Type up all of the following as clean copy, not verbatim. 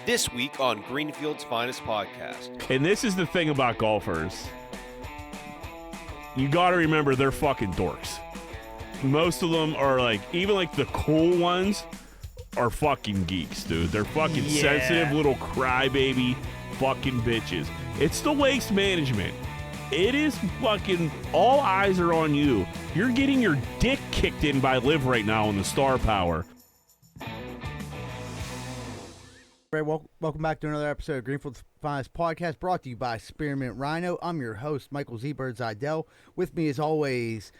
This week on Greenfield's Finest Podcast. And this is the thing about golfers. You got to remember they're fucking dorks. Most of them are even the cool ones are fucking geeks, dude. They're fucking sensitive little crybaby fucking bitches. It's the waste management. It is fucking all eyes are on you. You're getting your dick kicked in by Liv right now in the star power. Welcome back to another episode of Greenfield's Finest Podcast, brought to you by Spearmint Rhino. I'm your host, Michael Z. Birds Idell. With me, as always,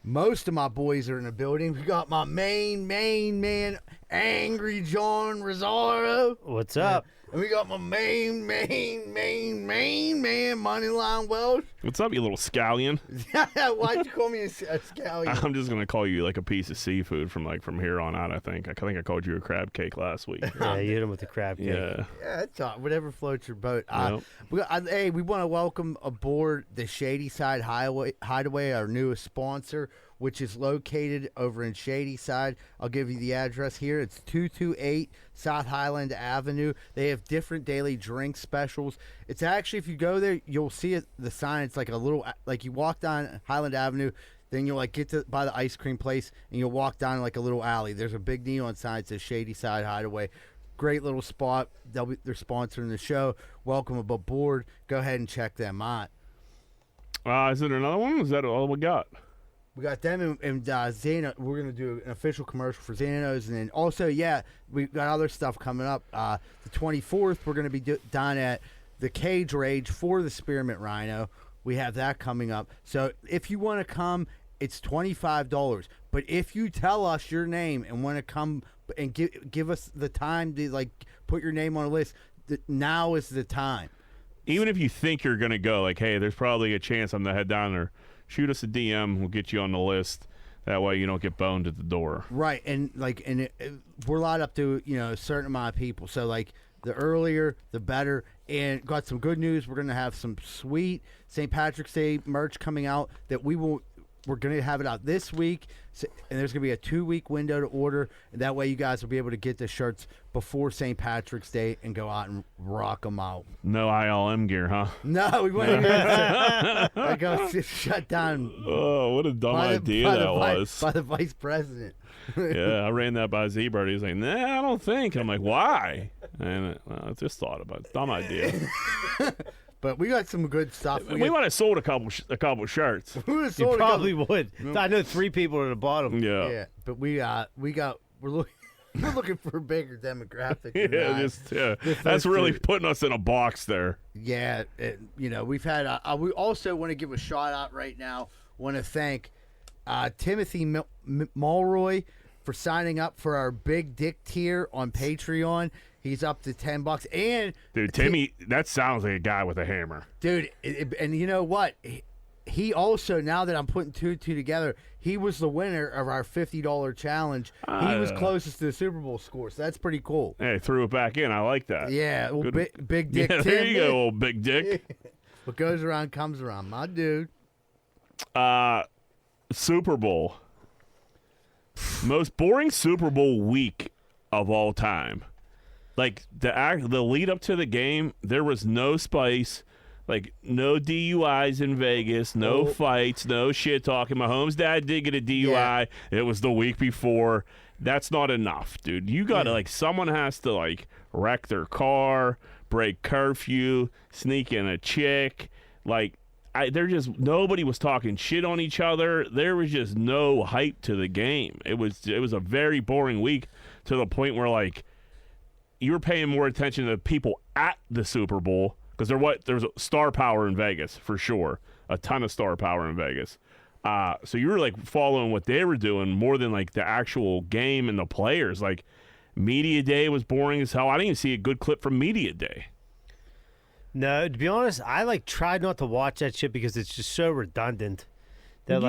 most of my boys are in the building. We got my main man, Angry John Rosario. What's up? And we got my main man, Moneyline Welsh. What's up, you little scallion? Why'd you call me a scallion? I'm just gonna call you like a piece of seafood from here on out. I think I called you a crab cake last week. Yeah, you hit him with the crab cake. Yeah, it's all, whatever floats your boat. Yep. We want to welcome aboard the Shady Side Hideaway, our newest sponsor, which is located over in Shady Side. I'll give you the address here. It's 228 South Highland Avenue. They have different daily drink specials. It's actually, if you go there, you'll see it, the sign. It's like a little, like you walk down Highland Avenue, then you'll get to by the ice cream place, and you'll walk down like a little alley. There's a big neon sign that says Shady Side Hideaway. Great little spot. They're sponsoring the show. Welcome aboard. Go ahead and check them out. Is it another one? Is that all we got? We got them and Zeno. We're going to do an official commercial for Xanos. And then also, we've got other stuff coming up. The 24th, we're going to be down at the Cage Rage for the Spearmint Rhino. We have that coming up. So if you want to come, it's $25. But if you tell us your name and want to come and give us the time to put your name on a list, now is the time. Even if you think you're going to go, hey, there's probably a chance I'm going to head down there. Shoot us a DM. We'll get you on the list. That way you don't get boned at the door. Right, and we're allowed up to a certain amount of people. So the earlier, the better. And got some good news. We're gonna have some sweet St. Patrick's Day merch coming out that we're gonna have it out this week. So, and there's gonna be a 2-week window to order. And that way you guys will be able to get the shirts before St. Patrick's Day and go out and rock them out. No ILM gear, huh? No, we wouldn't even I got shut down. Oh, what a dumb idea that was. By the vice president. Yeah, I ran that by Z-Bird. He was like, nah, I don't think. I'm like, why? And I just thought about it. Dumb idea. But we got some good stuff. We might have sold a couple shirts. You probably would. I know 3 people at the bottom. Yeah. But we're looking for a bigger demographic. That's really putting us in a box there. Yeah, we've had. We also want to give a shout out right now. Want to thank Timothy Mulroy for signing up for our Big Dick tier on Patreon. He's up to $10, and dude, Timmy, that sounds like a guy with a hammer, dude. And you know what? He also, now that I'm putting two together, he was the winner of our $50 challenge. He was closest to the Super Bowl score, so that's pretty cool. Hey, threw it back in. I like that. Yeah, well, big dick. Yeah, there you go, old big dick. What goes around comes around, my dude. Super Bowl. Most boring Super Bowl week of all time. The lead up to the game, there was no spice. No DUIs in Vegas, no fights, no shit talking. Mahomes' dad did get a DUI. Yeah. It was the week before. That's not enough, dude. You got to, someone has to, wreck their car, break curfew, sneak in a chick. Nobody was talking shit on each other. There was just no hype to the game. It was a very boring week to the point where, you were paying more attention to the people at the Super Bowl. Because there's star power in Vegas, for sure. A ton of star power in Vegas. So you were, following what they were doing more than, the actual game and the players. Media Day was boring as hell. I didn't even see a good clip from Media Day. No, to be honest, I, tried not to watch that shit because it's just so redundant. That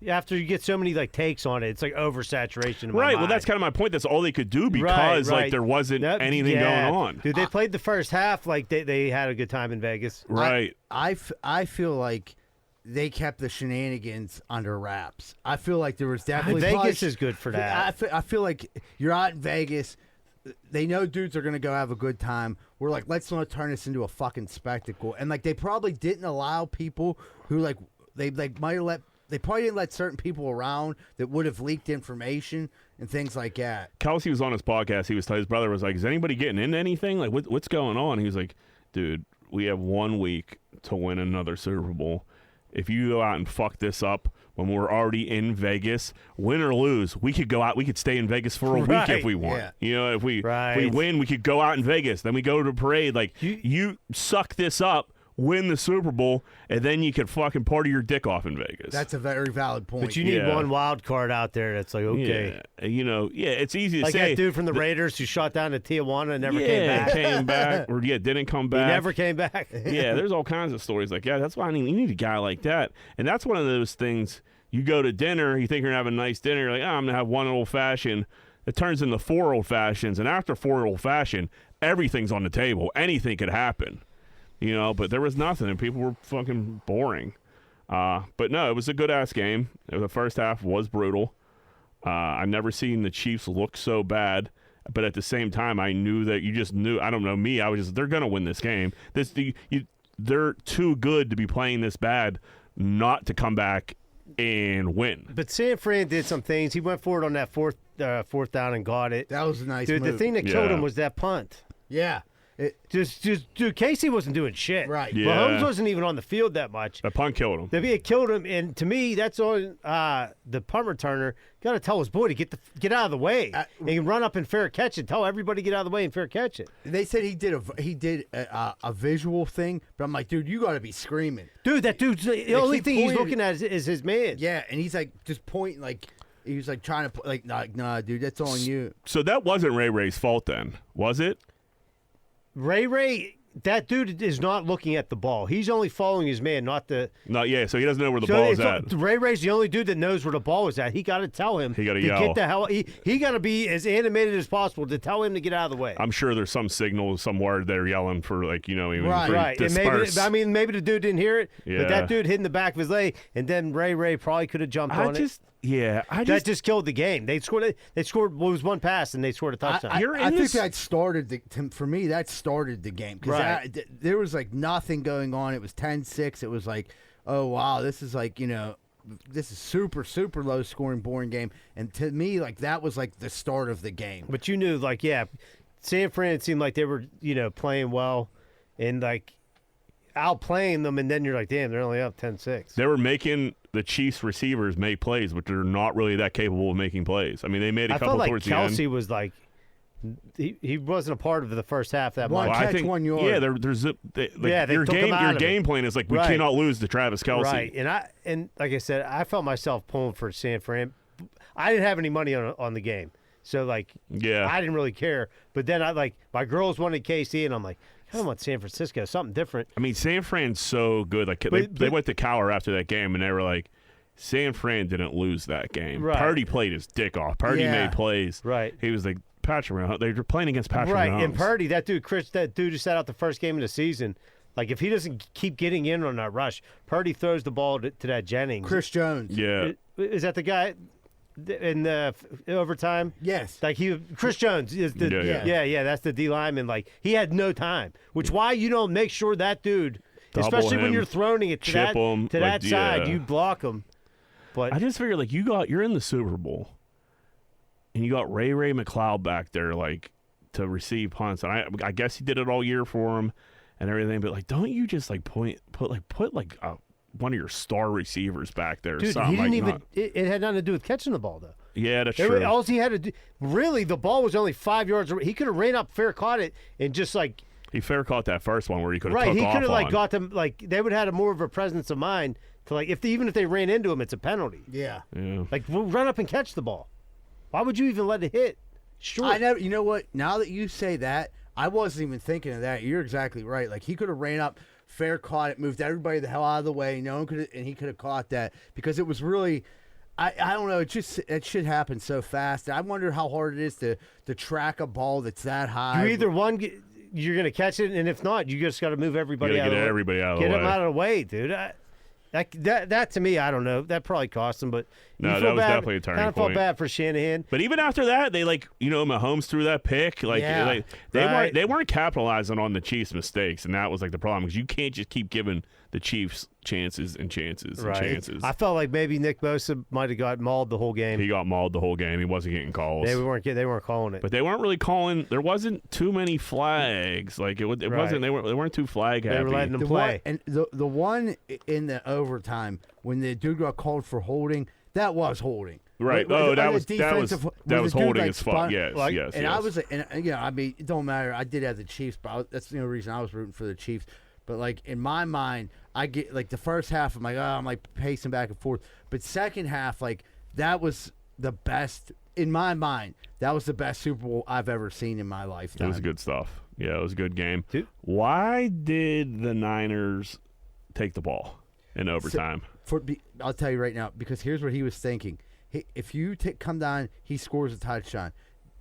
after you get so many takes on it, it's oversaturation. In my mind. Well, that's kind of my point. That's all they could do because there wasn't anything going on. Dude, they played the first half they had a good time in Vegas. Right. I feel like they kept the shenanigans under wraps. I feel like there was definitely Vegas is good for that. I feel like you're out in Vegas. they know dudes are gonna go have a good time. We're like, let's not turn this into a fucking spectacle. And like, they probably didn't allow people who like they might have let. They probably didn't let certain people around that would have leaked information and things like that. Kelce was on his podcast. His brother was like, "Is anybody getting into anything? Like, what's going on?" He was like, "Dude, we have 1 week to win another Super Bowl. If you go out and fuck this up when we're already in Vegas, win or lose, we could go out. We could stay in Vegas for a week if we want. Yeah. You know, if we win, we could go out in Vegas. Then we go to a parade. Like, you suck this up." Win the Super Bowl, and then you could fucking party your dick off in Vegas. That's a very valid point. But you need one wild card out there that's like, okay. Yeah. You know, it's easy to like say. Like that dude from the Raiders who shot down to Tijuana and never came back. Or didn't come back. He never came back. Yeah, there's all kinds of stories like, that's why you need a guy like that. And that's one of those things, you go to dinner, you think you're going to have a nice dinner, you're like, I'm going to have one old-fashioned. It turns into 4 old-fashions, and after 4 old-fashioned, everything's on the table. Anything could happen. You know, but there was nothing, and people were fucking boring. But no, it was a good-ass game. The first half was brutal. I've never seen the Chiefs look so bad, but at the same time, I knew that you just knew. I don't know, me, I was just, they're going to win this game. They're too good to be playing this bad not to come back and win. But San Fran did some things. He went forward on that fourth down and got it. That was a nice move. The thing that killed him was that punt. Yeah. Dude, Casey wasn't doing shit. Right. Yeah. Mahomes wasn't even on the field that much. The punt killed him. It killed him, and to me, that's on the punt returner. Got to tell his boy to get out of the way. He can run up and fair catch it. Tell everybody to get out of the way and fair catch it. They said he did a visual thing, but I'm like, dude, you got to be screaming. Dude, that dude's the only thing he's looking at is his man. Yeah, and he's like just pointing like. He was like trying to like, nah, dude, that's on you. So that wasn't Ray Ray's fault then, was it? Ray, that dude is not looking at the ball. He's only following his man, so he doesn't know where the ball is at. Ray Ray's the only dude that knows where the ball is at. He got to tell him. He got to yell. Get the hell. He got to be as animated as possible to tell him to get out of the way. I'm sure there's some signal somewhere they're yelling for, like, even right. Disperse. And maybe the dude didn't hear it, but that dude hit in the back of his leg, and then Ray probably could have jumped on it. Yeah, that just killed the game. They scored. What was one pass, and they scored a touchdown. I think that started for me. That started the game because there was like nothing going on. It was 10-6. It was like, oh wow, this is like this is super low scoring, boring game. And to me, like that was like the start of the game. But you knew, like, San Fran seemed like they were playing well, and like outplaying them, and then you're like, damn, they're only up 10-6. They were making the Chiefs receivers make plays, but they're not really that capable of making plays. I mean, they made a couple towards the end. I felt like Kelce was like, he wasn't a part of the first half that much. One catch, 1 yard. Yeah, your game plan is like, we cannot lose to Travis Kelce. Right, and like I said, I felt myself pulling for San Fran. I didn't have any money on the game, so like, I didn't really care. But then my girls wanted KC, and I'm like, I want San Francisco, something different. I mean, San Fran's so good. Like they went to Cowher after that game, and they were like, San Fran didn't lose that game. Right. Purdy played his dick off. Purdy made plays. Right. He was like, Patrick Mahomes. They were playing against Patrick Mahomes. Right, and Purdy, that dude who sat out the first game of the season, like if he doesn't keep getting in on that rush, Purdy throws the ball to that Jennings. Chris Jones. Yeah. Is that the guy in the overtime? Yes. Like Chris Jones is the that's the D lineman. Like he had no time. Which why you don't make sure that dude, especially when you're throwing it to that side, you block him. But I just figured you're in the Super Bowl, and you got Ray McLeod back there like to receive punts, and I guess he did it all year for him and everything. But like, don't you just like put one of your star receivers back there? Dude, he didn't even. It had nothing to do with catching the ball though. Yeah, that's true. All he had to do, really, the ball was only 5 yards. He could have ran up, fair caught it, and just like. He fair caught that first one where he could have he could have like got them they would have had more of a presence of mind to like even if they ran into him, it's a penalty. Yeah. Like run up and catch the ball. Why would you even let it hit? Sure. I never. You know what? Now that you say that, I wasn't even thinking of that. You're exactly right. Like he could have ran up, fair caught it, moved everybody the hell out of the way. No one could, and he could have caught that because it was really. I don't know. It should happen so fast. I wonder how hard it is to track a ball that's that high. You either you're going to catch it, and if not, you just got to move everybody out. Get everybody out of the way. Get them out of the way, dude. That to me, I don't know. That probably cost them, but no, that was definitely a turning point. Kind of felt bad for Shanahan. But even after that, they Mahomes threw that pick. They weren't capitalizing on the Chiefs' mistakes, and that was the problem because you can't just keep giving the Chiefs chances and chances and chances. I felt like maybe Nick Bosa might have got mauled the whole game. He got mauled the whole game. He wasn't getting calls. They weren't calling it. But they weren't really calling. There wasn't too many flags. It wasn't. They weren't too flag happy. They were letting them play. And the one in the overtime when the dude got called for holding, that was holding. Right. That was holding as fuck. Yes. And I was it don't matter. I did have the Chiefs, but that's the only reason I was rooting for the Chiefs. But in my mind, I get the first half, I'm pacing back and forth. But second half, that was the best in my mind. That was the best Super Bowl I've ever seen in my lifetime. It was good stuff. Yeah, it was a good game. Why did the Niners take the ball in overtime? I'll tell you right now, because here's what he was thinking. If you come down, he scores a touchdown,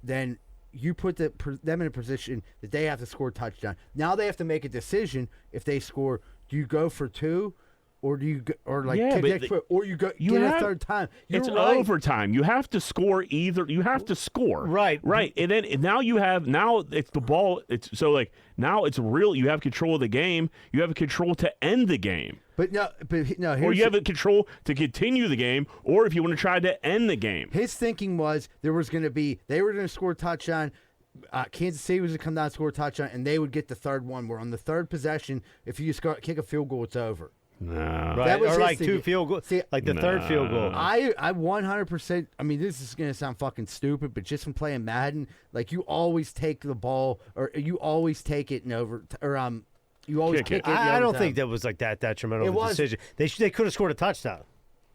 then you put them in a position that they have to score a touchdown. Now they have to make a decision. If they score, do you go for two, or do you get a third time? It's overtime. You have to score either. You have to score. Right. And then now it's the ball. Now it's real. You have control of the game. You have control to end the game. But no. Or you have control to continue the game, or if you want to try to end the game. His thinking was they were going to score a touchdown. Kansas City was going to come down and score a touchdown, and they would get the third one. Where on the third possession, if you kick a field goal, it's over. No. Right. Or two field goals. See, the third field goal. I 100%. I mean, this is going to sound fucking stupid, but just from playing Madden, you always take the ball, or you always take it you always kick it. I don't think that was that detrimental of a decision. They could have scored a touchdown.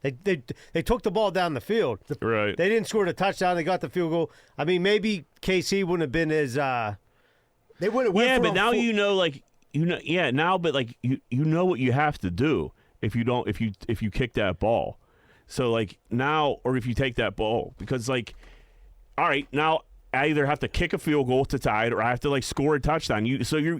They took the ball down the field. Right. They didn't score the touchdown. They got the field goal. I mean, maybe KC wouldn't have been as. They would have. Yeah, but now you know what you have to do if you kick that ball. So now, or if you take that ball, because all right, now I either have to kick a field goal to tie it, or I have to score a touchdown. You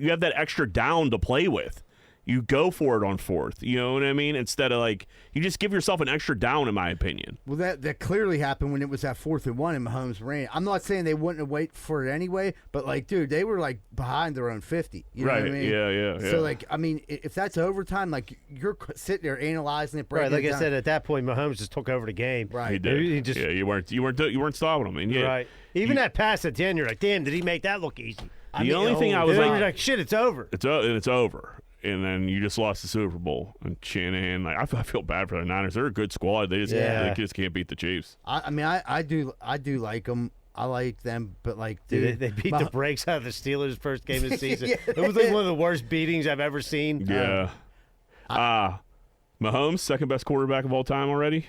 have that extra down to play with. You go for it on fourth. You know what I mean? Instead of you just give yourself an extra down, in my opinion. Well, that clearly happened when it was at 4th and 1 and Mahomes ran. I'm not saying they wouldn't have waited for it anyway, but dude, they were behind their own 50. You know what I mean? Yeah. So I mean, if that's overtime, you're sitting there analyzing it. Right. Like I said, at that point, Mahomes just took over the game. Right. He did. You weren't stopping him. And right. Even that pass at the end, you're like, damn, did he make that look easy? The only thing I was shit, it's over. It's over. And then you just lost the Super Bowl. And Shanahan, I feel bad for the Niners. They're a good squad. They just can't beat the Chiefs. I mean, I do like them. I like them, but dude, they beat the brakes out of the Steelers' first game of the season. It was one of the worst beatings I've ever seen. Yeah. Mahomes, second best quarterback of all time already.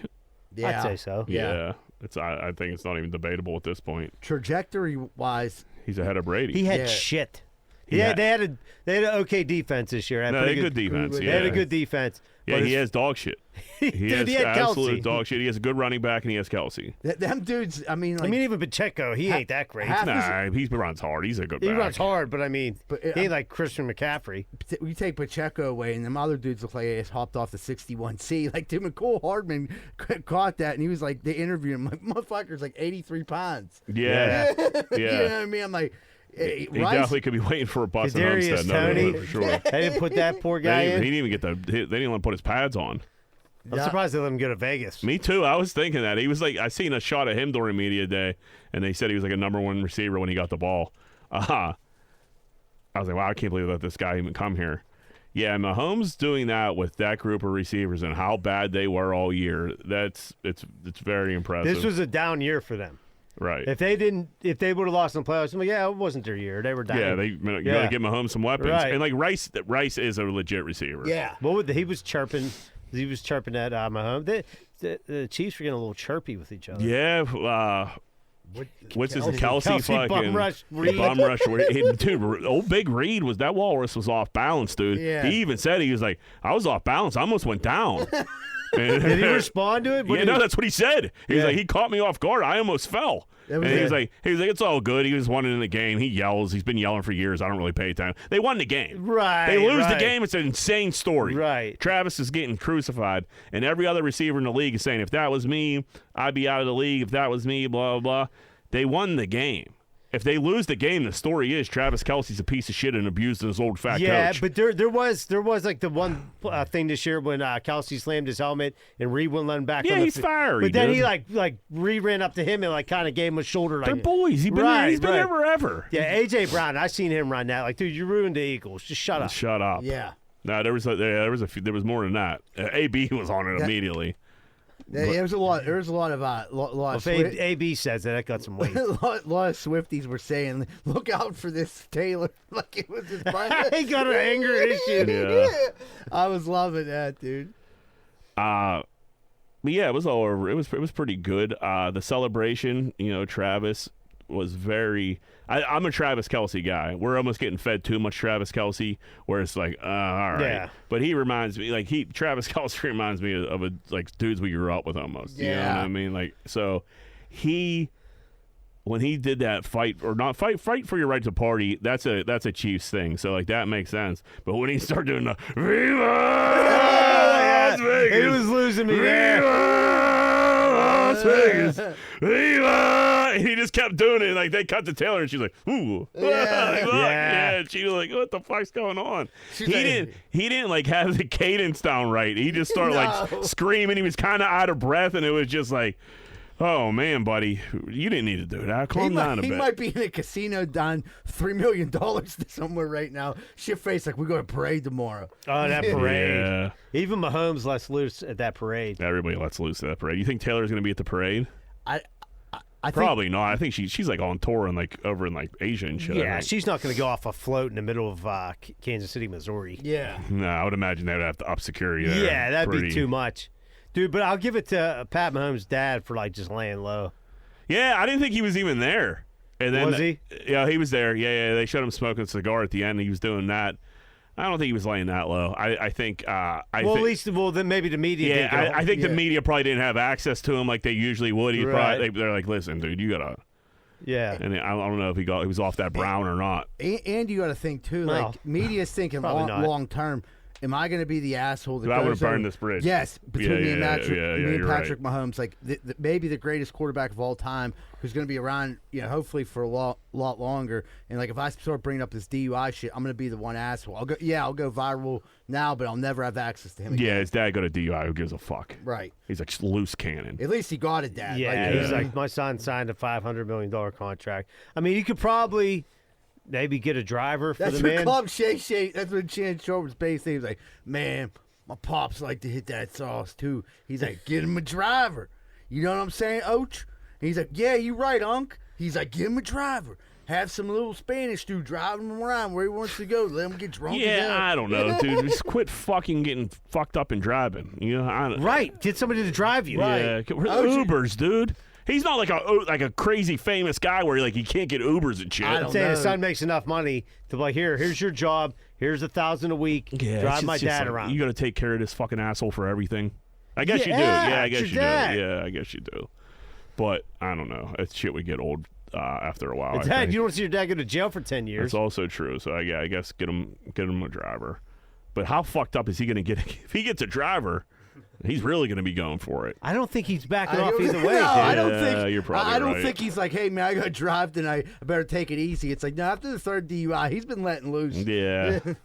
Yeah, I'd say so. Yeah. I think it's not even debatable at this point. Trajectory wise, he's ahead of Brady. He had shit. Yeah, they had an okay defense this year. They had a good defense. They had a good defense. Yeah, he has dog shit. He has absolute Kelce. dog shit. He has a good running back, and he has Kelce. Them dudes, I mean, even Pacheco, he ain't that great. He runs hard. He's a good back. He runs hard, but he ain't like Christian McCaffrey. You take Pacheco away, and them other dudes look like they just hopped off the 61C. Tim McCool Hardman caught that, and he was they interviewed him, motherfucker's 83 pounds. Yeah. You know what I mean? I'm like, he definitely could be waiting for a bus in Homestead. Tony, for sure. They didn't put that poor guy in. He didn't even get they didn't let him put his pads on. I'm surprised they let him go to Vegas. Me too. I was thinking that. He was I seen a shot of him during media day, and they said he was a number one receiver when he got the ball. I was like, wow, I can't believe that this guy even come here. Yeah, Mahomes doing that with that group of receivers and how bad they were all year, it's very impressive. This was a down year for them. Right. If they would have lost in the playoffs, it wasn't their year. They were down. Yeah, you got to give Mahomes some weapons. Right. And Rice is a legit receiver. Yeah. He was chirping. He was chirping at Mahomes. The Chiefs were getting a little chirpy with each other. Yeah. What's his Kelce fucking bum rush Reed. Dude, old Big Reed that walrus was off balance, dude. Yeah. He even said he was like, I was off balance. I almost went down. Did he respond to it? That's what he said. He was like, he caught me off guard. I almost fell. And he was like, it's all good. He was winning in the game. He yells. He's been yelling for years. I don't really pay attention. They won the game. Right. They lose the game. It's an insane story. Right. Travis is getting crucified, and every other receiver in the league is saying, if that was me, I'd be out of the league. If that was me, blah, blah, blah. They won the game. If they lose the game, the story is Travis Kelce's a piece of shit and abused his old fat coach. Yeah, but there was like the one thing this year when Kelce slammed his helmet and Reed wouldn't let him back. Yeah, he's fiery. But then he like Reed ran up to him and like kind of gave him a shoulder. Like, they're boys. He's been there forever. Yeah, AJ Brown. I seen him run that. Like, dude, you ruined the Eagles. Just shut up. Shut up. Yeah. No, there was more than that. AB was on it immediately. There was a lot of If AB says that got some weight. a lot of Swifties were saying, "Look out for this Taylor!" Like it was his buddy. He got an anger issue. Yeah. I was loving that, dude. But yeah, it was all over. It was pretty good. The celebration, Travis was very. I'm a Travis Kelce guy. We're almost getting fed too much Travis Kelce, where it's like, all right. Yeah. But he reminds me, Travis Kelce reminds me of dudes we grew up with almost. Yeah. You know what I mean? So when he did that fight for your right to party, that's a Chiefs thing. So that makes sense. But when he started doing the Viva Las Vegas, he was losing me there. Las Vegas, Viva! And he just kept doing it. They cut to Taylor, and she's like, "Ooh, yeah." And she was like, "What the fuck's going on?" He didn't have the cadence down right. He just started screaming. He was kind of out of breath, and it was just like, "Oh man, buddy, you didn't need to do that. Calm down a bit." He might be in a casino down $3 million somewhere right now. Shit face like we're going to parade tomorrow. Oh, that parade! Yeah. Even Mahomes lets loose at that parade. Everybody lets loose at that parade. You think Taylor's going to be at the parade? I Probably not. I think she's on tour and over in Asia and shit. Yeah, she's not going to go off a float in the middle of Kansas City, Missouri. Yeah. No, I would imagine they would have to up security there. Yeah, that'd be too much. Dude, but I'll give it to Pat Mahomes' dad for just laying low. Yeah, I didn't think he was even there. And then was he? Yeah, he was there. Yeah. They showed him smoking a cigar at the end. And he was doing that. I don't think he was laying that low. I think. At least then maybe the media. Yeah, I think the media probably didn't have access to him like they usually would. They're like, listen, dude, you gotta. Yeah. And I don't know if he was off that brown or not. And you got to think too, media's thinking long term. Am I going to be the asshole that I would have goes burned this bridge? Yes, between me and Patrick right. Mahomes, maybe the greatest quarterback of all time, who's going to be around, hopefully for a lot longer. And if I start bringing up this DUI shit, I'm going to be the one asshole. I'll go viral now, but I'll never have access to him again. Yeah, his dad got a DUI. Who gives a fuck? Right. He's like loose cannon. At least he got a dad. Yeah, he's like, my son signed a $500 million contract. I mean, you could probably. Maybe get a driver for That's the man. what Club Shay. That's what Shan Shorber's base name. He's like, man, my pops like to hit that sauce too. He's like, get him a driver. You know what I'm saying, Oach? And he's like, yeah, you right, Unc. He's like, get him a driver. Have some little Spanish dude driving him around where he wants to go. Let him get drunk. Yeah, I don't know, dude. Just quit fucking getting fucked up and driving. Right. Get somebody to drive you. Right. Yeah, Ubers, dude. He's not like a crazy famous guy where he can't get Ubers and shit. I'm saying his son makes enough money to be like, here's your job. Here's $1,000 a week. Yeah, drive my dad around. You got to take care of this fucking asshole for everything. I guess you do. Yeah, Yeah, I guess you dad. do. Yeah, I guess you do. But I don't know. It's shit we get old after a while. Dad, you don't want to see your dad go to jail for 10 years. That's also true. So I guess get him a driver. But how fucked up is he going to get if he gets a driver? He's really going to be going for it. I don't think he's backing off either way. No, I don't think. You're probably I don't right. think he's like, hey man, I got to drive tonight. I better take it easy. It's like, no, after the third DUI, he's been letting loose. Yeah, there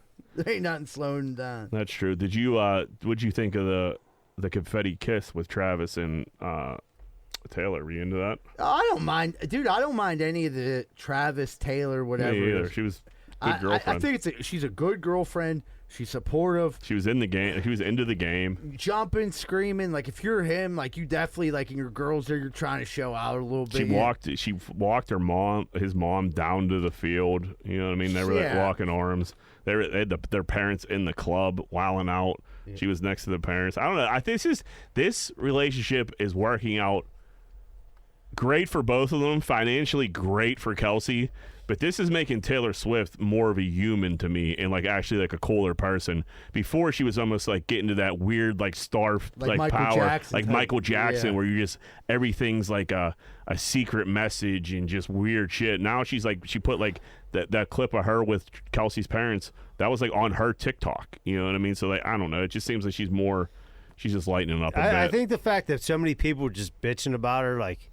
ain't nothing slowing him down. That's true. Did you? What'd you think of the confetti kiss with Travis and Taylor? Were you into that? I don't mind, dude. I don't mind any of the Travis, Taylor, whatever. Me either. She was a good girlfriend. I think she's a good girlfriend. She's supportive. She was in the game. She was into the game. Jumping, screaming. If you're him, you definitely, in your girls there, you're trying to show out a little bit. She walked his mom down to the field. You know what I mean? They were locking arms. They had their parents in the club wilding out. Yeah. She was next to the parents. I don't know. I think this relationship is working out great for both of them. Financially great for Kelce. But this is making Taylor Swift more of a human to me, and like actually like a cooler person. Before she was almost like getting to that weird like star like Michael power, Jackson like type. Michael Jackson, Yeah. where you just everything's like a secret message and just weird shit. Now she's like she put like that clip of her with Kelce's parents. That was like on her TikTok. You know what I mean? So like I don't know. It just seems like she's just lightening up a bit. I think the fact that so many people were just bitching about her, like,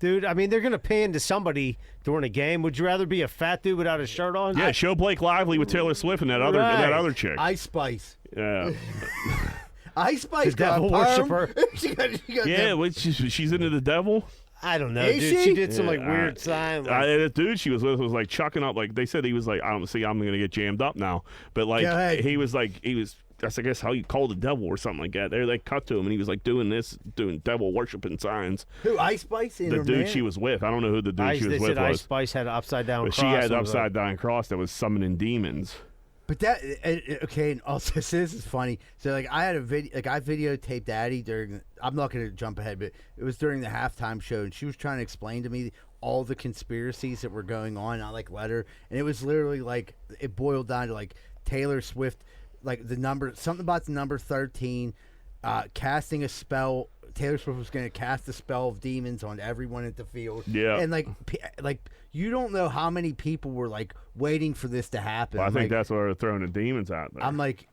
dude, I mean, they're going to pay into somebody during a game. Would you rather be a fat dude without a shirt on? Yeah, show Blake Lively with Taylor Swift and that other chick. Ice Spice. Yeah. Ice Spice The got devil a perm. worshiper. she got Yeah, that- wait, she's into the devil? I don't know, Is dude. she? She did some like Yeah, weird sign. Like, The dude she was with was like chucking up. Like they said he was like, I don't see, I'm going to get jammed up now. But like Go ahead. he was, that's I guess how you call the devil or something like that. They like cut to him and he was like doing devil worshiping signs. Who, Ice Spice? The dude she was with, I don't know who the dude she was they with said Ice was. Spice had an upside down But cross. she had an on the- upside down cross that was summoning demons. But that okay, and also so this is funny. So like I had a video, like I videotaped Addie during. I'm not going to jump ahead, but it was during the halftime show, and she was trying to explain to me all the conspiracies that were going on. And I like let her, and it was literally like it boiled down to like Taylor Swift, like something about the number 13, casting a spell. Taylor Swift was going to cast a spell of demons on everyone at the field. Yeah. And like you don't know how many people were like waiting for this to happen. Well, I think Like, that's why they're throwing the demons out there. I'm like,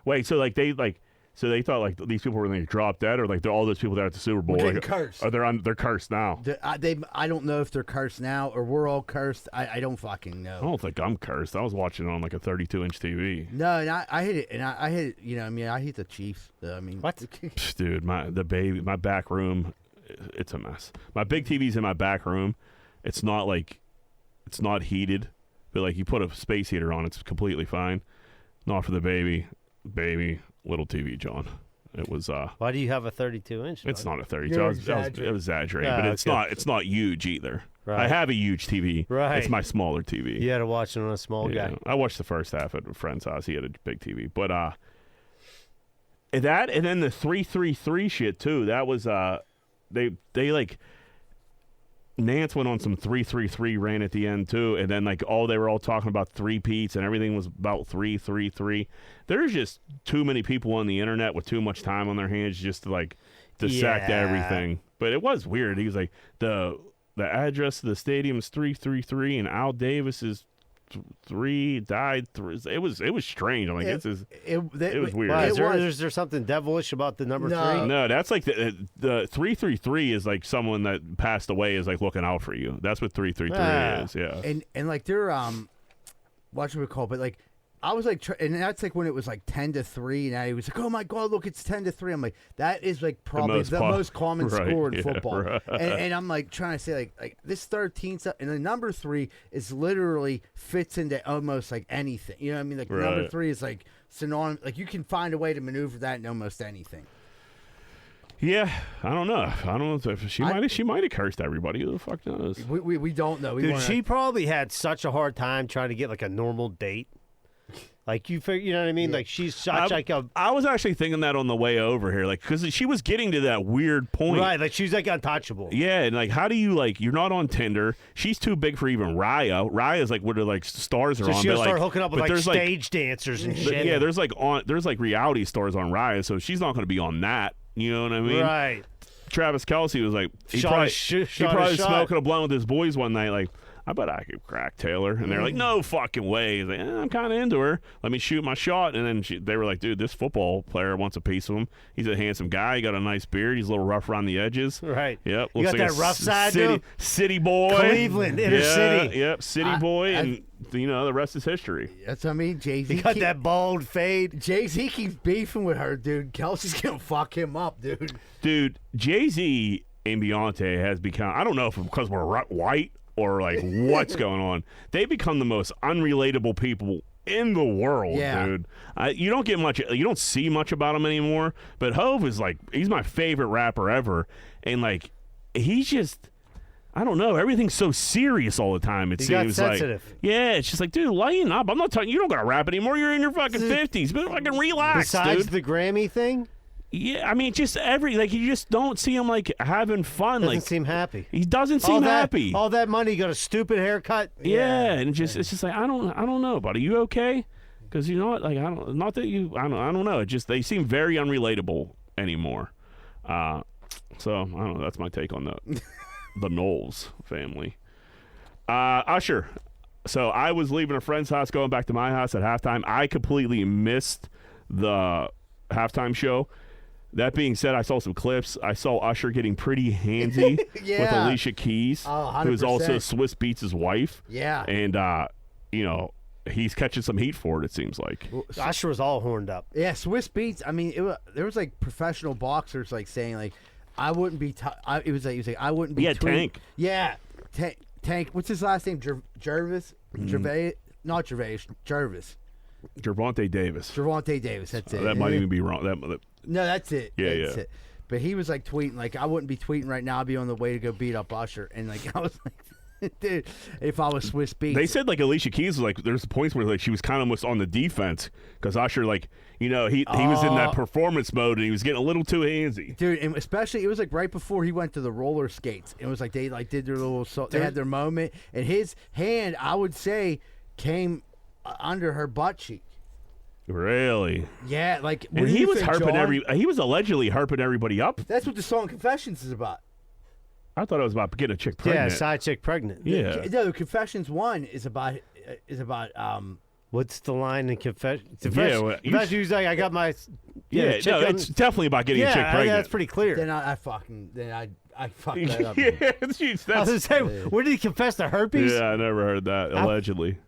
Wait, so they thought like these people were going to drop dead, or like all those people that are at the Super Bowl getting like, cursed. Are they're cursed now? I don't know if they're cursed now or we're all cursed. I don't fucking know. I don't think I'm cursed. I was watching it on like a 32-inch TV. No, and I hit it, and I hit it. You know, I mean, I hit the Chiefs. I mean, What? Psh, dude, my back room, it's a mess. My big TV's in my back room. It's not heated, but like you put a space heater on, it's completely fine. Not for the baby, little TV, John. It was Why do you have a 32-inch? It's not a 32. You're I was exaggerating, but it's not huge either. Right. I have a huge TV. Right. It's my smaller TV. You had to watch it on a small guy. I watched the first half at a friend's house. He had a big TV. But that and then the 333 shit too. That was they like Nance went on some 333 ran at the end too, and then like they were all talking about three-peats and everything was about 333. There's just too many people on the internet with too much time on their hands just to like dissect Yeah. everything. But it was weird. He was like the address of the stadium is 333 and Al Davis is 3 died 3. It was strange. I'm like it was weird. Why, It is there something devilish about the number No. 3? No, that's like the 333 is like someone that passed away is like looking out for you. That's what 333 Ah. is. Yeah. and like they're what should we call it? But like I was like, and that's like when it was like 10-3, and I was like, oh my god, look, it's 10-3. I'm like, that is like probably the most common Right, score in yeah, football. right. And I'm like trying to say like this 13 stuff, and the number 3 is literally fits into almost like anything. You know what I mean? Like number Right. 3 is like synonymous. Like you can find a way to maneuver that in almost anything. Yeah, I don't know if she might have cursed everybody. Who the fuck knows? We don't know. We Dude, wanna- she probably had such a hard time trying to get like a normal date. Like you know what I mean? Like she's such like a I was actually thinking that on the way over here, like because she was getting to that weird point. right. Like she's like untouchable. Yeah, and like, how do you like? You're not on Tinder. She's too big for even Raya. Raya's like where the like stars are So on. she'll but, start like, hooking up with but like there's, stage dancers and but, shit. yeah, there's like reality stars on Raya, so she's not going to be on that. You know what I mean? right. Travis Kelce was like, he Shot a probably, sh- he shot a probably shot. smoking a blunt with his boys one night, like, I bet I could crack Taylor. And they're like, no fucking way. He's like, I'm kind of into her. Let me shoot my shot. And then they were like, dude, this football player wants a piece of him. He's a handsome guy. He got a nice beard. He's a little rough around the edges. Right. Yep. You Looks got like that a rough side, city, dude? city boy. Cleveland, inner Yeah, city. Yep, city boy. And, the rest is history. That's what I mean. Jay-Z He got that bald fade. Jay-Z keeps beefing with her, dude. Kelsey's gonna fuck him up, dude. Dude, Jay-Z and Beyonce has become, I don't know if it's because we're white or like what's going on. They become the most unrelatable people in the world, Yeah. dude. You don't see much about him anymore, but Hove is like, he's my favorite rapper ever. And like, he's just, I don't know, everything's so serious all the time. It He got seems like, sensitive. yeah, it's just like, dude, lighten up. I'm not telling you don't gotta rap anymore. You're in your fucking 50s, but fucking relax, Besides dude. the Grammy thing, Yeah, I mean, just you just don't see him like having fun. Doesn't seem happy. He doesn't seem happy. All that money, got a stupid haircut. Yeah, and it's just like I don't know, buddy. You okay? Because you know what? Like I don't know. It just they seem very unrelatable anymore. So I don't know. That's my take on the Knowles family. Usher. So I was leaving a friend's house, going back to my house at halftime. I completely missed the halftime show. That being said, I saw some clips. I saw Usher getting pretty handsy with Alicia Keys, who is also Swiss Beats' wife. Yeah. And, he's catching some heat for it, it seems like. Usher was all horned up. Yeah, Swiss Beats. I mean, there was like professional boxers like saying like, I wouldn't be. He was like, I wouldn't be. Yeah, Tank. Yeah, Tank. What's his last name? Jervis. Gervais. Not Gervais. Jervis. Gervonta Davis. Gervonta Davis. That's it. That might even be wrong. No, that's it. Yeah, that's it. But he was like tweeting like, I wouldn't be tweeting right now. I'd be on the way to go beat up Usher. And like I was like, dude, if I was Swiss Beats. They said like Alicia Keys was like there's points where like she was kind of almost on the defense because Usher like he was in that performance mode and he was getting a little too handsy. Dude, and especially it was like right before he went to the roller skates. It was like they like did their little they had their moment and his hand I would say came under her butt cheek. Really? Yeah, like and he was he was allegedly harping everybody up. That's what the song Confessions is about. I thought it was about getting a chick pregnant. Yeah, side chick pregnant. Yeah. No, Confessions 1 is about what's the line in Confessions? Confessions, he's like, I got my it's definitely about getting a chick pregnant. Yeah, that's pretty clear. Then I fucked that up. Yeah, geez, I was gonna say, where did he confess to herpes? Yeah, I never heard that. Allegedly.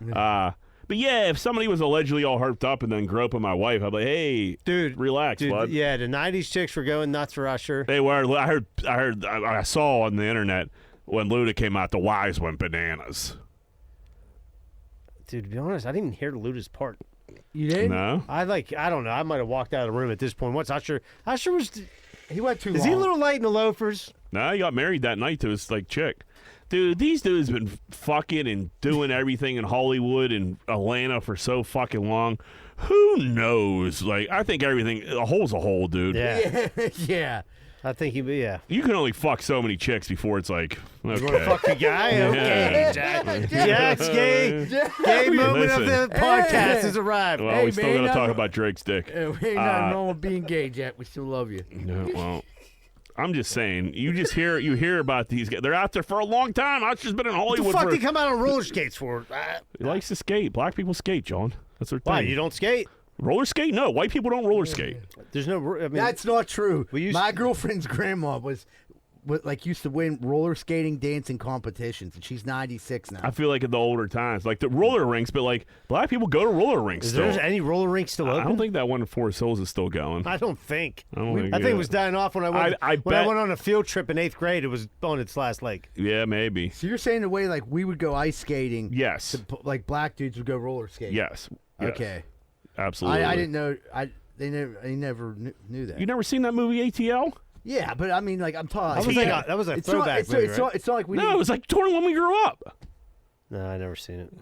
But yeah, if somebody was allegedly all harped up and then groping my wife, I'd be like, hey, dude, relax, bud. Yeah, the '90s chicks were going nuts for Usher. They were. I saw on the internet when Luda came out, the wives went bananas. Dude, to be honest, I didn't even hear Luda's part. You didn't? No. I don't know. I might have walked out of the room at this point. Once Usher was. He went too long. Is he a little light in the loafers? No, he got married that night to his chick. Dude, these dudes been fucking and doing everything in Hollywood and Atlanta for so fucking long. Who knows? Like, I think everything, a hole's a hole, dude. Yeah. Yeah. I think yeah. You can only fuck so many chicks before it's like, okay. You want to fuck a guy? Okay, Jack's gay. Gay moment of the podcast has arrived. Well, we still got to talk about Drake's dick. We ain't nothing wrong with being gay, Jack. We still love you. No, well, I'm just saying, you hear about these guys. They're out there for a long time. Usher's been in Hollywood What the fuck did he come out on roller skates for? He likes to skate. Black people skate, John. That's their thing. Why, you don't skate? Roller skate? No, white people don't roller skate. There's no. I mean, that's not true. My girlfriend's grandma used to win roller skating dancing competitions, and she's 96 now. I feel like in the older times, like the roller rinks, but like black people go to roller rinks. Is still. there any roller rinks still open? I don't think that one in Forest Hills is still going. I don't think. I think it was dying off when I went. I went on a field trip in 8th grade. It was on its last leg. Yeah, maybe. So you're saying the way like we would go ice skating? Yes. Like black dudes would go roller skating? Yes. Okay. Absolutely. I didn't know. I never knew that. You never seen that movie ATL? Yeah, but I mean, like I'm talking. That was a throwback movie, right? It's not like we. No, it was like 21 when we grew up. No, I never seen it.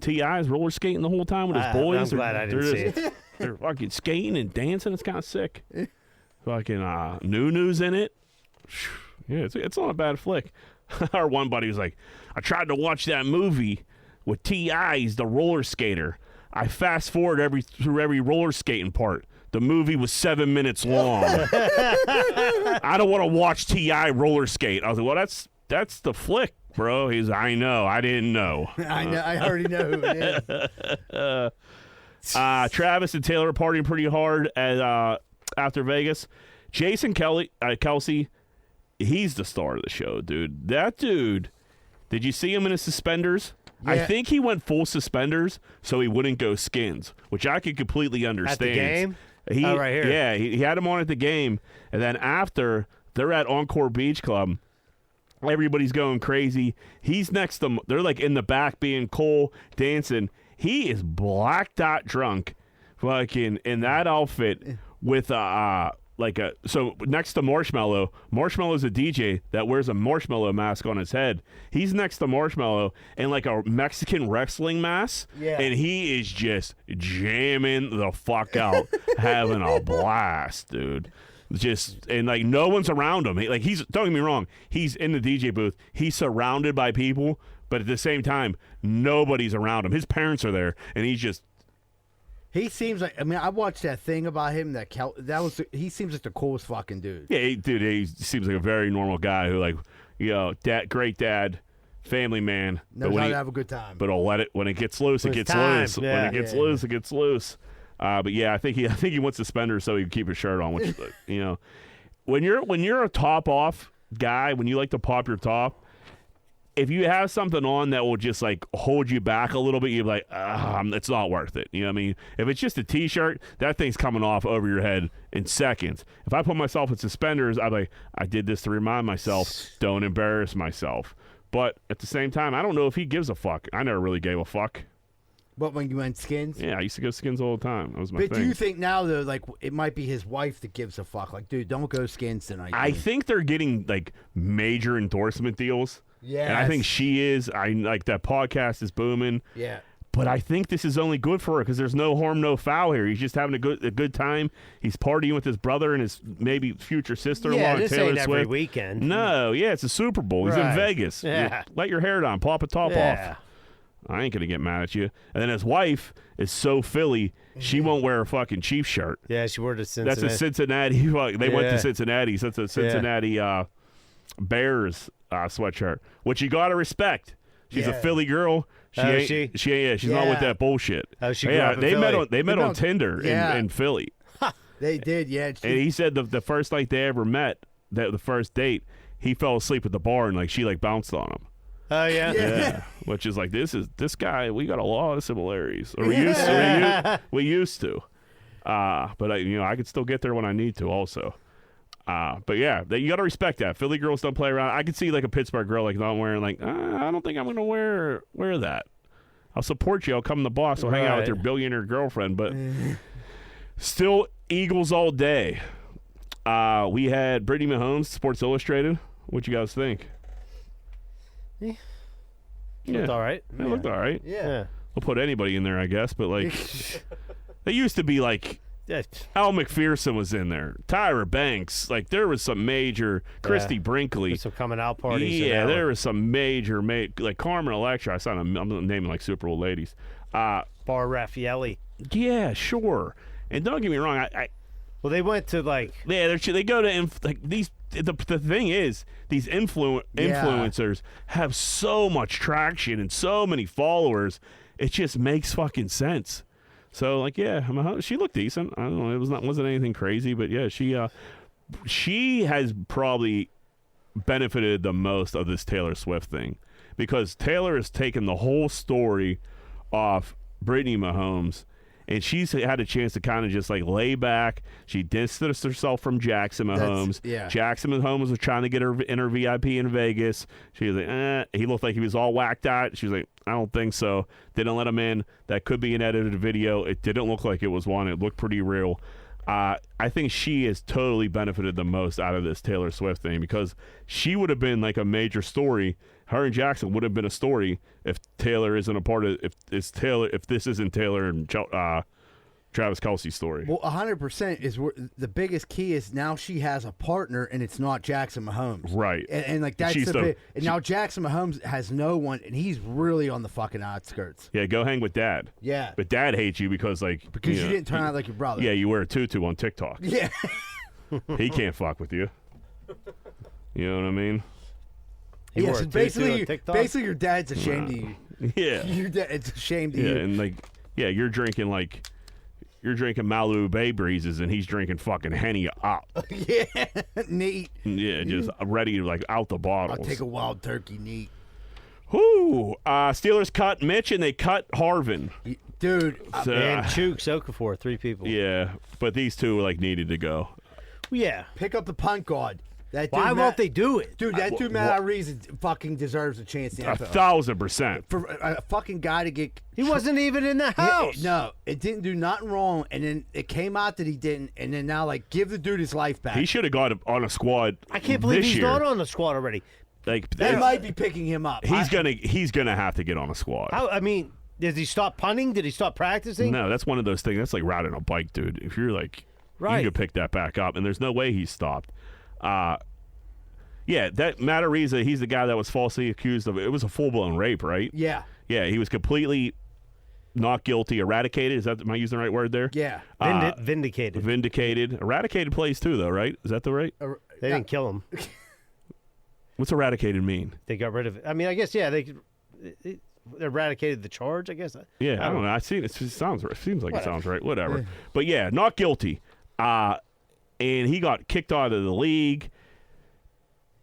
T.I.'s roller skating the whole time with his boys. I'm glad I didn't see it. They're fucking skating and dancing. It's kind of sick. Fucking Nunu's in it. Yeah, it's not a bad flick. Our one buddy was like, I tried to watch that movie with T.I. He's the roller skater. I fast forward through every roller skating part. The movie was 7 minutes long. I don't want to watch T.I. roller skate. I was like, well, that's the flick, bro. He's, I know. I didn't know. I know. I already know who it is. Travis and Taylor are partying pretty hard after Vegas. Jason Kelce, he's the star of the show, dude. That dude, did you see him in his suspenders? Yeah. I think he went full suspenders so he wouldn't go skins, which I could completely understand. At the game? Right here. Yeah, he had him on at the game, and then after, they're at Encore Beach Club. Everybody's going crazy. He's next to them. They're like in the back being cool, dancing. He is blacked out drunk, fucking in that outfit with so next to Marshmallow's a DJ that wears a marshmallow mask on his head. He's next to Marshmallow in like a Mexican wrestling mask, and he is just jamming the fuck out, having a blast, dude. And like no one's around him. He's don't get me wrong, he's in the DJ booth. He's surrounded by people, but at the same time, nobody's around him. His parents are there, and he's just. He seems like, I mean, I watched that thing about him. He seems like the coolest fucking dude. Yeah, he seems like a very normal guy who, like, great dad, family man. Knows how to have a good time. But he'll let it when it gets loose. It gets loose. Yeah. When it gets loose, it gets loose. But yeah, I think he wants suspenders so he can keep his shirt on. Which when you're a top off guy, when you like to pop your top. If you have something on that will just like hold you back a little bit, you're like, it's not worth it. You know what I mean? If it's just a T-shirt, that thing's coming off over your head in seconds. If I put myself in suspenders, I'm like, I did this to remind myself, don't embarrass myself. But at the same time, I don't know if he gives a fuck. I never really gave a fuck. But when you went Skins? Yeah, I used to go Skins all the time. That was my thing. But do you think now, though, like, it might be his wife that gives a fuck? Like, dude, don't go Skins tonight. I think they're getting, like, major endorsement deals. Yeah. And I think she is. I like that podcast is booming. Yeah. But I think this is only good for her because there's no harm, no foul here. He's just having a good time. He's partying with his brother and his maybe future sister-in-law, Yeah, this Taylor ain't Swift. every weekend. No, yeah, it's a Super Bowl. He's in Right. Vegas. Yeah. Let your hair down. Pop a top off. I ain't gonna get mad at you. And then his wife is so Philly, she won't wear a fucking Chiefs shirt. Yeah, she wore the Cincinnati. That's a Cincinnati. They went to Cincinnati. So that's a Cincinnati Bears sweatshirt, which you gotta respect. She's a Philly girl. She's not with that bullshit. Oh, she grew up in they Philly. met on Tinder in Philly. They did, yeah. And he said the first night they ever met, the first date, he fell asleep at the bar and like she like bounced on him. Oh yeah. Yeah, which is like this guy. We got a lot of similarities. Or we used to. But I could still get there when I need to also. But yeah, you got to respect that. Philly girls don't play around. I could see like a Pittsburgh girl like not wearing like I don't think I'm gonna wear that. I'll support you. I'll come to Boston. I'll hang out with your billionaire girlfriend. But still, Eagles all day. We had Brittany Mahomes, Sports Illustrated. What you guys think? Looked all right. It looked all right. Yeah. We'll put anybody in there, I guess. But like, they used to be like. Yeah. Al McPherson was in there. Tyra Banks. Like, there was some major... Christy Brinkley. There's some coming out parties. Yeah, there was some major... like, Carmen Electra. I saw I'm naming, like, super old ladies. Bar Raffaelli. Yeah, sure. And don't get me wrong, Well, they went to, like... Yeah, they go to... like these. The thing is, these influencers have so much traction and so many followers. It just makes fucking sense. So like she looked decent. I don't know, wasn't anything crazy, but yeah, she has probably benefited the most of this Taylor Swift thing because Taylor has taken the whole story off Brittany Mahomes, and she's had a chance to kind of just like lay back. She distanced herself from Jackson Mahomes. Jackson Mahomes was trying to get her in her VIP in Vegas. She was like, he looked like he was all whacked out. She was like, I don't think so. Didn't let him in. That could be an edited video. It didn't look like it was one. It looked pretty real. I think she has totally benefited the most out of this Taylor Swift thing because she would have been like a major story. Her and Jackson would have been a story if Taylor isn't a part of if this isn't Taylor and Travis Kelce's story. Well, 100% is the biggest key is now she has a partner and it's not Jackson Mahomes. Right. And like that's the big, and now Jackson Mahomes has no one and he's really on the fucking outskirts. Yeah, go hang with Dad. Yeah. But Dad hates you because you didn't turn out like your brother. Yeah, you wear a tutu on TikTok. Yeah. He can't fuck with you. You know what I mean? Yeah, so basically your dad's ashamed of you. Yeah. Your dad, it's ashamed of you. Yeah, and you're drinking Malibu Bay Breezes and he's drinking fucking Henny up. Yeah, neat. Yeah, just ready to out the bottles. I'll take a wild turkey, neat. Whoo! Steelers cut Mitch and they cut Harvin. Dude. And Chooks, Okafor, 3 people. Yeah, but these two needed to go. Yeah. Pick up the punt guard. Why won't they do it? Dude, that dude, Matt Reeves, fucking deserves a chance in the NFL. 1,000%. For a fucking guy to get... He wasn't even in the house. No, it didn't do nothing wrong, and then it came out that he didn't, and then now, like, give the dude his life back. He should have got on a squad. I can't believe this he's year. not on the squad already. Like They might be picking him up. He's gonna have to get on a squad. I mean, did he stop punting? Did he stop practicing? No, that's one of those things. That's like riding a bike, dude. If you're like, Right. you could pick that back up, and there's no way he stopped. Yeah, that Matt Ariza, he's the guy that was falsely accused of. It was a full-blown rape, right? Yeah. Yeah, he was completely not guilty. Eradicated. Am I using the right word there? Yeah. Vindicated. Vindicated. Eradicated plays too, though, right? Is that the right? They didn't kill him. What's eradicated mean? They got rid of it. I mean, I guess, yeah, they eradicated the charge, I guess. Yeah, I don't know. I see it. It sounds right. It seems like it sounds right. Whatever. But yeah, not guilty. And he got kicked out of the league.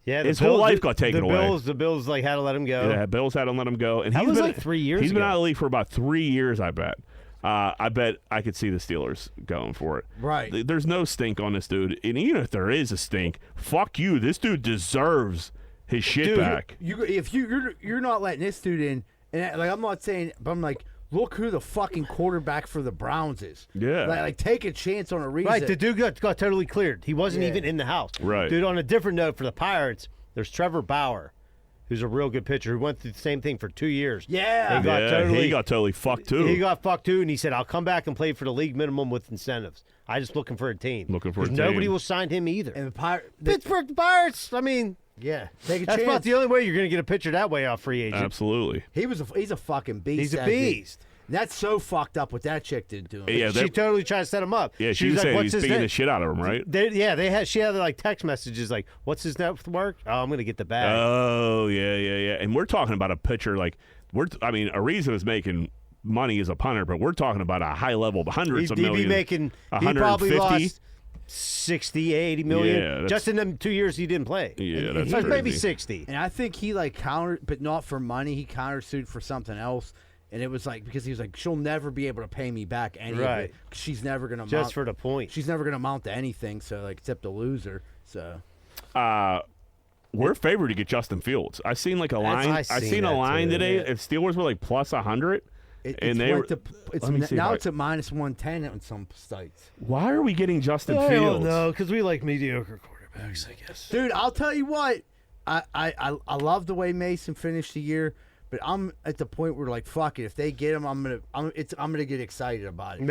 Yeah, his whole life got taken away. The Bills like had to let him go. Yeah, Bills had to let him go. And That he's was been, like 3 years He's been ago. out of the league for about 3 years, I bet. I bet I could see the Steelers going for it. Right. There's no stink on this dude. And even if there is a stink, fuck you. This dude deserves his shit back. If you're not letting this dude in, and like I'm not saying, but I'm like, look who the fucking quarterback for the Browns is. Yeah. Like take a chance on a reason. Right, the dude got totally cleared. He wasn't even in the house. Right. Dude, on a different note, for the Pirates, there's Trevor Bauer, who's a real good pitcher who went through the same thing for 2 years. Yeah. He got totally fucked too. He got fucked too, and he said, I'll come back and play for the league minimum with incentives. I'm just looking for a team. Looking for a 'Cause team. Nobody will sign him either. And the Pittsburgh Pirates, I mean, yeah, take a that's chance. about the only way you're going to get a pitcher that way off free agent. Absolutely. He's a fucking beast. He's a that dude. beast. That's so fucked up what that chick did to him. Yeah, She totally tried to set him up. yeah, she was was like, saying what's he's his beating name? the shit out of him, right? She had like text messages like, what's his network? Oh, I'm going to get the bag. Oh, yeah. And we're talking about a pitcher like Ariza is making money as a punter, but we're talking about a high level, hundreds of He'd millions. be making, he 150? probably lost 60, 80 million. Yeah, just in them 2 years he didn't play. Yeah, that's So maybe crazy. 60. And I think he like countered, but not for money. He countersued for something else. And it was like, because he was like, she'll never be able to pay me back any of Right. it. She's never going to Just for the point. She's never going to amount to anything, so like, except a loser. So We're favored to get Justin Fields. I seen like a line. I seen a line today. If Steelers were like plus 100, and they were. it's let me see now if it's at minus 110 on some sites. Why are we getting Justin I Fields? don't know, because we like mediocre quarterbacks, I guess. Dude, I'll tell you what. I love the way Mason finished the year, but I'm at the point where like fuck it. If they get him, I'm gonna get excited about it.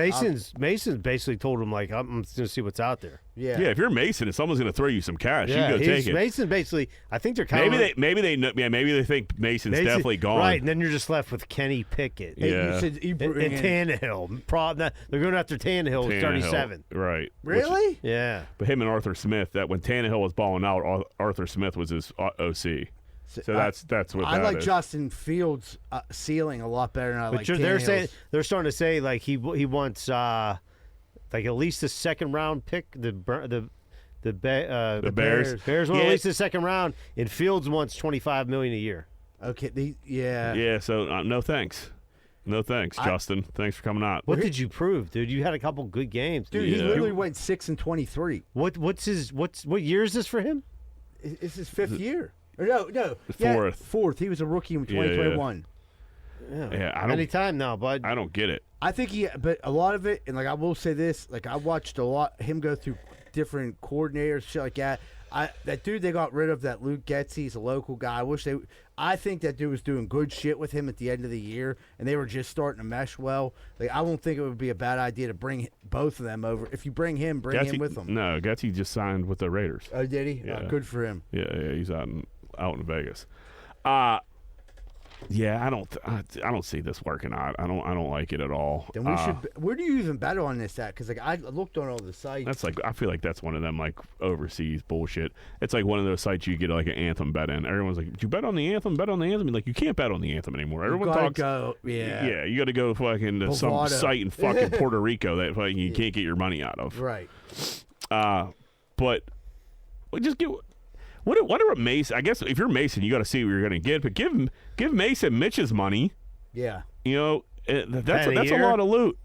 Mason basically told him like, I'm just gonna see what's out there. Yeah. Yeah, if you're Mason and someone's going to throw you some cash, you go take it. Mason basically, I think they're kind Maybe they think Mason's definitely gone. Right, and then you're just left with Kenny Pickett. Hey, Yeah. you said you And bring in- Tannehill. They're going after Tannehill, who's 37. Right. Really? Yeah. But him and Arthur Smith, that when Tannehill was balling out, Arthur Smith was his OC. So that's what I that like is. Justin Fields' ceiling a lot better than I like. They're Tannehill's. starting to say like he wants like at least a second round pick. The Bears. Bears want at least a second round, and Fields wants $25 million a year. Okay. Yeah. Yeah. So no thanks. No thanks, Justin. Thanks for coming out. What did you prove, dude? You had a couple good games, Dude, he literally went 6-23. What year is this for him? It's his fifth year. Or no. Fourth. Fourth. He was a rookie in 2021. Yeah. I don't. Anytime now, bud. I don't get it. I think but a lot of it, and like I will say this, like I watched a lot him go through different coordinators, shit like that. That dude they got rid of, that Luke Getz, he's a local guy. I think that dude was doing good shit with him at the end of the year, and they were just starting to mesh well. Like I won't think it would be a bad idea to bring both of them over. If you bring him with them. No, Getty just signed with the Raiders. Oh, did he? Yeah. Good for him. Yeah, he's out in Vegas. Yeah, I don't see this working out. I don't like it at all. Then we should. Where do you even bet on this at? Because like I looked on all the sites. That's like, I feel like that's one of them like overseas bullshit. It's like one of those sites you get like an Anthem bet in. Everyone's like, "Did you bet on the Anthem? Bet on the Anthem?" And like, you can't bet on the Anthem anymore. Everyone talks. Yeah, you got to go fucking to some Bovado. site in fucking Puerto Rico that fucking you can't get your money out of. Right. But we just get. What Mason? I guess if you're Mason, you got to see what you're going to get. But give Mason Mitch's money. Yeah. You know, that's a year? lot of loot.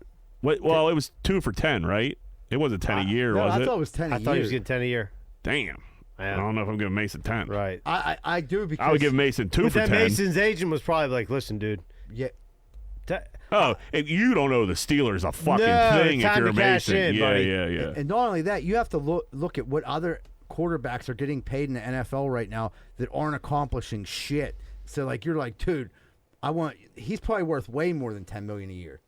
Well, it was 2 for 10, right? It wasn't 10 a year, No, was I it? thought it was 10 a I year. thought he was getting 10 a year. Damn. I don't know if I'm giving Mason 10. Right. I do because I would give Mason 2 But for then 10. Mason's agent was probably like, listen, dude. Yeah. And you don't know the Steelers a fucking No, thing if time you're to cash Mason. in, Yeah, buddy. yeah. And not only that, you have to look at what other quarterbacks are getting paid in the NFL right now that aren't accomplishing shit. So like you're like, dude, he's probably worth way more than $10 million a year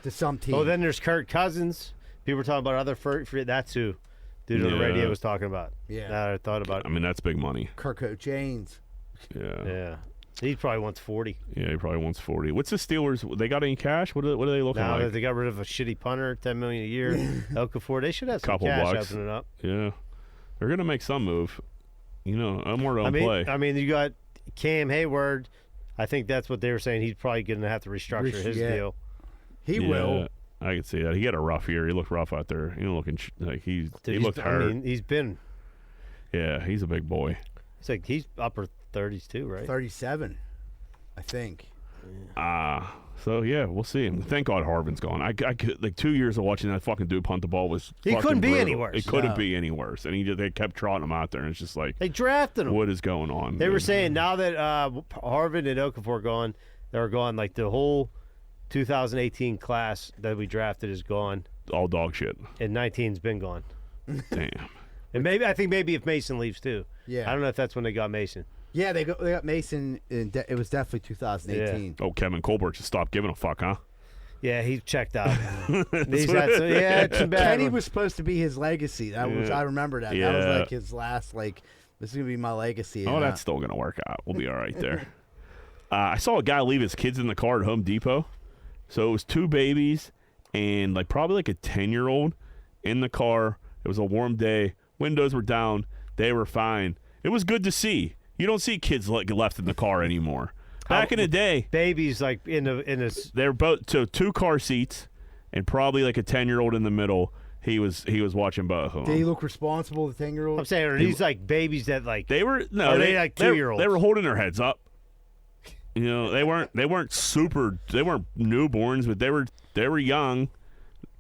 to some team. Oh, then there's Kirk Cousins. People were talking about other that's who dude on the radio was talking about. Yeah. Now I thought about it. I mean, that's big money. Kirk James. Yeah. Yeah. He probably wants 40. Yeah, he probably wants 40. What's the Steelers? They got any cash? What are they looking Now like? that they got rid of a shitty punter, $10 million a year, Okafor, they should have some Couple cash bucks. opening up. Yeah. They're going to make some move. More don't play. I mean, you got Cam Hayward. I think that's what they were saying. He's probably going to have to restructure his deal. He will. I could see that. He had a rough year. He looked rough out there. He looked hurt. I mean, he's been. Yeah, he's a big boy. It's like he's upper 30s too, right? 37, I think. So yeah, we'll see. And thank God Harvin's gone. I could, like 2 years of watching that fucking dude punt the ball was. He fucking couldn't be brutal. any worse. It couldn't be any worse. And they kept trotting him out there, and it's just like They drafted him. what is going on? They were saying now that Harvin and Okafor are gone, they're gone. Like the whole 2018 class that we drafted is gone, all dog shit. and 19's been gone. Damn. And I think maybe if Mason leaves too. Yeah. I don't know if that's when they got Mason. Yeah, they got Mason. It was definitely 2018. Oh, Kevin Colbert just stopped giving a fuck, huh? Yeah, he's checked out. He's had some, it's some bad. Kenny was supposed to be his legacy. I remember that. That was like his last. Like this is gonna be my legacy. Oh, that's still gonna work out. We'll be all right there. I saw a guy leave his kids in the car at Home Depot. So it was 2 babies and probably a 10-year-old in the car. It was a warm day. Windows were down. They were fine. It was good to see. You don't see kids left in the car anymore. Back in the day, babies like in a. They were both 2 car seats, and probably a 10-year-old in the middle. He was watching both of them. Did he look responsible? The 10-year-old. I'm saying, are these like babies that like they were they like 2-year-olds? They were holding their heads up. They weren't newborns, but they were young.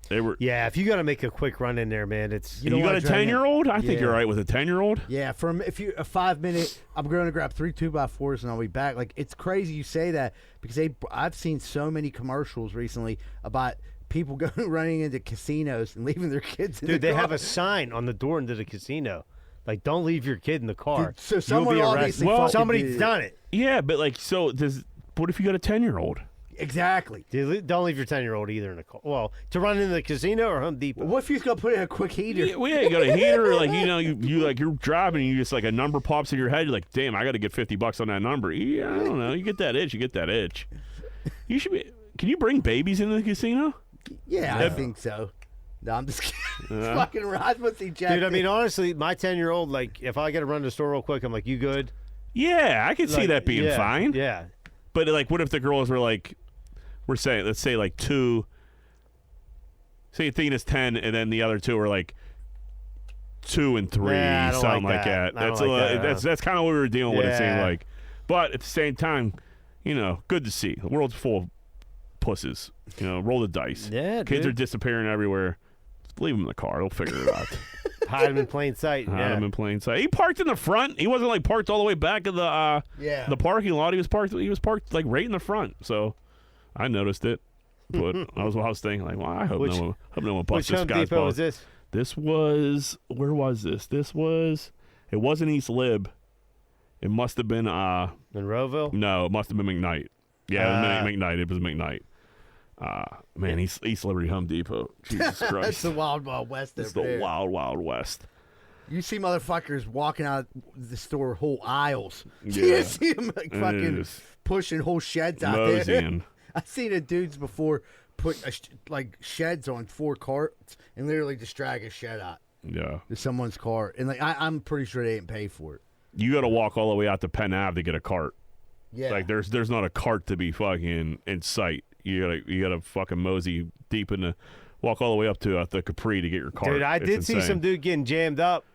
They were. Yeah, if you got to make a quick run in there, man, it's You got a 10-year-old? I think you're right with a 10-year-old. Yeah, if you a 5-minute, I'm going to grab 3 2x4s and I'll be back. Like it's crazy you say that because I've seen so many commercials recently about people running into casinos and leaving their kids in the car. Dude, they have a sign on the door into the casino, like don't leave your kid in the car. Dude, so someone You'll be obviously arrested. fucking Somebody's did it. done it. Yeah, but what if you got a 10-year-old? Exactly. Dude, don't leave your 10-year-old either in the car. Well, to run into the casino or Home Depot. What if he's gonna put in a quick heater? Yeah, you got a heater, you're driving, and you just a number pops in your head. You're like, damn, I got to get $50 on that number. Yeah, I don't know. You get that itch. You should be. Can you bring babies into the casino? Yeah, I think so. No, I'm just kidding. It's fucking Rod must he jacked Dude, I mean, it. honestly, my 10-year-old, if I got to run to the store real quick, I'm like, you good? Yeah, I could see that being fine. Yeah. But what if the girls were let's say 2. Say Athena's 10, and then the other 2 are 2 and 3, Nah, I don't something like like that. that. I don't like that. That's kind of what we were dealing with. It seemed Yeah. like, but at the same time, good to see. The world's full of pusses. Roll the dice. Yeah, kids dude. are disappearing everywhere. Leave them in the car. They'll figure it out. Hide them in plain sight. Hide them in plain sight. He parked in the front. He wasn't parked all the way back of the parking lot. He was parked right in the front. So I noticed it. But I was thinking I hope no one busts Which this Home guy's Depot balls. was this? This was where was this? It wasn't East Lib. It must have been Monroeville? no, it must have been McKnight. Yeah, it was McKnight. It was McKnight. Man, East Liberty Home Depot. Jesus That's Christ. the Wild Wild West. It's over the there. wild, wild west. You see motherfuckers walking out the store whole aisles. Yeah. You see them fucking is. pushing whole sheds out there. Moseying. I've seen the dudes before put sheds on 4 carts and literally just drag a shed out Yeah. to someone's car. And I'm pretty sure they didn't pay for it. You got to walk all the way out to Penn Ave to get a cart. Yeah. There's not a cart to be fucking in sight. You gotta fucking mosey deep in walk all the way up to the Capri to get your cart. Dude, I It's did see insane. some dude getting jammed up.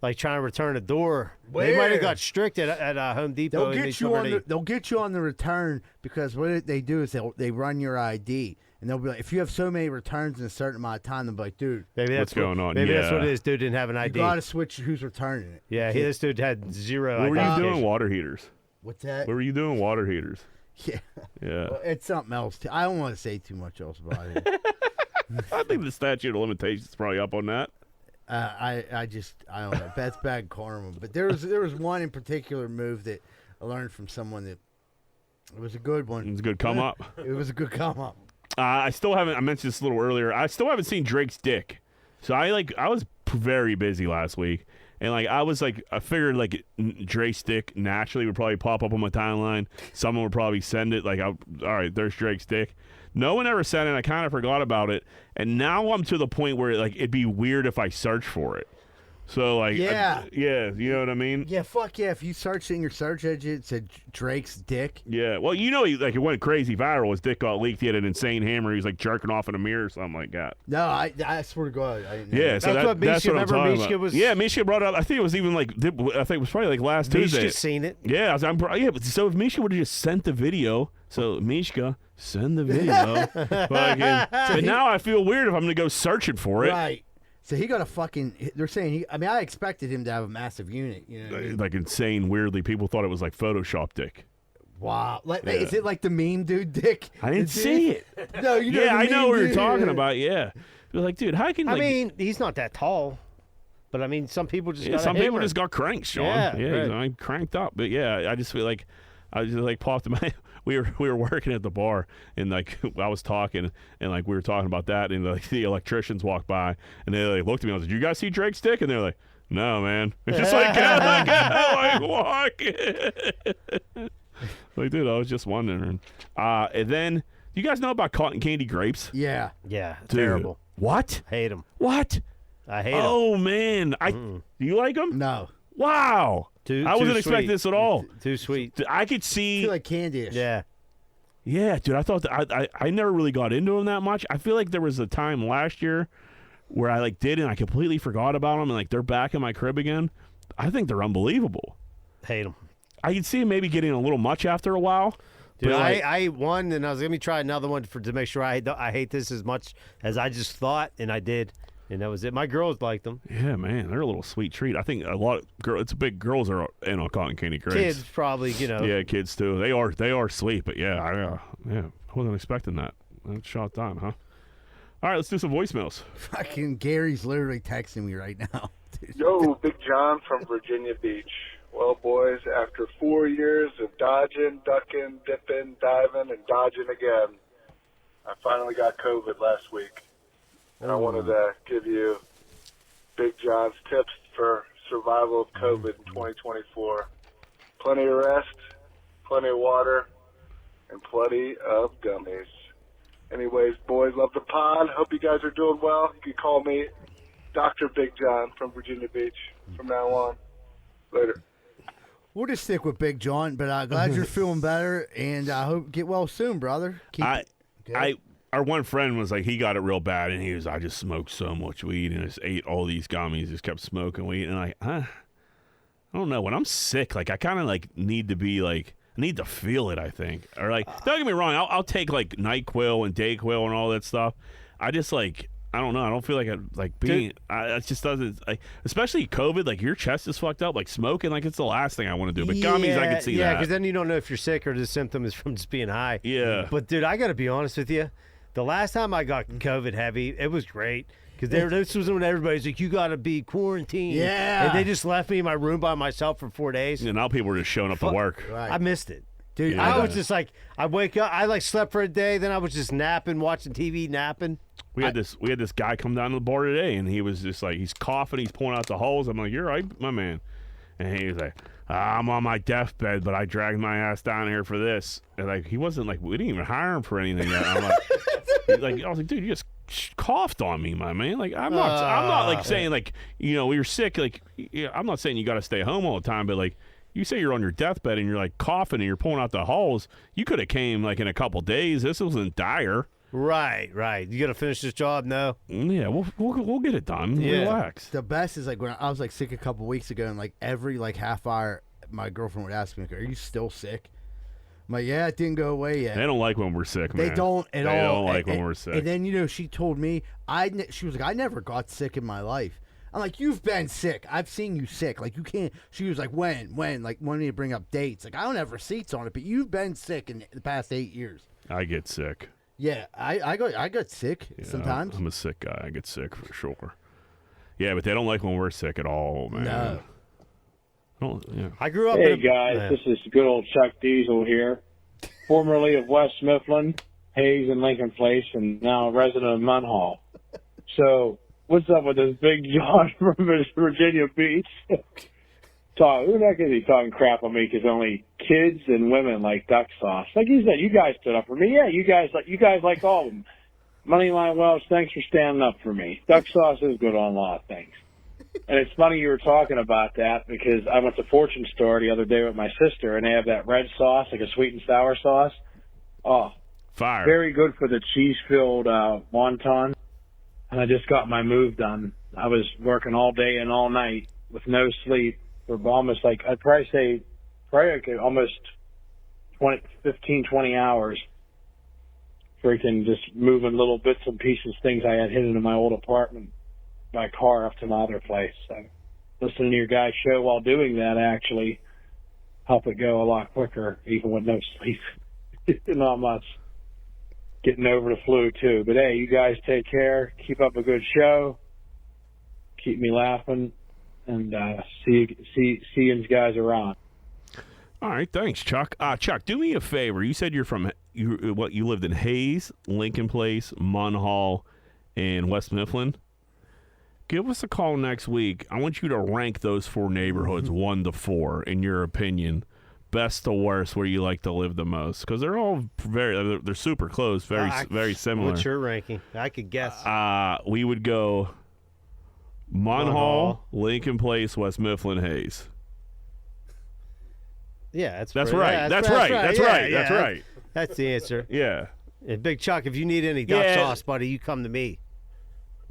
like trying to return a door. Where? They might have got strict at Home Depot. They'll get you on the return because what they do is they run your ID. And they'll be like, if you have so many returns in a certain amount of time, they'll be like, dude, maybe that's what's going on? Maybe that's what it is. Dude didn't have an ID. You got to switch who's returning it. Yeah, this dude had zero. What were you doing? Water heaters. What's that? What were you doing? Water heaters. Yeah. Yeah. Well, it's something else. I don't want to say too much else about it. I think the statute of limitations is probably up on that. I don't know. That's bad karma. But there was one in particular move that I learned from someone that it was a good one. It was a good come up. It was a good come up. I still haven't. I mentioned this a little earlier. I still haven't seen Drake's dick. So I was very busy last week, and I figured Drake's dick naturally would probably pop up on my timeline. Someone would probably send it. All right, there's Drake's dick. No one ever sent it. I kind of forgot about it, and now I'm to the point where it'd be weird if I search for it. So yeah, you know what I mean? Yeah, fuck yeah. If you searched in your search engine, it said Drake's dick. Yeah, well, it went crazy viral. His dick got leaked. He had an insane hammer. He was jerking off in a mirror or something like that. No, I swear to God, I didn't know. Yeah, so that's what I'm talking about. Was... Yeah, Misha brought it up. I think it was even I think it was probably last Tuesday. Misha's seen it. Yeah, so if Misha would have just sent the video, so Mishka, send the video. But now I feel weird if I'm going to go searching for it. Right. So he got a fucking. They're saying I expected him to have a massive unit. You know what I mean? Insane. Weirdly, people thought it was Photoshop dick. Wow. Is it like the meme dude dick? I didn't see it. No, you know. Yeah, I know what you're talking about. Yeah. You're dude, how can? I mean, he's not that tall, but I mean, some people just. People just got cranked, Sean. Yeah, right. I cranked up. But yeah, I just feel I just popped in my. We were working at the bar, and I was talking, and we were talking about that, and the electricians walked by, and they looked at me. I was like, "Did you guys see Drake's dick?" And they're like, "No, man." It's just dude, I was just wondering. And then, you guys know about cotton candy grapes? Yeah. Yeah. Dude, terrible. What? Hate them. What? I hate them. Oh man, do you like them? No. Wow. I wasn't expecting this at all. Too sweet. I could see. I feel like candy-ish. Yeah. Yeah, dude. I thought that I never really got into them that much. I feel like there was a time last year where I did and I completely forgot about them, and they're back in my crib again. I think they're unbelievable. Hate them. I could see them maybe getting a little much after a while. Dude, I ate one, and I was going to try another one to make sure I hate this as much as I just thought, and I did. And that was it. My girls liked them. Yeah, man, they're a little sweet treat. I think a lot of it's big girls are in on cotton candy grapes. Kids probably, Yeah, kids too. They are sweet, but yeah, I wasn't expecting that. That's shot down, huh? All right, let's do some voicemails. Fucking Gary's literally texting me right now. Yo, Big John from Virginia Beach. Well, boys, after 4 years of dodging, ducking, dipping, diving, and dodging again, I finally got COVID last week. And I wanted to give you Big John's tips for survival of COVID in 2024. Plenty of rest, plenty of water, and plenty of gummies. Anyways, boys, love the pod. Hope you guys are doing well. You can call me Dr. Big John from Virginia Beach from now on. Later. We'll just stick with Big John, but glad you're feeling better, and I hope you get well soon, brother. Our one friend was he got it real bad, and he was, I just smoked so much weed and just ate all these gummies, just kept smoking weed, and I don't know. When I'm sick, I kind of need to be I need to feel it, I think. Or don't get me wrong, I'll take NyQuil and DayQuil and all that stuff. I just I don't know. I don't feel being. It just doesn't. Especially COVID. Your chest is fucked up. Smoking. It's the last thing I want to do. But gummies, I can see that. Yeah, because then you don't know if you're sick or the symptom is from just being high. Yeah. But dude, I got to be honest with you. The last time I got COVID heavy, it was great. Because this was when everybody's like, you got to be quarantined. Yeah. And they just left me in my room by myself for 4 days. And now people are just showing up to work. Right. I missed it. Dude, I was just I wake up, I slept for a day, then I was just napping, watching TV, napping. We had this guy come down to the bar today, and he was just he's coughing, he's pulling out the holes. I'm like, you're right, my man. And he was like, I'm on my deathbed, but I dragged my ass down here for this. And he wasn't we didn't even hire him for anything. I'm I was like, dude, you just coughed on me, my man. I'm not saying we were sick. I'm not saying you got to stay home all the time, but you say you're on your deathbed and you're coughing and you're pulling out the holes. You could have came in a couple days. This wasn't dire. Right. You got to finish this job? No. Yeah, we'll get it done. Yeah. Relax. The best is like when I was like sick a couple weeks ago, and like every like half hour, my girlfriend would ask me, "Are you still sick?" I'm like, "Yeah, it didn't go away yet." They don't like when we're sick, man. They don't at all. They don't like when we're sick. And then she told me she was like, "I never got sick in my life." I'm like, "You've been sick. I've seen you sick. Like you can't." She was like, "When?" Like wanting to bring up dates. Like I don't have receipts on it, but you've been sick in the past 8 years. I get sick. Yeah, I got sick sometimes. I'm a sick guy. I get sick for sure. Yeah, but they don't like when we're sick at all, man. No. I grew up. Hey guys, this is good old Chuck Diesel here, formerly of West Mifflin, Hayes and Lincoln Place, and now a resident of Munhall. So, what's up with this Big John from Virginia Beach? Who the heck is he talking crap on me because only kids and women like duck sauce? Like he said, you guys stood up for me. Yeah, you guys like all of them. Moneyline Welch, thanks for standing up for me. Duck sauce is good on a lot of things. And it's funny you were talking about that because I went to Fortune Store the other day with my sister, and they have that red sauce, like a sweet and sour sauce. Oh, fire! Very good for the cheese-filled wonton. And I just got my move done. I was working all day and all night with no sleep for almost I'd probably say almost 20 hours. Freaking just moving little bits and pieces, things I had hidden in my old apartment, my car up to my other place. So listening to your guys' show while doing that actually helped it go a lot quicker, even with no sleep. Not much. Getting over the flu too. But hey, you guys take care. Keep up a good show. Keep me laughing. And see you guys around. All right, thanks, Chuck. Chuck, do me a favor. You said you lived in Hayes, Lincoln Place, Munhall, and West Mifflin. Give us a call next week. I want you to rank those 4 neighborhoods 1 to 4 in your opinion, best to worst, where you like to live the most, because they're all they're super close, very similar. What's your ranking? I could guess. We would go Munhall, Lincoln Place, West Mifflin, Hayes. Yeah, that's right. Yeah, that's right. That's the answer. Yeah. And Big Chuck, if you need any duck sauce, buddy, you come to me.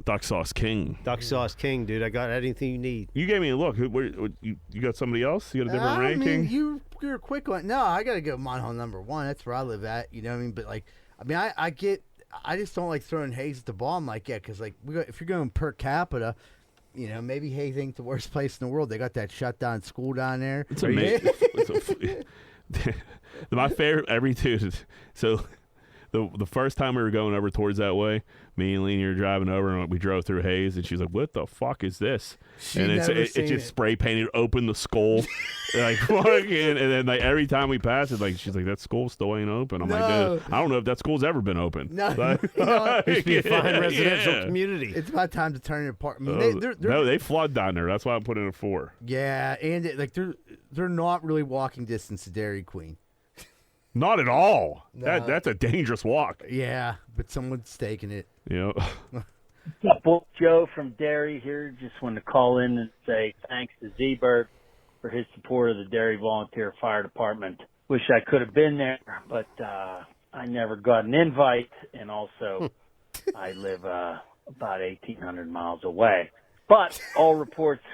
Duck sauce king. Duck sauce king, dude. I got anything you need. You gave me a look. You got somebody else? You got a different ranking? Mean, you're a quick one. No, I got to go Munhall number 1. That's where I live at. You know what I mean? But I just don't like throwing Hayes at the bottom like that because if you're going per capita, maybe Hayes ain't the worst place in the world. They got that shut down school down there. It's amazing. My favorite So the first time we were going over towards that way, me and Lena were driving over, and we drove through Hayes, and she's like, "What the fuck is this?" And it's just spray painted open the skull, like fucking. And then every time we pass it, she's like, "That school still ain't open." I'm like, "I don't know if that school's ever been open." No, used to be a fine residential community. It's about time to turn it apart. I mean, they flood down there. That's why I'm putting it 4. Yeah, and they're not really walking distance to Dairy Queen. Not at all. No. That's a dangerous walk. Yeah, but someone's taking it. Yeah. Joe from Derry here. Just wanted to call in and say thanks to Z-Bird for his support of the Derry Volunteer Fire Department. Wish I could have been there, but I never got an invite, and also I live about 1,800 miles away. But all reports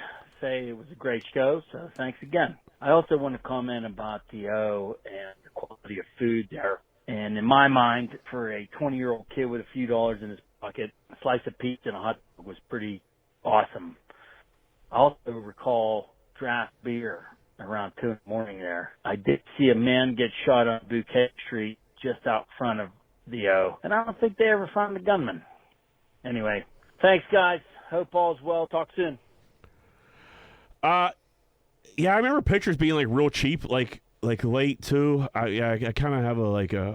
say it was a great show, so thanks again. I also want to comment about the O and the quality of food there. And in my mind, for a 20-year-old kid with a few dollars in his pocket, a slice of pizza and a hot dog was pretty awesome. I also recall draft beer around 2 in the morning there. I did see a man get shot on Bouquet Street just out front of the O, and I don't think they ever found the gunman. Anyway, thanks, guys. Hope all's well. Talk soon. Yeah, I remember pictures being real cheap, like late too. I kind of have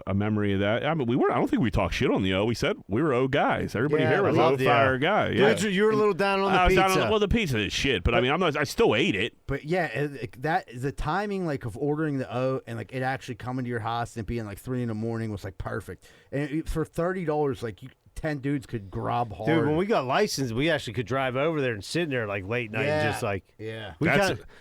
a memory of that. I mean, I don't think we talked shit on the O. We said we were O guys. Everybody here was O fire guy. Yeah, you were a little down on the pizza. The pizza is shit, but I mean, I still ate it. But yeah, that the timing of ordering the O and it actually coming to your house and it being 3 in the morning was perfect. And for $30, 10 dudes could grab hard. Dude, when we got licensed, we actually could drive over there and sit there late night and just yeah.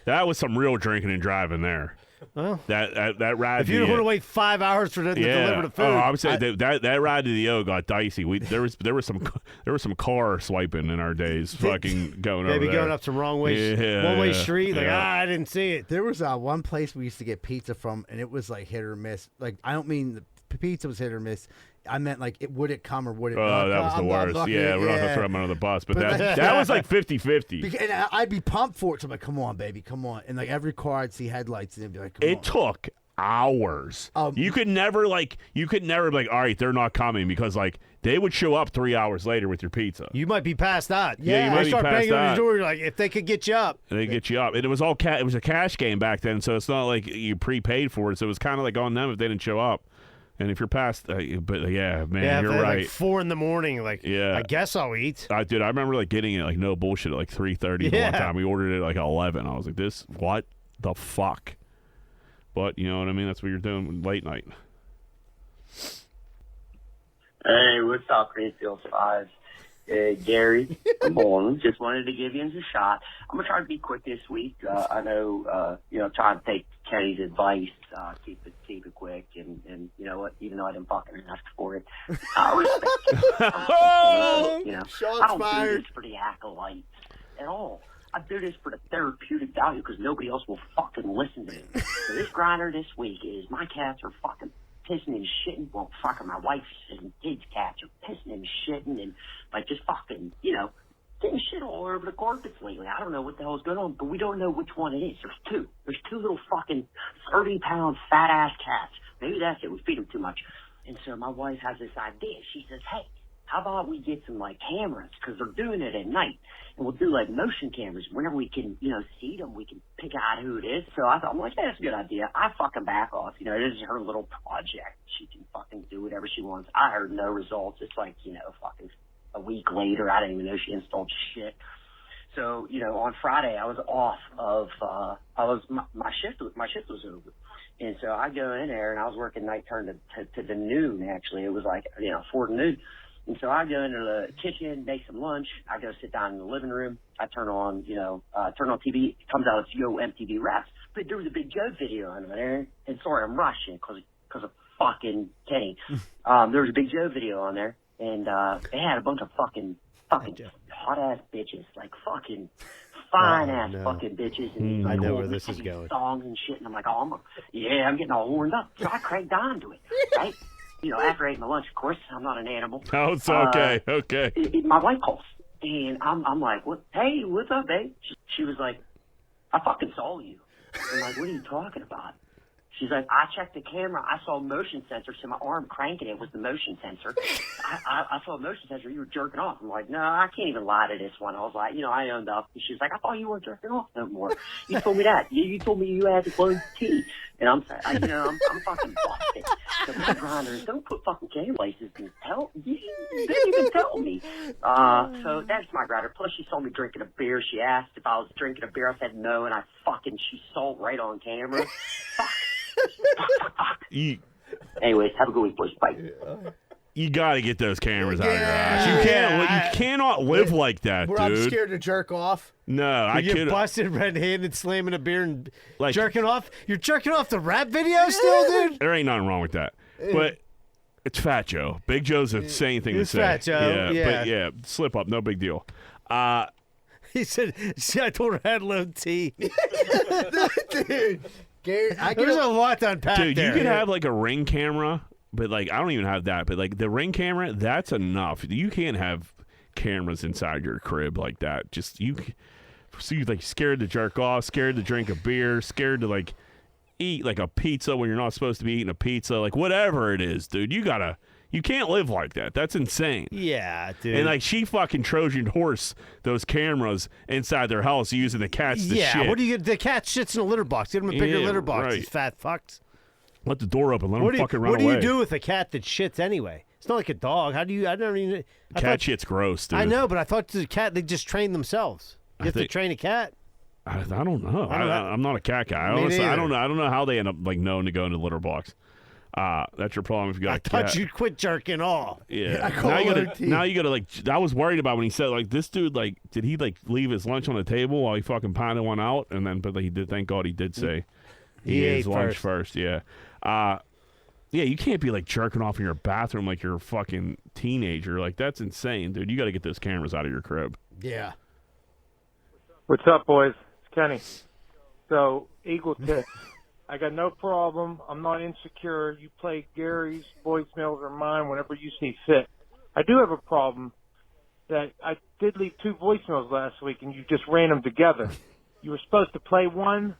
That was some real drinking and driving there. Well, that ride. If you don't want to wait 5 hours for them to deliver the food, I would say that ride to the O got dicey. There was some car swiping in our days, fucking going over maybe there. going up some one way street. Like I didn't see it. There was one place we used to get pizza from, and it was like hit or miss. Like I don't mean the pizza was hit or miss. I meant like would it come or would it not? Oh, that was the worst. Yeah, we're not going to throw him under the bus. But that was like 50-50. And I'd be pumped for it. So I'm like, come on, baby, come on. And like every car I'd see headlights and it'd be like, come on. It took hours. You could never be like, all right, they're not coming, because like they would show up 3 hours later with your pizza. You might be past that. Yeah, you might they be start past banging on that. your door. You're like, if they could get you up. They get you up. And it was all it was a cash game back then, so it's not like you prepaid for it. So it was kind of like on them if they didn't show up. And if you're past, but yeah, man, you're right. Like 4 a.m, like, I guess I'll eat. Dude, I remember like getting it, like no bullshit, at like 3:30 one time. We ordered it at like 11. I was like, what the fuck? But you know what I mean? That's what you're doing late night. Hey, what's up, Greenfield 5? Gary, I'm on. Just wanted to give you a shot. I'm gonna try to be quick this week. I know, trying to take Kenny's advice, keep it quick, and you know what? Even though I didn't fucking ask for it, I respect it. I don't do this for the acolytes at all. I do this for the therapeutic value because nobody else will fucking listen to me. So this grinder this week is my cats are fucking pissing and shitting. Well, fucking my wife's and kids' cats are pissing and shitting and like just fucking, getting shit all over the carpets lately. I don't know what the hell's going on, but we don't know which one it is. There's two little fucking 30-pound fat-ass cats. Maybe that's it. We feed them too much. And so my wife has this idea. She says, hey, how about we get some, like, cameras? Because they're doing it at night. And we'll do, like, motion cameras. Whenever we can, see them, we can pick out who it is. So I'm like, that's a good idea. I fucking back off. This is her little project. She can fucking do whatever she wants. I heard no results. It's like, fucking a week later, I didn't even know she installed shit. So, on Friday, I was off of, my shift was over. And so I go in there, and I was working night turn to the noon, actually. It was like, 4 to noon. And so I go into the kitchen, make some lunch. I go sit down in the living room. I turn on TV. It comes out, it's Yo MTV Raps. But there was a Big Joe video on there. And sorry, I'm rushing because of fucking Kenny. There was a Big Joe video on there. And they had a bunch of fucking hot-ass bitches. Like fucking fine-ass fucking bitches. And I know where this is going. Songs and shit. And I'm like, I'm getting all horned up. So I cranked on to it, right? After I ate my lunch, of course, I'm not an animal. Oh, it's okay. Okay. My wife calls, and I'm like, "What? Hey, what's up, babe?" She was like, "I fucking saw you." I'm like, "What are you talking about?" She's like, "I checked the camera. I saw a motion sensor, so my arm cranking it was the motion sensor. I saw a motion sensor. You were jerking off." I'm like, "No, I can't even lie to this one." I was like, I owned up. And she's like, "I thought you weren't jerking off no more. You told me that. You told me you had to close the tea." And I'm fucking busted. So my grinders, don't put fucking cam laces and you didn't even tell me. So that's my grinder. Plus, she saw me drinking a beer. She asked if I was drinking a beer. I said no, and she saw it right on camera. Fuck. Anyways, have a good week, boys. Bye. You got to get those cameras out of your ass. You cannot live like that, dude. I'm scared to jerk off. No, I get busted red-handed slamming a beer and jerking off. You're jerking off the rap video still, dude? There ain't nothing wrong with that. But it's Fat Joe. Big Joe's a sane thing to say. Fat Joe. Yeah. But slip up, no big deal. He said, I told her I had low T. Dude. Gary, there's a lot to unpack there. Dude, you could have like a Ring camera, but like I don't even have that. But like the Ring camera, that's enough. You can't have cameras inside your crib like that. Just you're like scared to jerk off, scared to drink a beer, scared to like eat like a pizza when you're not supposed to be eating a pizza. Like whatever it is, dude, you can't live like that. That's insane. Yeah, dude. And like she fucking Trojan horse those cameras inside their house using the cats to shit. Yeah, what do you get? The cat shits in a litter box. Get him a bigger litter box. Right. These fat fucks. Let the door open. Let them fucking run away. What do you do with a cat that shits anyway? It's not like a dog. How do you? I don't even. Cat shit's gross, dude. I know, but I thought the cat they just train themselves. You have to train a cat. I don't know. I'm not a cat guy. Honestly, I don't know. I don't know how they end up like known to go into litter box. That's your problem if you got a cat. I thought you'd quit jerking off. Yeah. Now you gotta like. I was worried about when he said like this dude like did he like leave his lunch on the table while he fucking pounded one out and then but he did. Thank God he did say He ate his lunch first. first. Yeah. Yeah, you can't be like jerking off in your bathroom like you're a fucking teenager. Like that's insane, dude. You got to get those cameras out of your crib. Yeah. What's up, boys? It's Kenny. So, Eagle tip. I got no problem. I'm not insecure. You play Gary's voicemails or mine whenever you see fit. I do have a problem that I did leave 2 voicemails last week, and you just ran them together. You were supposed to play one,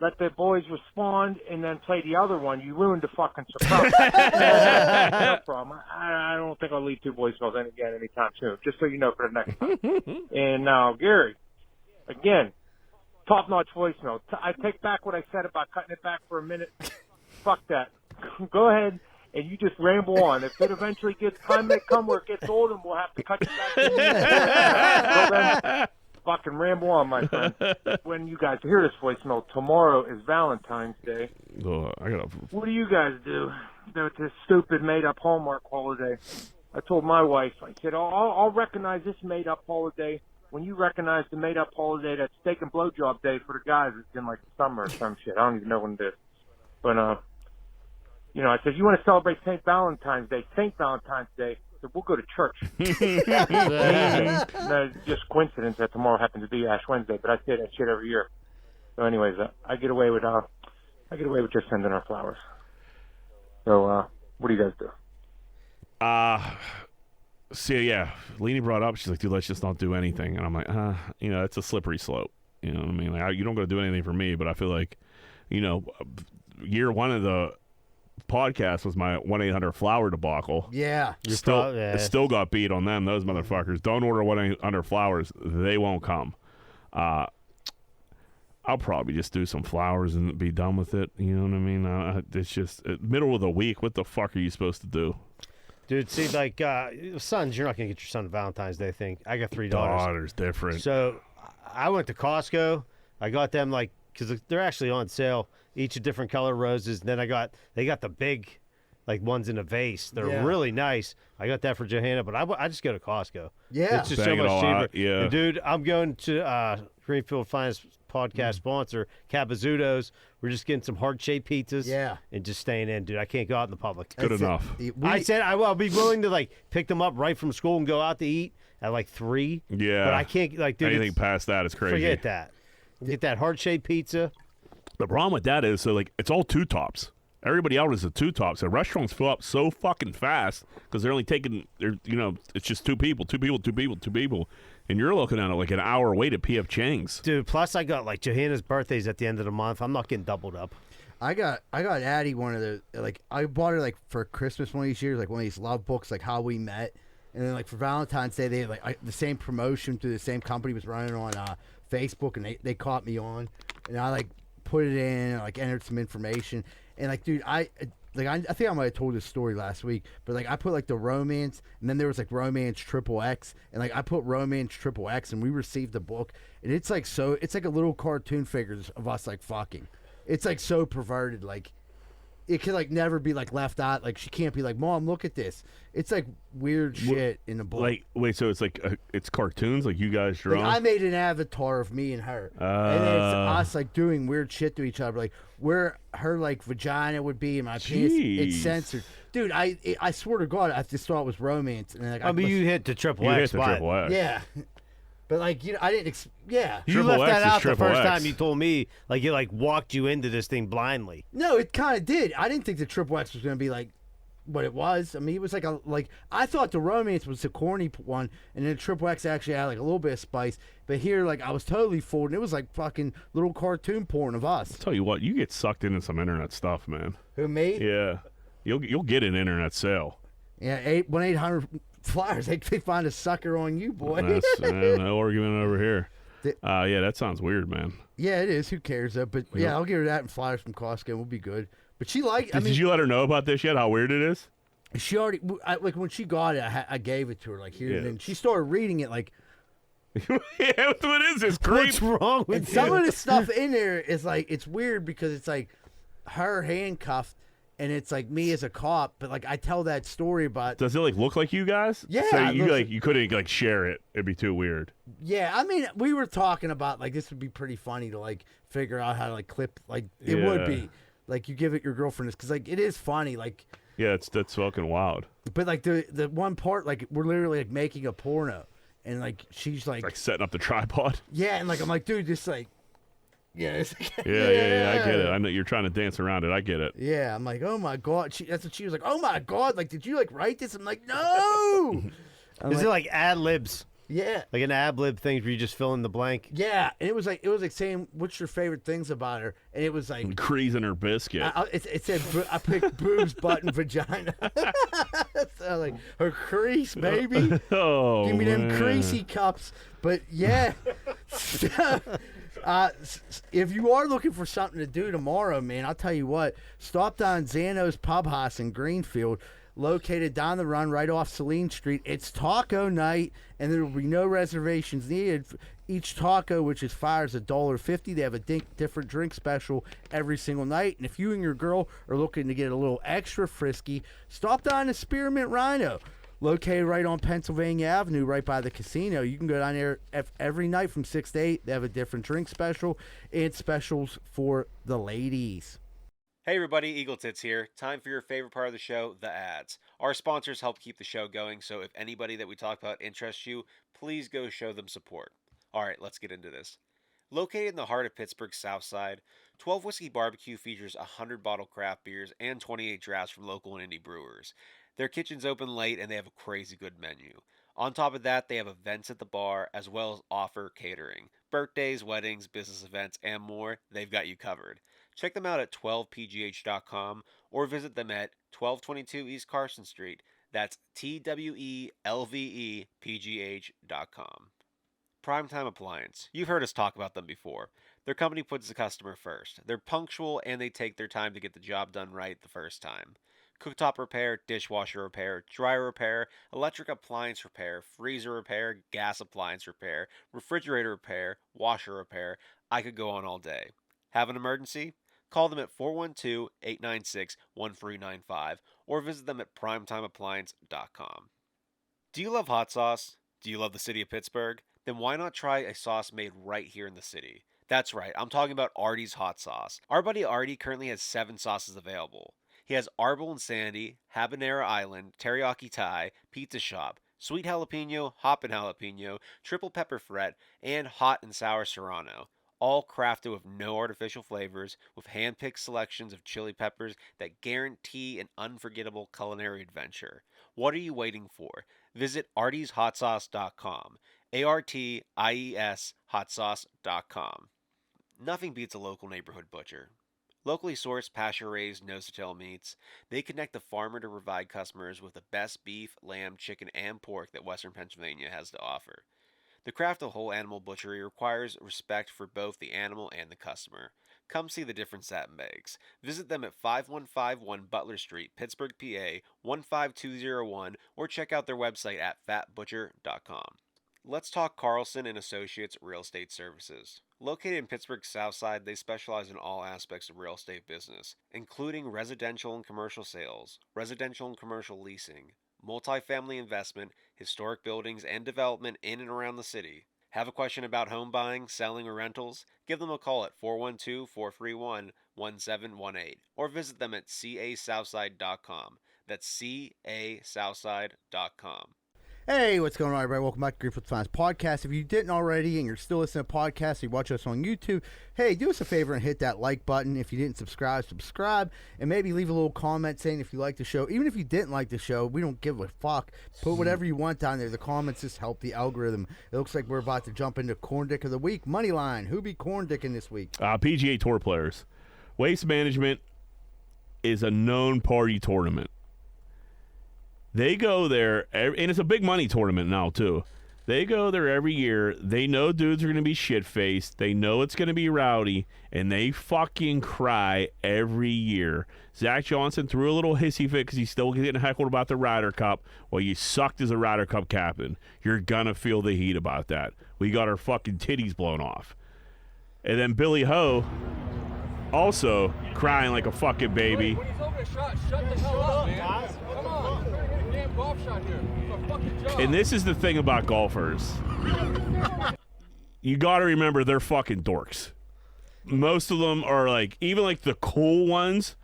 let the boys respond, and then play the other one. You ruined the fucking surprise. No problem. I don't think I'll leave 2 voicemails again anytime soon, just so you know for the next time. And now, Gary, again, top-notch voicemail. I take back what I said about cutting it back for a minute. Fuck that. Go ahead and you just ramble on. If it eventually gets time may come where it gets old and we'll have to cut you back. So then, fucking ramble on, my friend. When you guys hear this voicemail, tomorrow is Valentine's Day. What do you guys do with this stupid made-up Hallmark holiday? I told my wife, I said, I'll recognize this made-up holiday when you recognize the made-up holiday that's steak and blowjob day for the guys. It's in like the summer or some shit. I don't even know when it is. But, you know, I said, you want to celebrate St. Valentine's Day, so we'll go to church. Just coincidence that tomorrow happens to be Ash Wednesday, but I say that shit every year. So anyways, I get away with just sending her flowers. So, what do you guys do? So yeah, Leanie brought up, she's like, dude, let's just not do anything. And I'm like, you know, it's a slippery slope. You know what I mean? Like, you don't got to do anything for me, but I feel like, you know, year 1 of the podcast was my 1-800-FLOWER debacle. Yeah. Still got beat on them, those motherfuckers. Don't order 1-800-FLOWERs. They won't come. I'll probably just do some flowers and be done with it. You know what I mean? It's just middle of the week. What the fuck are you supposed to do? Dude, see, like, sons, you're not going to get your son a Valentine's Day thing. I got 3 daughters. Daughters, different. So I went to Costco. I got them, like, because they're actually on sale, each of different color roses. And then they got the big, like, ones in a vase. They're really nice. I got that for Johanna, but I just go to Costco. Yeah. It's just so much cheaper. Yeah. And, dude, I'm going to Greenfield Finest podcast sponsor, Cabazzuto's. We're just getting some heart-shaped pizzas and just staying in, dude. I can't go out in the public. Good enough. I said I'll be willing to, like, pick them up right from school and go out to eat at, like, 3. Yeah. But I can't, like, dude. Anything past that is crazy. Forget that. Get that heart-shaped pizza. The problem with that is, so, like, it's all 2-tops. Everybody out is a 2-top. So restaurants fill up so fucking fast because they're only taking, you know, it's just 2 people. And you're looking at it like an hour wait at P.F. Chang's. Dude, plus I got, like, Johanna's birthday's at the end of the month. I'm not getting doubled up. I got Addie one of the, like, I bought her, like, for Christmas one of these years, like, one of these love books, like, How We Met. And then, like, for Valentine's Day, they had, like, the same promotion through the same company was running on Facebook, and they caught me on. And I, like, put it in, like, entered some information. And, like, dude, I think I might have told this story last week, but, like, I put, like, the romance, and then there was, like, romance XXX, and, like, I put romance XXX, and we received the book, and it's, like, it's like a little cartoon figures of us, like, fucking. It's, like, so perverted, like, it can, like, never be, like, left out. Like, she can't be like, Mom, look at this. It's, like, weird shit in the book. Like, wait, so it's, like, it's cartoons? Like, you guys draw? Like, I made an avatar of me and her. And then it's us, like, doing weird shit to each other. Like, where her, like, vagina would be and my penis, it's censored. Dude, I swear to God, I just thought it was romance. And, like, I mean, you hit the triple X. Yeah. But, like, you know, I didn't, You left that out the first time you told me, like, it, like, walked you into this thing blindly. No, it kind of did. I didn't think the triple X was going to be, like, what it was. I mean, it was like I thought the romance was the corny one, and then triple X actually had, like, a little bit of spice. But here, like, I was totally fooled, and it was, like, fucking little cartoon porn of us. I'll tell you what, you get sucked into some internet stuff, man. Who, me? Yeah. You'll get an internet sale. Yeah, 1-800-FLOWERS. They find a sucker on you, boy. No argument over here. Yeah, that sounds weird, man. Yeah, it is. Who cares, though? But, yeah, I'll give her that and flowers from Costco, and we'll be good. But she liked Did you let her know about this yet, how weird it is? She already, like, when she got it, I gave it to her, like, here, and then she started reading it, like, yeah, what is this? What's wrong with and some of the stuff in there is, like, it's weird because it's, like, her handcuffed, and it's like me as a cop, but like I tell that story about. Does it like look like you guys? Yeah. So you couldn't like share it. It'd be too weird. Yeah, I mean, we were talking about like this would be pretty funny to like figure out how to like clip. Like it would be like you give it your girlfriend because like it is funny. Like yeah, that's fucking wild. But like the one part like we're literally like making a porno, and like she's like setting up the tripod. Yeah, and like I'm like, dude, just like. Yeah, yeah, I get it. I know you're trying to dance around it. I get it. Yeah, I'm like, oh my god. That's what she was like. Oh my god, like, did you like write this? I'm like, no. Is it like ad libs? Yeah, like an ad lib thing where you just fill in the blank. Yeah, and it was like saying what's your favorite things about her, and it was like creasing her biscuit. It said I picked boobs, butt, and vagina. So like her crease, baby. Oh, give me them creasy cups. But yeah. If you are looking for something to do tomorrow, man, I'll tell you what. Stop down Zano's Pub House in Greenfield, located down the run right off Celine Street. It's taco night, and there will be no reservations needed. Each taco, which is fire, is $1.50. They have a different drink special every single night. And if you and your girl are looking to get a little extra frisky, stop down to Spearmint Rhino. Located right on Pennsylvania Avenue, right by the casino. You can go down there every night from 6 to 8. They have a different drink special and specials for the ladies. Hey everybody, Eagle Tits here. Time for your favorite part of the show, the ads. Our sponsors help keep the show going, so if anybody that we talk about interests you, please go show them support. Alright, let's get into this. Located in the heart of Pittsburgh's South Side, 12 Whiskey Barbecue features 100 bottle craft beers and 28 drafts from local and indie brewers. Their kitchen's open late and they have a crazy good menu. On top of that, they have events at the bar as well as offer catering. Birthdays, weddings, business events, and more, they've got you covered. Check them out at 12pgh.com or visit them at 1222 East Carson Street. That's TWELVEPGH.com. Primetime Appliance. You've heard us talk about them before. Their company puts the customer first. They're punctual and they take their time to get the job done right the first time. Cooktop repair, dishwasher repair, dryer repair, electric appliance repair, freezer repair, gas appliance repair, refrigerator repair, washer repair. I could go on all day. Have an emergency? Call them at 412-896-1395 or visit them at primetimeappliance.com. Do you love hot sauce? Do you love the city of Pittsburgh? Then why not try a sauce made right here in the city? That's right, I'm talking about Artie's hot sauce. Our buddy Artie currently has 7 sauces available. He has Arbol and Sandy, Habanero Island, Teriyaki Thai, Pizza Shop, Sweet Jalapeno, Hoppin' Jalapeno, Triple Pepper Fret, and Hot and Sour Serrano. All crafted with no artificial flavors, with hand-picked selections of chili peppers that guarantee an unforgettable culinary adventure. What are you waiting for? Visit artieshotsauce.com. ARTIES hotsauce.com. Nothing beats a local neighborhood butcher. Locally sourced, pasture-raised, nose-to-tail meats, they connect the farmer to provide customers with the best beef, lamb, chicken, and pork that Western Pennsylvania has to offer. The craft of whole animal butchery requires respect for both the animal and the customer. Come see the difference that makes. Visit them at 5151 Butler Street, Pittsburgh, PA 15201, or check out their website at fatbutcher.com. Let's talk Carlson and Associates Real Estate Services. Located in Pittsburgh's South Side, they specialize in all aspects of real estate business, including residential and commercial sales, residential and commercial leasing, multifamily investment, historic buildings, and development in and around the city. Have a question about home buying, selling, or rentals? Give them a call at 412-431-1718 or visit them at casouthside.com. That's casouthside.com. Hey, what's going on, everybody? Welcome back to Greenfield's Finest Podcast. If you didn't already and you're still listening to podcasts, you watch us on YouTube, hey, do us a favor and hit that like button. If you didn't subscribe, and maybe leave a little comment saying if you like the show. Even if you didn't like the show, we don't give a fuck. Put whatever you want down there. The comments just help the algorithm. It looks like we're about to jump into Corn Dick of the Week. Moneyline. Who be Corn Dicking this week? PGA Tour players. Waste Management is a known party tournament. They go there, and it's a big money tournament now, too. They go there every year. They know dudes are going to be shit-faced. They know it's going to be rowdy, and they fucking cry every year. Zach Johnson threw a little hissy fit because he's still getting heckled about the Ryder Cup. Well, you sucked as a Ryder Cup captain. You're going to feel the heat about that. We got our fucking titties blown off. And then Billy Ho also crying like a fucking baby. When he's over a shot, shut the hell up, man. Come on. We're getting a damn golf shot here. It's a fucking job. And this is the thing about golfers. You got to remember they're fucking dorks. Most of them are like, even like the cool ones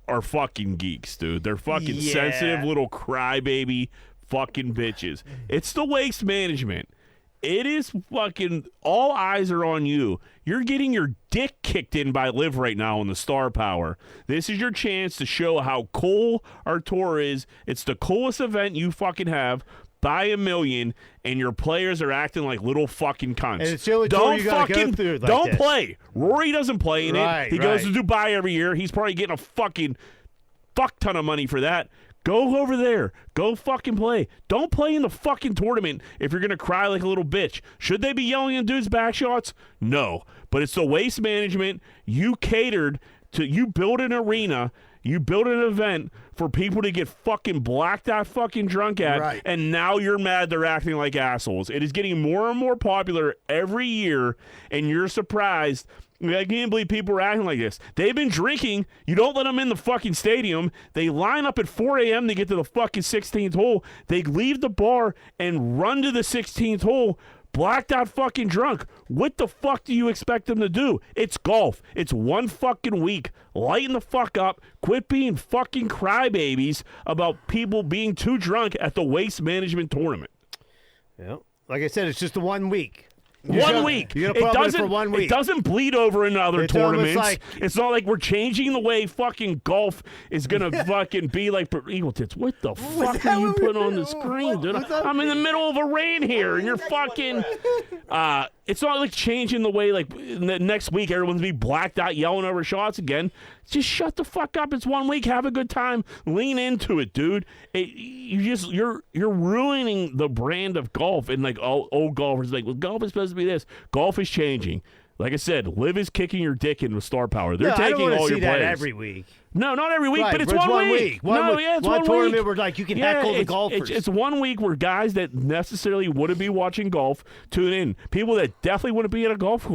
are fucking geeks, dude. They're fucking sensitive little crybaby fucking bitches. It's the waste management. It is fucking, all eyes are on you. You're getting your dick kicked in by Liv right now on the Star Power. This is your chance to show how cool our tour is. It's the coolest event you fucking have by $1 million, and your players are acting like little fucking cunts. And it's the only tour you gotta go through like don't this. play. Rory doesn't play in it. He goes to Dubai every year. He's probably getting a fucking fuck ton of money for that. Go over there. Go fucking play. Don't play in the fucking tournament if you're going to cry like a little bitch. Should they be yelling at dudes' back shots? No. But it's the waste management. You catered to, you build an arena, you build an event for people to get fucking blacked out fucking drunk at, and now you're mad they're acting like assholes. It is getting more and more popular every year, and you're surprised. I can't believe people are acting like this. They've been drinking. You don't let them in the fucking stadium. They line up at 4 a.m. to get to the fucking 16th hole. They leave the bar and run to the 16th hole, blacked out fucking drunk. What the fuck do you expect them to do? It's golf. It's one fucking week. Lighten the fuck up. Quit being fucking crybabies about people being too drunk at the waste management tournament. Yeah. Like I said, it's just the 1 week. 1 week. You're gonna put it for 1 week. It doesn't bleed over into other It's tournaments. almost like- It's not like we're changing the way fucking golf is gonna fucking be like Eagle Tits. What the fuck are you putting on the screen, dude? I'm in the middle of a rant here, and you're fucking. It's not like changing the way like next week everyone's gonna be blacked out yelling over shots again. Just shut the fuck up. It's 1 week. Have a good time. Lean into it, dude. You're ruining the brand of golf. And like old golfers, like, well, golf is supposed to be this. Golf is changing. Like I said, Liv is kicking your dick into Star Power. They're taking I don't all your see that players every week. No, not every week, Right, but it's but it's 1 1 week. week. One No, week. yeah, it's One 1 tournament week. where, like, you can heckle the it's- golfers. It's 1 week where guys that necessarily wouldn't be watching golf tune in. People that definitely wouldn't be at a golf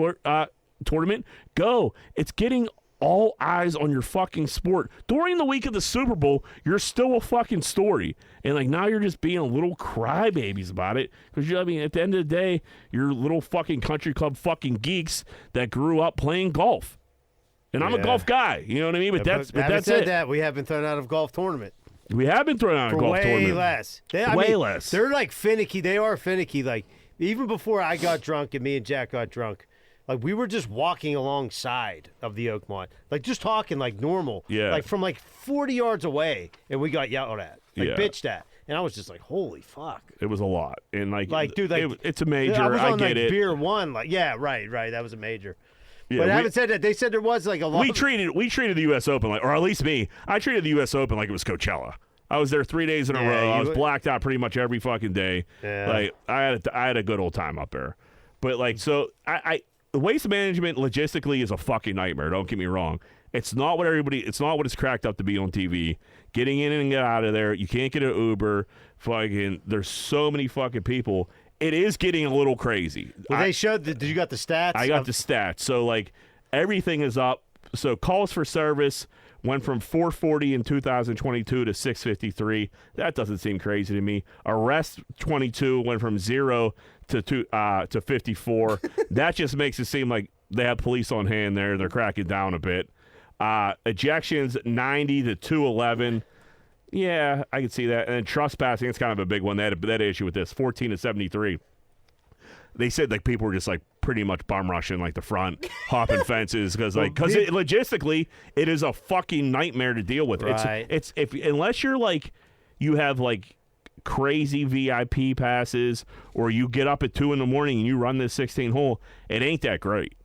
tournament go. It's getting all eyes on your fucking sport. During the week of the Super Bowl, you're still a fucking story. And like now you're just being a little crybabies about it. Because I mean, at the end of the day, you're little fucking country club fucking geeks that grew up playing golf. And I'm a golf guy, you know what I mean? But that's said it. that, we have been thrown out of golf tournament. We have been thrown out of golf tournament. Way less. Less. They're like finicky. They are finicky. Like even before I got drunk and me and Jack got drunk, like we were just walking alongside of the Oakmont, like just talking like normal. Yeah. Like from like 40 yards away, and we got yelled at, like Yeah. bitched at, and I was just like, holy fuck. It was a lot. And like Dude, like it's a major. I was on get like it. beer one. Like right. That was a major. Yeah, But having said that, they said there was like a lot. We treated the U.S. Open like, or at least me, I treated the U.S. Open like it was Coachella. I was there 3 days in a row. I was blacked out pretty much every fucking day. Yeah. Like I had a good old time up there. But like so, the waste management logistically is a fucking nightmare. Don't get me wrong. It's not what it's cracked up to be on TV. Getting in and get out of there. You can't get an Uber. Fucking, there's so many fucking people. It is getting a little crazy. Well, they showed. Did you got the stats? I got the stats. So like everything is up. So calls for service went from 440 in 2022 to 653. That doesn't seem crazy to me. Arrest 22 went from 0 to 54. That just makes it seem like they have police on hand there. They're cracking down a bit. Ejections 90 to 211. Yeah, I can see that. And then trespassing, it's kind of a big one. They had an issue with this, 14 to 73. They said like people were just like pretty much bum rushing like the front, hopping fences because logistically it is a fucking nightmare to deal with. Right. It's unless you're like you have like crazy VIP passes or you get up at 2 a.m. and you run this 16 hole, it ain't that great.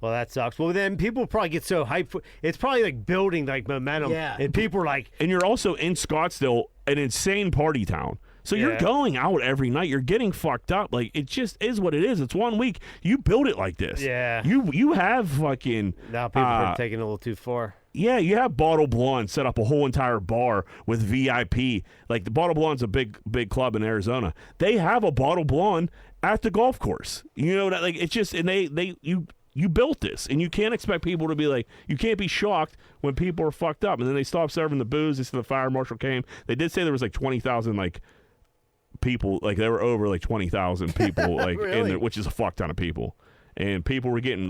Well, that sucks. Well, then people probably get so hyped. It's probably like building like momentum. Yeah. And people are like, And you're also in Scottsdale, an insane party town. So you're going out every night. You're getting fucked up. Like, it just is what it is. It's 1 week. You build it like this. Yeah. You have fucking... now people are taking it a little too far. Yeah, you have Bottle Blonde set up a whole entire bar with VIP. Like, the Bottle Blonde's a big club in Arizona. They have a Bottle Blonde at the golf course. You know, that like it's just... And you you built this, and you can't expect people to be like, you can't be shocked when people are fucked up. And then they stopped serving the booze. They said the fire marshal came. They did say there was like 20,000 like people, like they were over like 20,000 people, like Really? in there, which is a fuck ton of people. And people were getting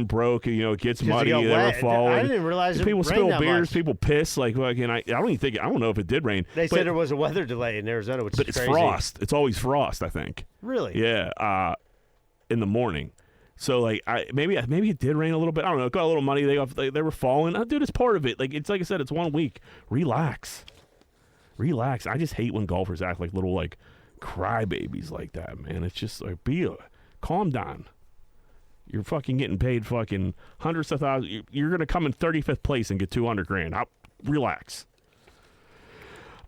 broke, and it gets muddy. got They were wet. falling. I didn't realize it people rained spill that beers. much. People piss. Like, and I don't know if it did rain. They but, said there was a weather delay in Arizona, which but is it's crazy. frost. It's always frost, I think. Really? Yeah. In the morning. So like, maybe it did rain a little bit. I don't know. It got a little muddy. They were falling. Oh, dude, it's part of it. Like I said, it's 1 week. Relax. I just hate when golfers act like little like crybabies like that, man. It's just like calm down. You're fucking getting paid fucking hundreds of thousands. You're gonna come in 35th place and get $200,000. Relax.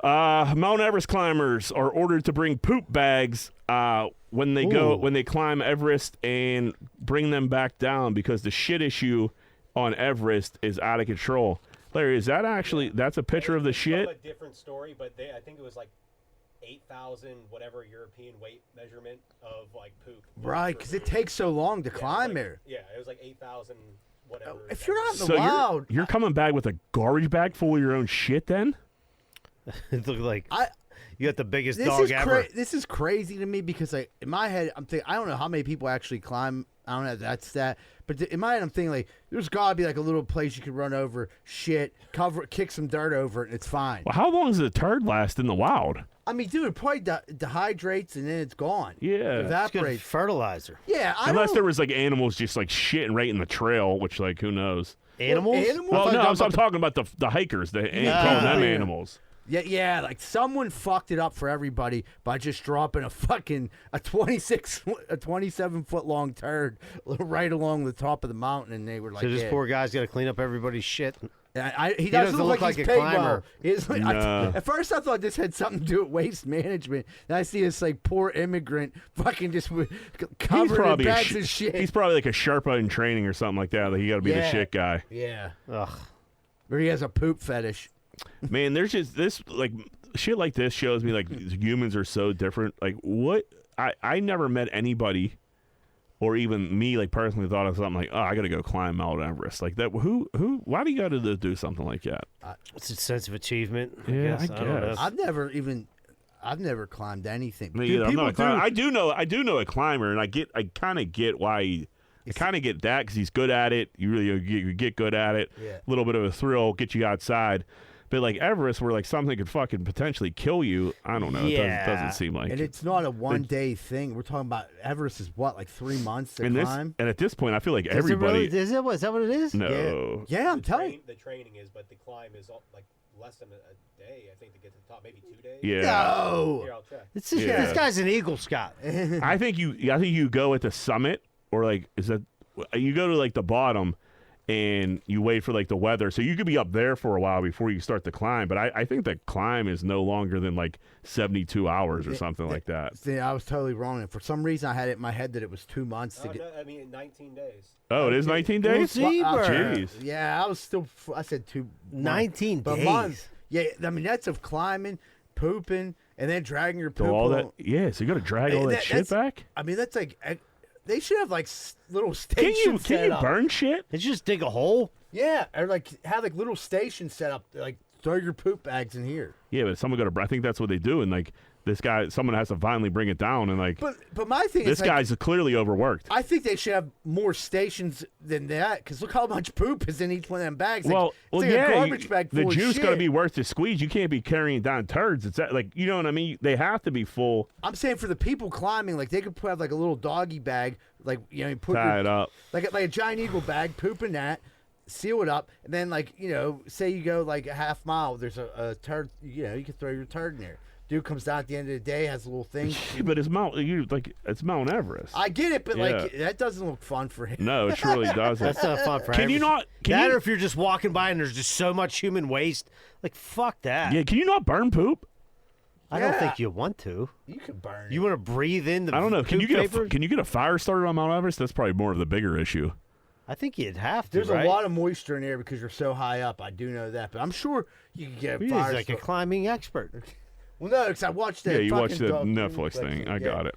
Mount Everest climbers are ordered to bring poop bags when they climb Everest and bring them back down because the shit issue on Everest is out of control. Larry, is that actually that's a picture of the shit? A different story, but I think it was like 8,000 whatever European weight measurement of like poop. Right, because it takes so long to climb there. Yeah, it was like 8,000 whatever. If you're out in the So wild, you're coming back with a garbage bag full of your own shit then? It looked like you got the biggest this dog is ever. this is crazy to me because like in my head I'm thinking I don't know how many people actually climb. I don't know if that's that, but in my head I'm thinking like there's gotta be like a little place you can run over shit, cover, kick some dirt over it, and it's fine. Well, how long does a turd last in the wild? I mean, dude, it probably dehydrates and then it's gone. Yeah. It's good Evaporates. fertilizer. Yeah, Unless there was like animals just like shitting right in the trail, which like who knows? Animals? Well, no, I'm talking about the hikers, calling them animals. Yeah, like someone fucked it up for everybody by just dropping a 27 foot long turd right along the top of the mountain, and they were like, So this poor guy's got to clean up everybody's shit. He doesn't look like a he's paid climber. well. At first, I thought this had something to do with waste management. Then I see this like poor immigrant fucking just covered in bags of shit. He's probably like a Sherpa in training or something like that. Like, you got to be the shit guy. Yeah. Ugh. Or he has a poop fetish. Man, there's just this like shit like this shows me like humans are so different. Like what I never met anybody or even me like personally thought of something like, oh, I gotta go climb Mount Everest. Like that who why do you gotta do something like that? It's a sense of achievement. Yeah, I I don't know. guess. I've never climbed anything. Me Dude, either. I'm not a people climber. do. I do know a climber, and I kind of get why. I kind of get that because he's good at it. You get good at it. Yeah. A little bit of a thrill, get you outside. But like Everest, where like something could fucking potentially kill you, I don't know. Yeah. It doesn't seem like. And it's not a one-day thing. We're talking about Everest is what, like 3 months to climb? And at this point, I feel like Is everybody. it really, is that what it is? No. Yeah, I'm telling you. The training is, but the climb is like less than a day, I think, to get to the top. Maybe 2 days. Yeah. No. Here, I'll check. This guy's an Eagle Scout. I think you go at the summit, or like you go to like the bottom, and you wait for like the weather. So you could be up there for a while before you start the climb. But I think the climb is no longer than like 72 hours or something like that. See, I was totally wrong. And for some reason, I had it in my head that it was 2 months to Oh, get. no, I mean, 19 days. Oh, it is 19 days? Jeez. Jeez. Yeah, I was still. I said 2 19 but days. months. Yeah, I mean that's of climbing, pooping, and then dragging your poop. So all that, along. yeah. So you got to drag all that shit back. I mean, that's like they should have like little Can stations. you set up. burn shit? Did you just dig a hole? Yeah, or like have like little stations set up. Like throw your poop bags in here. Yeah, but someone got to. I think that's what they do, and like someone has to finally bring it down, and like. But my thing this is, guy's clearly overworked. I think they should have more stations than that because look how much poop is in each one of them bags. Like, Well, it's like yeah, a garbage bag full the of juice shit. got to be worth the squeeze. You can't be carrying down turds. It's like, you know what I mean. They have to be full. I'm saying for the people climbing, like they could have like a little doggy bag, like you put Tie it up. like a giant eagle bag, poop in that, seal it up, and then like say you go like a half mile, there's a turd, you can throw your turd in there. Dude comes down at the end of the day, has a little thing. But it's Mount Everest. I get it, but Yeah. like that doesn't look fun for him. No, it really doesn't. That's not fun for Can you everyone. not? Can That you, or if you're just walking by and there's just so much human waste. Like, fuck that. yeah, can you not burn poop? I don't think you want to. You could burn. You want to breathe in the I don't know. Can poop you vapors? can you get a fire started on Mount Everest? That's probably more of the bigger issue. I think you'd have to. There's right? a lot of moisture in there because you're so high up. I do know that, but I'm sure you can get a He's fire. like a climbing expert. Well, no, because I watched that. Yeah, you watched fucking the Netflix thing. I got it.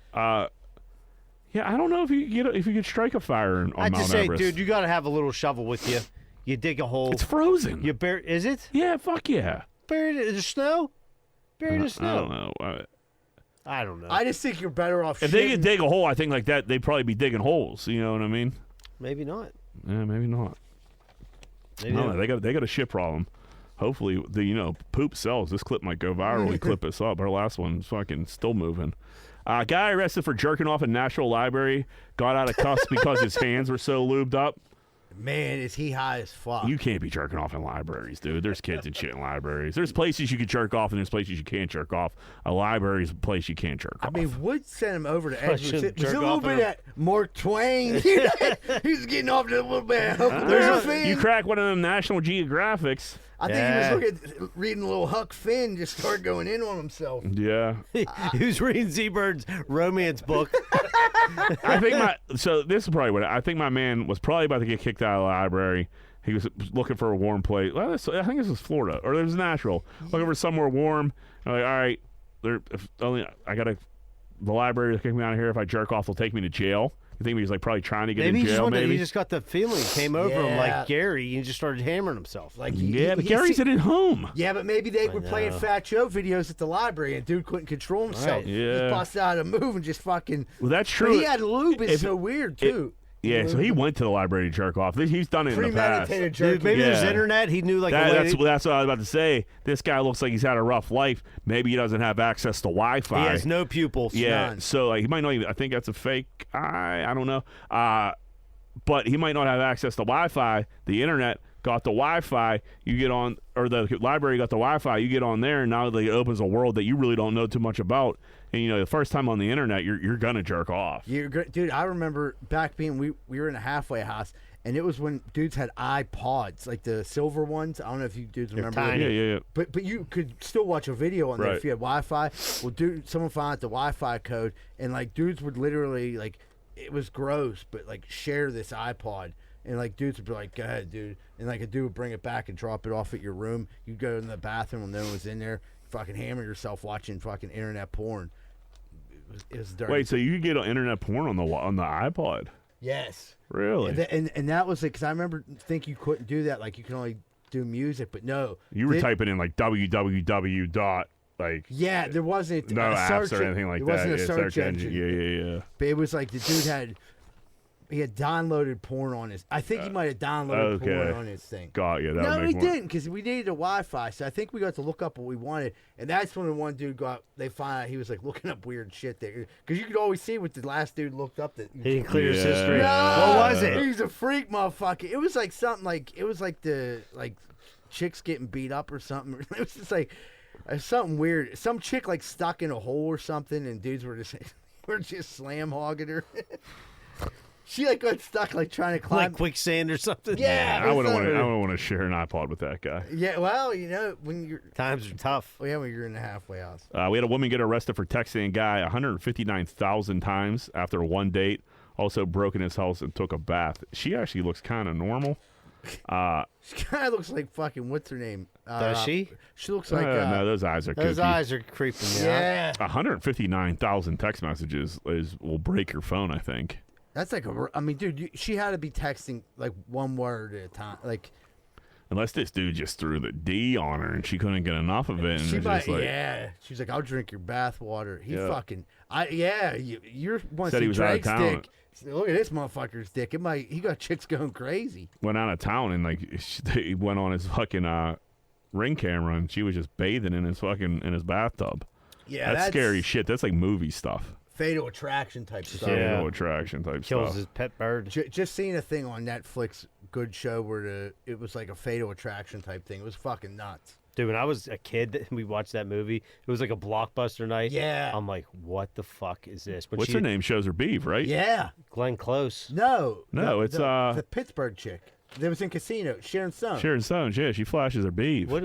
Yeah, I don't know if you could strike a fire on I Mount just say, Everest. dude, you got to have a little shovel with you. You dig a hole. It's frozen. You is it? Yeah, fuck yeah. Buried in the snow? Buried in the snow. I don't know. I don't know. I just think you're better off. If they could dig a hole, I think like that, they'd probably be digging holes. You know what I mean? Maybe not. Yeah, maybe not. Maybe No, not. they got a shit problem. Hopefully, poop sells. This clip might go viral and clip us up. Our last one's fucking still moving. Guy arrested for jerking off in National Library got out of cuffs because his hands were so lubed up. Man, is he high as fuck? You can't be jerking off in libraries, dude. There's kids and shit in libraries. There's places you can jerk off, and there's places you can't jerk off. A library is a place you can't jerk off. I mean, Wood sent him over to Russian Edgewood. Was jerk a little off bit in of that Mark Twain. He's getting off to a little bit. You crack one of them National Geographics. I think he was reading a little Huck Finn, just started going in on himself. Yeah. He was reading Z-Bird's romance book. I think this is probably what I think my man was probably about to get kicked out of the library. He was looking for a warm place. Well, I think this was Florida, or it was Nashville. Looking for somewhere warm. I'm like, all right, the library will kick me out of here. If I jerk off, they'll take me to jail. You think he was like probably trying to get in jail? He just got the feeling, came over him like Gary, and just started hammering himself. Like but Gary's at home. Yeah, but maybe they were playing Fat Joe videos at the library, and dude couldn't control himself. Right. Yeah. Just busted out a move and just fucking. Well, that's But true. he had lube. It's so weird too. Yeah, so he went to the library to jerk off. He's done it in the past. Premeditated jerking. Maybe there's internet. He knew that's what I was about to say. This guy looks like he's had a rough life. Maybe he doesn't have access to Wi-Fi. He has no pupils. Yeah, None. so like he might not even. I think that's a fake eye. I don't know. But he might not have access to Wi-Fi. The internet got the Wi-Fi. You get on, or the library got the Wi-Fi. You get on there, and now it opens a world that you really don't know too much about. And the first time on the internet, you're gonna jerk off. Dude, I remember back being we were in a halfway house, and it was when dudes had iPods, like the silver ones. I don't know if you dudes remember. Tiny. Yeah. But you could still watch a video on there Right. if you had Wi-Fi. Well, dude, someone found out the Wi-Fi code, and like dudes would literally like, it was gross, but like share this iPod. And like dudes would be like, "Go ahead, dude," and like a dude would bring it back and drop it off at your room. You'd go in the bathroom when no one was in there, fucking hammer yourself watching fucking internet porn. It was dirty. Wait, so you could get internet porn on the iPod? Yes. Really? And that was like, because I remember think you couldn't do that. Like you can only do music, but no. You were typing in like www dot like. Yeah, there wasn't no a apps search or anything like it that. wasn't a search engine. Yeah. But it was like the dude had downloaded porn on his. I think he might have downloaded porn on his thing. Got you. No, he didn't, because we needed a Wi-Fi. So I think we got to look up what we wanted, and that's when the one dude they found out he was like looking up weird shit there, because you could always see what the last dude looked up. That he didn't clear his history. No, What was it? He's a freak, motherfucker. It was like something like the chicks getting beat up or something. It was just like something weird. Some chick like stuck in a hole or something, and dudes were just slam hogging her. She like got stuck like trying to climb like quicksand or something. Yeah, I wouldn't want to share an iPod with that guy. Yeah, well, when you're times are tough. Well, yeah, when you're in the halfway house. We had a woman get arrested for texting a guy 159,000 times after one date. Also broke in his house and took a bath. She actually looks kind of normal. She kind of looks like fucking what's her name? Does she? She looks like no, those eyes are those kooky. eyes are creeping me out. 159,000 text messages will break your phone, I think. That's like I mean, dude, she had to be texting like one word at a time, like. Unless this dude just threw the D on her and she couldn't get enough of it. And She might, just like, she's like, I'll drink your bath water. He Yeah. fucking, you're once Said he was out of Drake's town. dick. Look at this motherfucker's dick. He got chicks going crazy. Went out of town and like he went on his fucking ring camera and she was just bathing in his bathtub. Yeah, that's scary shit. That's like movie stuff. Fatal attraction type stuff. Fatal attraction type Kills stuff. his pet bird. Just seeing a thing on Netflix, good show where it was like a fatal attraction type thing. It was fucking nuts. Dude, when I was a kid, we watched that movie. It was like a blockbuster night. Yeah. I'm like, what the fuck is this? When What's her name? Shows her beef, right? Yeah. Glenn Close. No, it's the Pittsburgh chick. That was in Casino. Sharon Stone. Sharon Stone. Yeah, she flashes her beef. What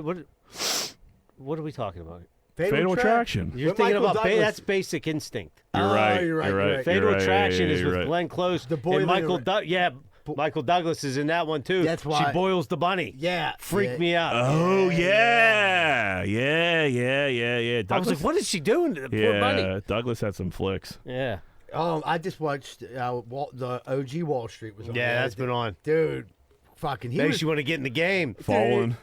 are we talking about? Fatal Attraction. You're With thinking Michael about Douglas. That's Basic Instinct. You're right. You're right. Fatal You're right. Attraction is you're with right. Glenn Close. The boy and Michael that- Michael Douglas is in that one too. That's why- She boils the bunny. Yeah. Freaked me out. Oh yeah. Yeah. I was Douglas, like, what is she doing to the poor bunny? Douglas had some flicks. Yeah. I just watched the OG Wall Street was on. Yeah, that's been on. Dude, fucking. Makes you want to get in the game. Fallen.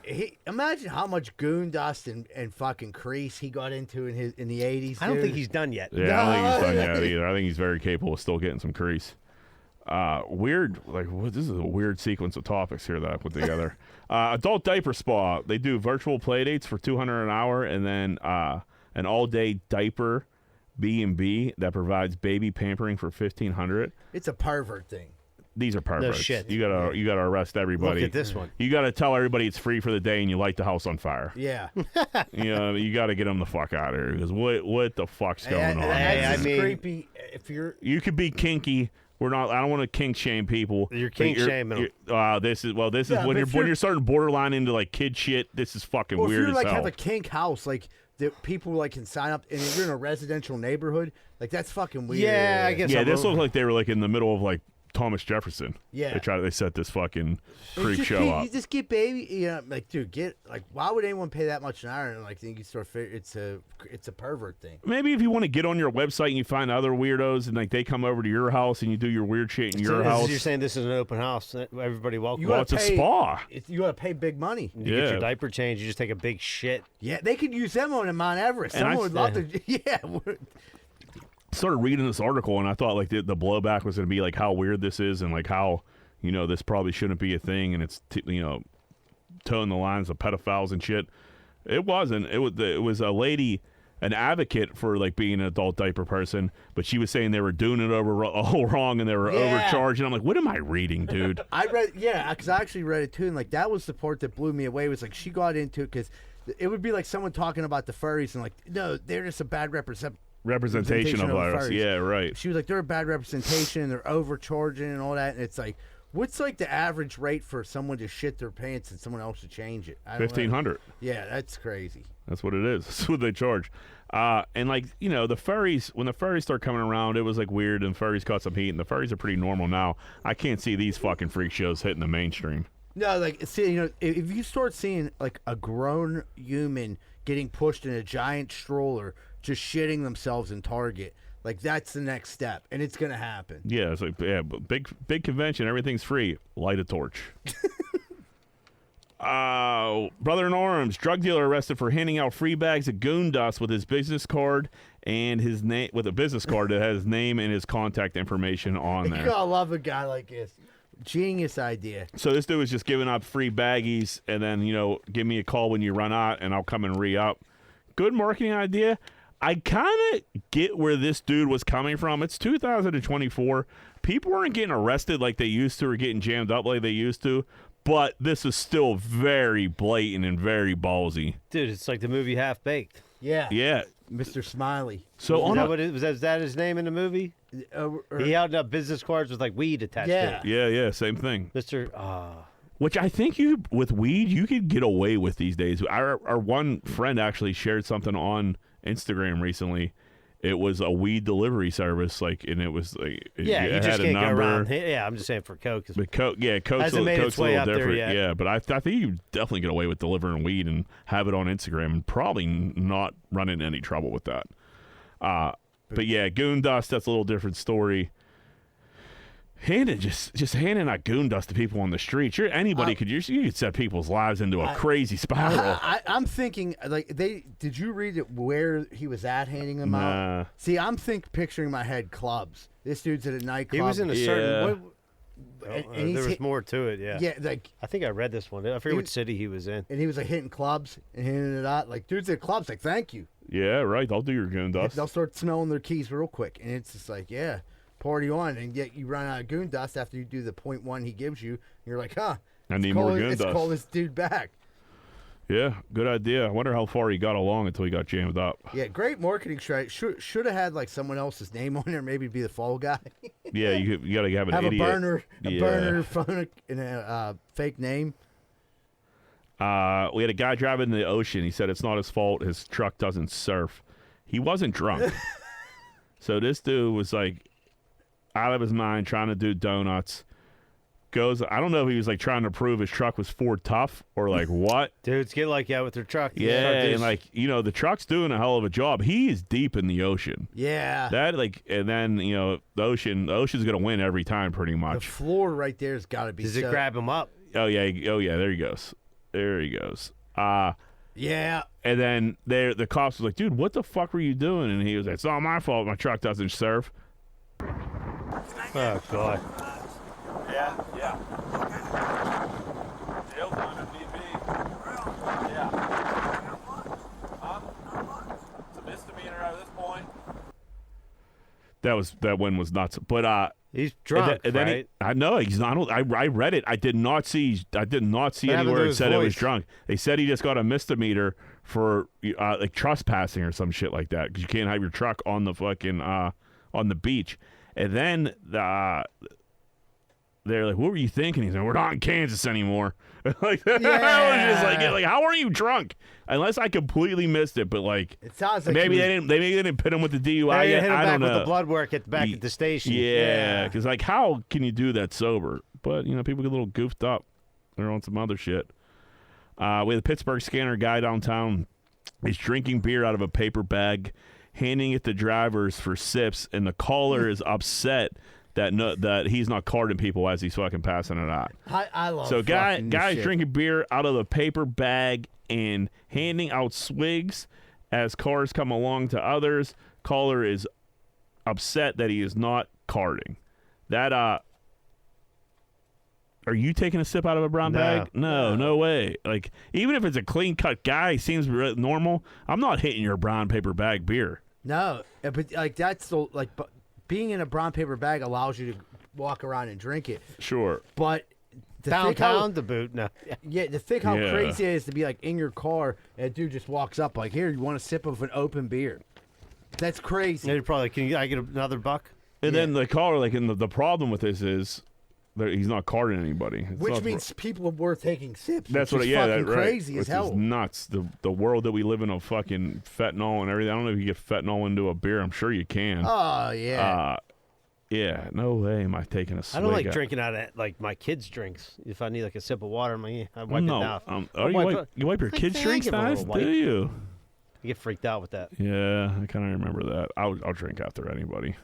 Imagine how much goon dust and fucking crease he got into in the 80s. I don't think he's done yet. Yeah, I don't think he's done yet either. I think he's very capable of still getting some crease. Weird, this is a weird sequence of topics here that I put together. Adult diaper spa. They do virtual play dates for $200 an hour, and then an all-day diaper B&B that provides baby pampering for $1,500. It's a pervert thing. These are perverts. No shit. You gotta arrest everybody. Look at this one. You gotta tell everybody it's free for the day, and you light the house on fire. Yeah. You gotta get them the fuck out of here because what the fuck's going on? That's creepy. If You could be kinky. We're not. I don't want to kink shame people. You're kink shaming them. This is when you're starting borderline into like kid shit. This is fucking well, weird if you as like hell. have a kink house, like that people like can sign up, and if you're in a residential neighborhood, like that's fucking weird. Yeah, I guess. Yeah, this looks like they were like in the middle of like Thomas Jefferson. Yeah. They set this fucking freak show up. You just get baby, like, dude, why would anyone pay that much an hour? And like, think you sort of it's a pervert thing. Maybe if you want to get on your website and you find other weirdos and like they come over to your house and you do your weird shit in your house. You're saying this is an open house. Everybody welcome. Well, it's a spa. You got to pay big money. You get your diaper changed. You just take a big shit. Yeah, they could use them on Mount Everest. And Someone would love to. Yeah. Started reading this article and I thought like the blowback was going to be like how weird this is and like how this probably shouldn't be a thing and it's towing the lines of pedophiles and shit. It wasn't. It was a lady, an advocate for like being an adult diaper person, but she was saying they were doing it all wrong and they were overcharging. I'm like, what am I reading, dude? I read, because I actually read it too, and like that was the part that blew me away. Was like she got into it because it would be like someone talking about the furries and like, no, they're just a bad representation of virus. Furries. Yeah, right. She was like, they're a bad representation and they're overcharging and all that. And it's like, what's like the average rate for someone to shit their pants and someone else to change it? $1,500. Yeah, that's crazy. That's what it is. That's what they charge. And like, the furries, when the furries start coming around, it was like weird and furries caught some heat and the furries are pretty normal now. I can't see these fucking freak shows hitting the mainstream. No, like, see, if you start seeing like a grown human getting pushed in a giant stroller, just shitting themselves in Target, like that's the next step, and it's gonna happen. Yeah, it's like big convention, everything's free. Light a torch. Brother in arms, drug dealer arrested for handing out free bags of goon dust with his business card and his name with a business card that has his name and his contact information on there. You gotta love a guy like this. Genius idea. So this dude was just giving out free baggies, and then give me a call when you run out, and I'll come and re-up. Good marketing idea. I kind of get where this dude was coming from. It's 2024. People weren't getting arrested like they used to or getting jammed up like they used to, but this is still very blatant and very ballsy. Dude, it's like the movie Half Baked. Yeah. Yeah. Mr. Smiley. So is that his name in the movie? He held up business cards with like weed attached to it. Yeah, same thing. Mr. Which I think with weed you could get away with these days. Our one friend actually shared something on Instagram recently. It was a weed delivery service, and it was like you just can't go around. Yeah, I'm just saying for Coke. But Coke's Coke's a little different. Yeah, but I think you definitely get away with delivering weed and have it on Instagram and probably not run into any trouble with that. But yeah, goon dust, that's a little different story. Just handing out goon dust to people on the street. Anybody you could set people's lives into a crazy spiral. I'm thinking did you read it where he was at handing them out? See, I'm picturing in my head clubs. This dude's at a nightclub. He was in a certain. And there was more to it. Yeah. Yeah, I think I read this one. I forget which city he was in. And he was like hitting clubs and handing it out. Like dudes at clubs, like thank you. Yeah, right. I'll do your goon dust. They'll start smelling their keys real quick, and it's just like party on, and yet you run out of goon dust after you do the 0.1 he gives you. And you're like, I need more goon dust. Let's call this dude back. Yeah, good idea. I wonder how far he got along until he got jammed up. Yeah, great marketing strategy. Should have had like someone else's name on there, maybe be the fall guy. Yeah, you got to have an idiot. A burner phone and a fake name. We had a guy driving in the ocean. He said it's not his fault. His truck doesn't surf. He wasn't drunk. So this dude was like out of his mind trying to do donuts. goes. I don't know if he was like trying to prove his truck was Ford tough or like what. Dudes get like that with their truck. Yeah, and like the truck's doing a hell of a job. He is deep in the ocean. Yeah. That and then the ocean's gonna win every time pretty The much. floor right there has got to be. Does it grab him up? Oh yeah, there he goes. Yeah. And then the cops was like, dude, what the fuck were you doing? And he was like, it's not my fault. My truck doesn't serve. Oh God. Yeah. Jail time at BP. Yeah. Huh? It's a misdemeanor at this point. That one was nuts. But he's drunk, and then right? I know he's not. I read it. I did not see anywhere it said it was drunk. They said he just got a misdemeanor for like trespassing or some shit like that because you can't have your truck on the fucking on the beach. And then they're like, "What were you thinking?" He's like, "We're not in Kansas anymore." Like I was just like, "How are you drunk?" Unless I completely missed it, but like, it sounds like maybe they didn't pit him with the DUI yet. Hit him I back don't know. with the blood work back at the station. Yeah, because like, how can you do that sober? But people get a little goofed up. They're on some other shit. We had a Pittsburgh scanner guy downtown. He's drinking beer out of a paper bag, handing it to drivers for sips, and the caller is upset that he's not carding people as he's fucking passing it out. I love So fucking this guys shit. drinking beer out of a paper bag and handing out swigs as cars come along to others. Caller is upset that he is not carding. That are you taking a sip out of a brown bag? No way. Like, even if it's a clean cut guy, seems normal. I'm not hitting your brown paper bag beer. No, but like that's the like. But being in a brown paper bag allows you to walk around and drink it. Sure. But downtown to boot. No. Yeah, to think how Yeah. crazy it is to be like in your car and a dude just walks up like, "Here, you want a sip of an open beer?" That's crazy. They're probably, I get another buck? And then the caller, like, and the problem with this is that he's not carding anybody. It's Which not- means people were taking sips. That's which what. is Yeah, fucking that, right. crazy Which as hell. is nuts. The world that we live in of fucking fentanyl and everything. I don't know if you get fentanyl into a beer. I'm sure you can. Oh yeah. Yeah. No way am I taking a swig. I don't like out- drinking out of like my kids' drinks. If I need like a sip of water, I wipe it No. down. You wipe your I kids' think I drinks give 'em a nice? little wipe. Do you? I get freaked out with that. Yeah, I kind of remember that. I'll drink after anybody.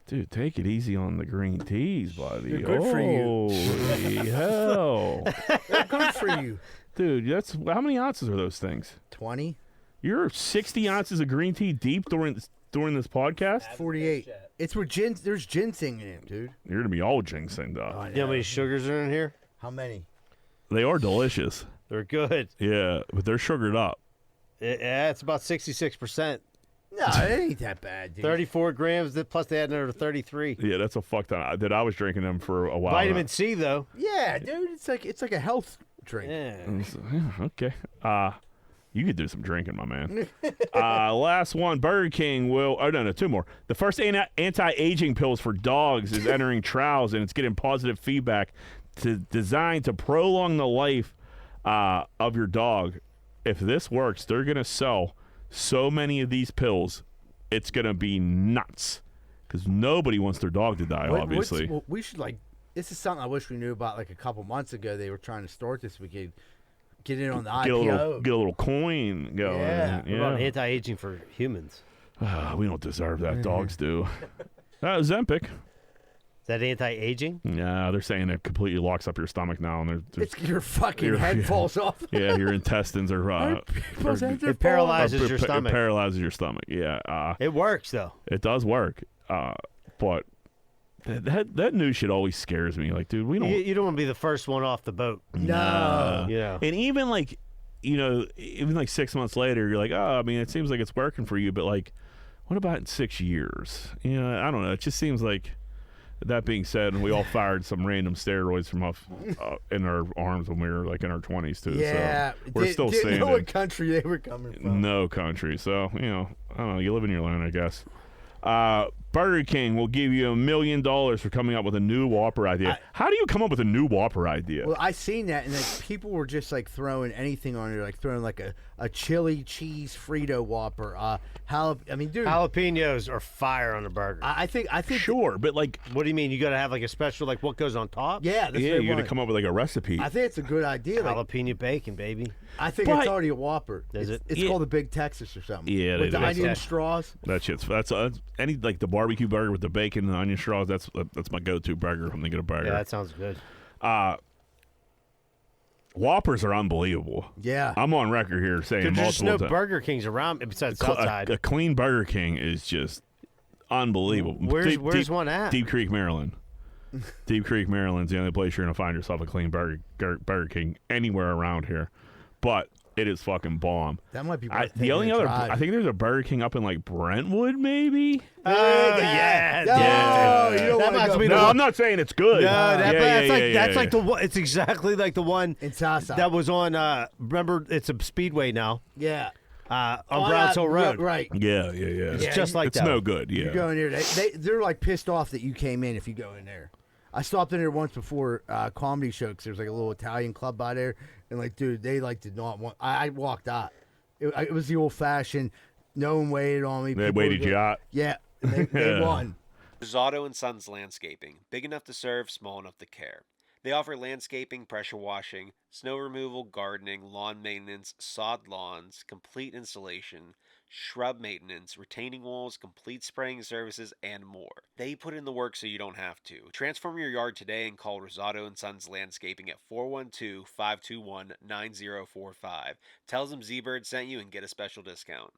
Dude, take it easy on the green teas, buddy. They're good for you. Holy hell. They're good for you. Dude, how many ounces are those things? 20, You're 60 ounces of green tea deep during this podcast? 48. It's where there's ginseng in it, dude. You're going to be all ginsenged up. You know how many sugars are in here? How many? They are delicious. They're good. Yeah, but they're sugared up. Yeah, it's about 66%. No, it ain't that bad, dude. 34 grams, plus they add another 33. Yeah, that's a fuck ton. I was drinking them for a while. Vitamin C, though. Yeah, dude, it's like a health drink. Yeah. Okay. You could do some drinking, my man. Last one, Burger King will. Oh no, two more. The first anti-aging pills for dogs is entering trials, and it's getting positive feedback. Designed to prolong the life of your dog. If this works, they're gonna sell so many of these pills. It's gonna be nuts because nobody wants their dog to die. Obviously, we should like. This is something I wish we knew about like a couple months ago. They were trying to start this. We could get in on the IPO. Get a little coin going. Yeah. What about anti-aging for humans? We don't deserve that. Dogs do. Zempic. Is that anti-aging? Yeah, they're saying it completely locks up your stomach now, and It's your fucking head falls off. Yeah, your intestines are. It paralyzes your stomach. It paralyzes your stomach. Yeah. It works though. It does work. But that news shit always scares me. Like, dude, we don't. You don't want to be the first one off the boat. No. Yeah. And even like, even like 6 months later, you're like, oh, I mean, it seems like it's working for you, but like, what about in 6 years? I don't know. It just seems like. That being said, we all fired some random steroids from off in our arms when we were like in our 20s too. Yeah, so we're still didn't standing. know what country they were coming from. No country. So I don't know. You live and you learn, I guess. Burger King will give you $1 million for coming up with a new Whopper idea. How do you come up with a new Whopper idea? Well, I seen that, and like people were just like throwing anything on there, like throwing like a chili cheese Frito Whopper. I mean, dude, jalapenos are fire on a burger. I think sure, but like, what do you mean? You got to have like a special, like what goes on top? Yeah, that's you got to come up with like a recipe. I think it's a good idea. Like, Jalapeno bacon, baby. I think it's already a Whopper. Is it? It's called the Big Texas or something. Yeah, with the onion straws. That's any like the barbecue burger with the bacon and onion straws. That's my go-to burger when they get a burger. Yeah, that sounds good. Whoppers are unbelievable. Yeah, I'm on record here saying There's multiple no times. Burger Kings around besides Southside. A clean Burger King is just unbelievable. Where's one at? Deep Creek, Maryland. Deep Creek, Maryland's the only place you're gonna find yourself a clean Burger King anywhere around here. But it is fucking bomb. That might be the only other. I think there's a Burger King up in like Brentwood, maybe. Oh yeah, no, you don't that want to go. No, I'm not saying it's good. No, that's like the. It's exactly like the one in Southside that was on. Remember, it's a Speedway now. Yeah. On Browns Hill Road. Right. Yeah. It's just like it's that. no good. Yeah. You go in there, they're like pissed off that you came in if you go in there. I stopped in there once before comedy show because there's like a little Italian club by there, and like, dude, they like did not want. I walked out. It was the old fashioned. No one waited on me. They People waited were you out. Yeah, they won. Rosado and Sons Landscaping, big enough to serve, small enough to care. They offer landscaping, pressure washing, snow removal, gardening, lawn maintenance, sod lawns, complete installation, shrub maintenance, retaining walls, complete spraying services, and more. They put in the work so you don't have to. Transform your yard today and call Rosado and Sons Landscaping at 412-521-9045. Tell them Z-Bird sent you and get a special discount.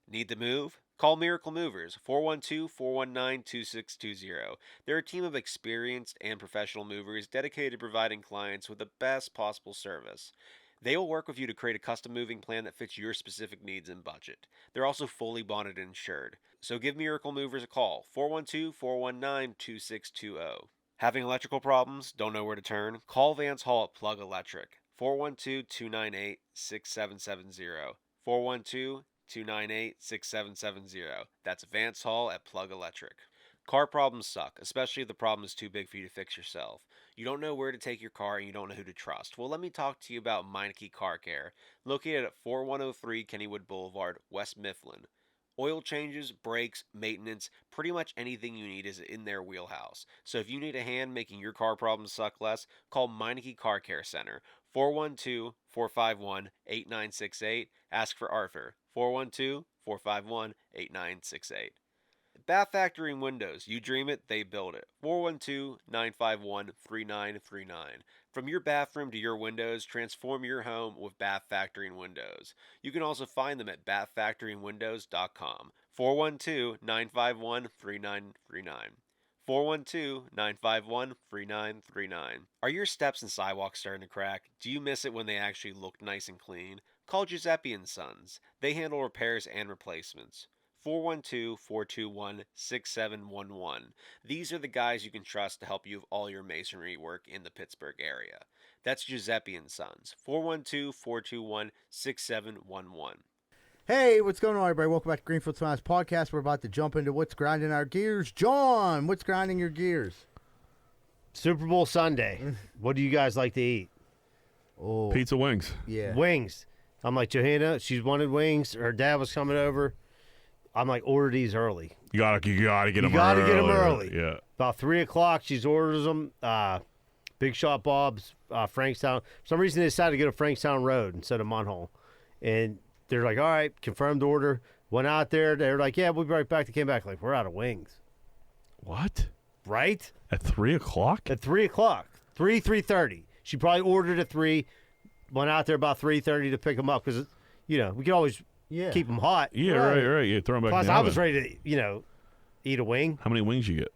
Need to move? Call Miracle Movers, 412-419-2620. They're a team of experienced and professional movers dedicated to providing clients with the best possible service. They will work with you to create a custom moving plan that fits your specific needs and budget. They're also fully bonded and insured. So give Miracle Movers a call, 412-419-2620. Having electrical problems? Don't know where to turn? Call Vance Hall at Plug Electric, 412-298-6770. 412-298-6770. That's Vance Hall at Plug Electric. Car problems suck, especially if the problem is too big for you to fix yourself. You don't know where to take your car and you don't know who to trust. Well, let me talk to you about Meineke Car Care, located at 4103 Kennywood Boulevard, West Mifflin. Oil changes, brakes, maintenance, pretty much anything you need is in their wheelhouse. So if you need a hand making your car problems suck less, call Meineke Car Care Center, 412-451-8968. Ask for Arthur, 412-451-8968. Bath Factory and Windows. You dream it, they build it. 412-951-3939. From your bathroom to your windows, transform your home with Bath Factory and Windows. You can also find them at bathfactoryandwindows.com. 412-951-3939. 412-951-3939. Are your steps and sidewalks starting to crack? Do you miss it when they actually look nice and clean? Call Giuseppe & Sons. They handle repairs and replacements. 412-421-6711. These are the guys you can trust to help you with all your masonry work in the Pittsburgh area. That's Giuseppe & Sons. 412-421-6711. Hey, what's going on, everybody? Welcome back to Greenfield Smiles Podcast. We're about to jump into what's grinding our gears. John, what's grinding your gears? Super Bowl Sunday. What do you guys like to eat? Oh, Pizza wings. Yeah. Wings. I'm like, Johanna, she's wanted wings. Her dad was coming over. I'm like, order these early. You gotta get them early. You gotta get them early. Yeah. About 3 o'clock, she's orders them. Big Shot Bob's, Frankstown. For some reason, they decided to go to Frankstown Road instead of Munhall. And they're like, all right, confirmed order. Went out there. They were like, yeah, we'll be right back. They came back like, we're out of wings. What? Right? At 3 o'clock? At 3 o'clock. 3:30. She probably ordered at 3. Went out there about 3:30 to pick them up because, we could always keep them hot. Yeah, right. Yeah, throw them back Plus, in the I oven. was ready to, eat a wing. How many wings you get?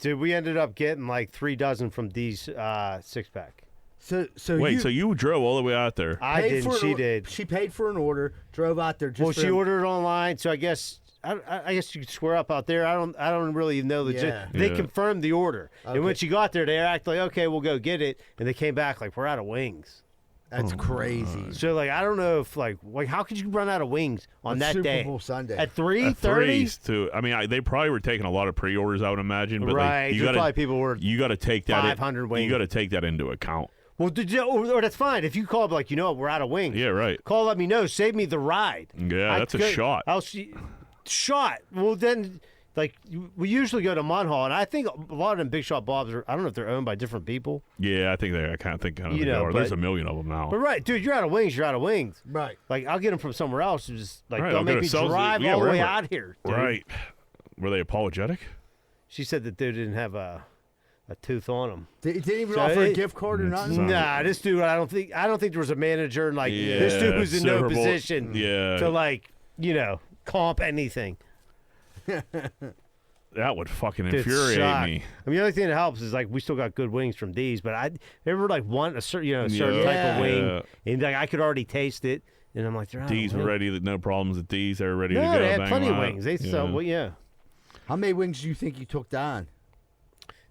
Dude, we ended up getting like 3 dozen from D's 6-pack. So you drove all the way out there? I didn't. She did. She paid for an order, drove out there. Just well, for she ordered online, so I guess you could square up out there. I don't really know the. Yeah. They Yeah. confirmed the order, Okay. and when she got there, they acted like, okay, we'll go get it, and they came back like, we're out of wings. That's crazy. So like I don't know if like how could you run out of wings on that Super day? Bowl Sunday. At 3:30? Too. I mean, they probably were taking a lot of pre-orders, I would imagine. But Right. Like, Probably people were. You got to take that. 500 wings. You got to take that into account. Well, or that's fine. If you call up like, you know what, we're out of wings. Yeah, right. Call, let me know. Save me the ride. Yeah, that's a shot. I'll see. Shot. Well, then, like, we usually go to Munhall, and I think a lot of them Big Shot Bobs I don't know if they're owned by different people. Yeah, I think I kind of think You know, are. There's a million of them now. But right, dude, you're out of wings. You're out of wings. Right. Like, I'll get them from somewhere else. Just like, Right, don't I'll make go me to drive all the way out here. Dude. Right. Were they apologetic? She said that dude didn't have a tooth on him. Didn't even offer a gift card or nothing? Nah, this dude, I don't think there was a manager, and like this dude was in no Super Bowl- position to like, comp anything. That would fucking Dude, infuriate shock. me. I mean, the only thing that helps is like we still got good wings from D's, but I ever like want a certain certain type of wing, and like I could already taste it, and I'm like, they're out of D's were wing. ready. No problems at D's. They were ready to No, go. they had bang plenty them of out. wings. They so yeah. How many wings do you think you took down?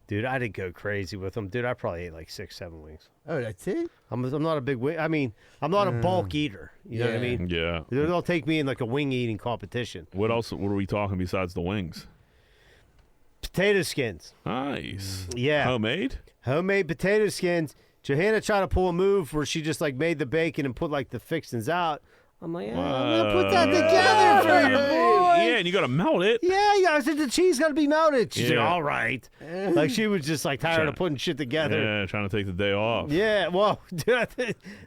Dude, I didn't go crazy with them. Dude, I probably ate like 6, 7 wings. Oh, that's it? I'm not a big wing. I mean, I'm not a bulk eater. You know what I mean? Yeah. They'll take me in like a wing eating competition. What else? What are we talking besides the wings? Potato skins. Nice. Yeah. Homemade potato skins. Johanna tried to pull a move where she just like made the bacon and put like the fixings out. I'm like, put that together for you, boy. Yeah, and you got to melt it. Yeah, I said the cheese got to be melted. She's like, Yeah. all right. Like she was just like tired of putting shit together. Yeah, trying to take the day off. Yeah, well, dude,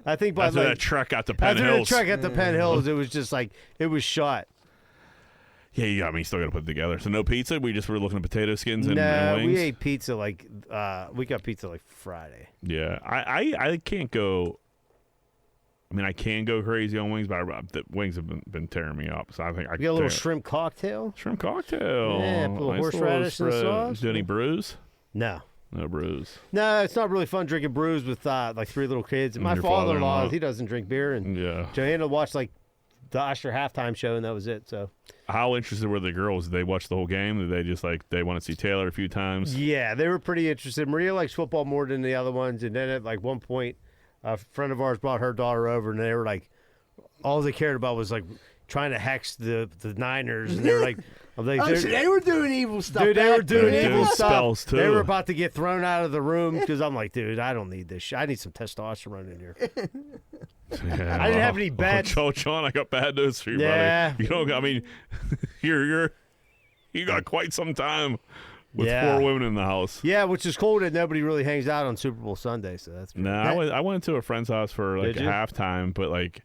I think by After like, that trek out to Penn after Hills. the trek at the Penn Hills, it was just like it was shot. Yeah, you got me. Still got to put it together. So no pizza. We just were looking at potato skins and, No, and wings. we ate pizza like we got pizza like Friday. Yeah, I can't go. I mean, I can go crazy on wings, but the wings have been tearing me up. So I think I We got a little shrimp cocktail. shrimp cocktail. Yeah, put a little horseradish in the sauce. Do any brews? No. No brews. No, it's not really fun drinking brews with like 3 little kids. And my your father-in-law, father-in-law. he doesn't drink beer, and Yeah. Johanna watched like the Usher halftime show, and that was it. So How interested were the girls? Did they watch the whole game? Did they just they want to see Taylor a few times? yeah, they were pretty interested. Maria likes football more than the other ones, and then at like one point, a friend of ours brought her daughter over, and they were like, all they cared about was like trying to hex the Niners, and they were like, I'm like, Oh, so they were doing evil stuff. dude, they were back doing then. evil spells, stuff. too. They were about to get thrown out of the room because I'm like, dude, I don't need this shit. I need some testosterone in here. Yeah, I didn't have any bets. Oh, John, I got bad news for you, Yeah. buddy. You don't. I mean, you got quite some time with Yeah. 4 women in the house. Yeah, which is cool that nobody really hangs out on Super Bowl Sunday, so that's No, I went to a friend's house for like Did a you? halftime, but like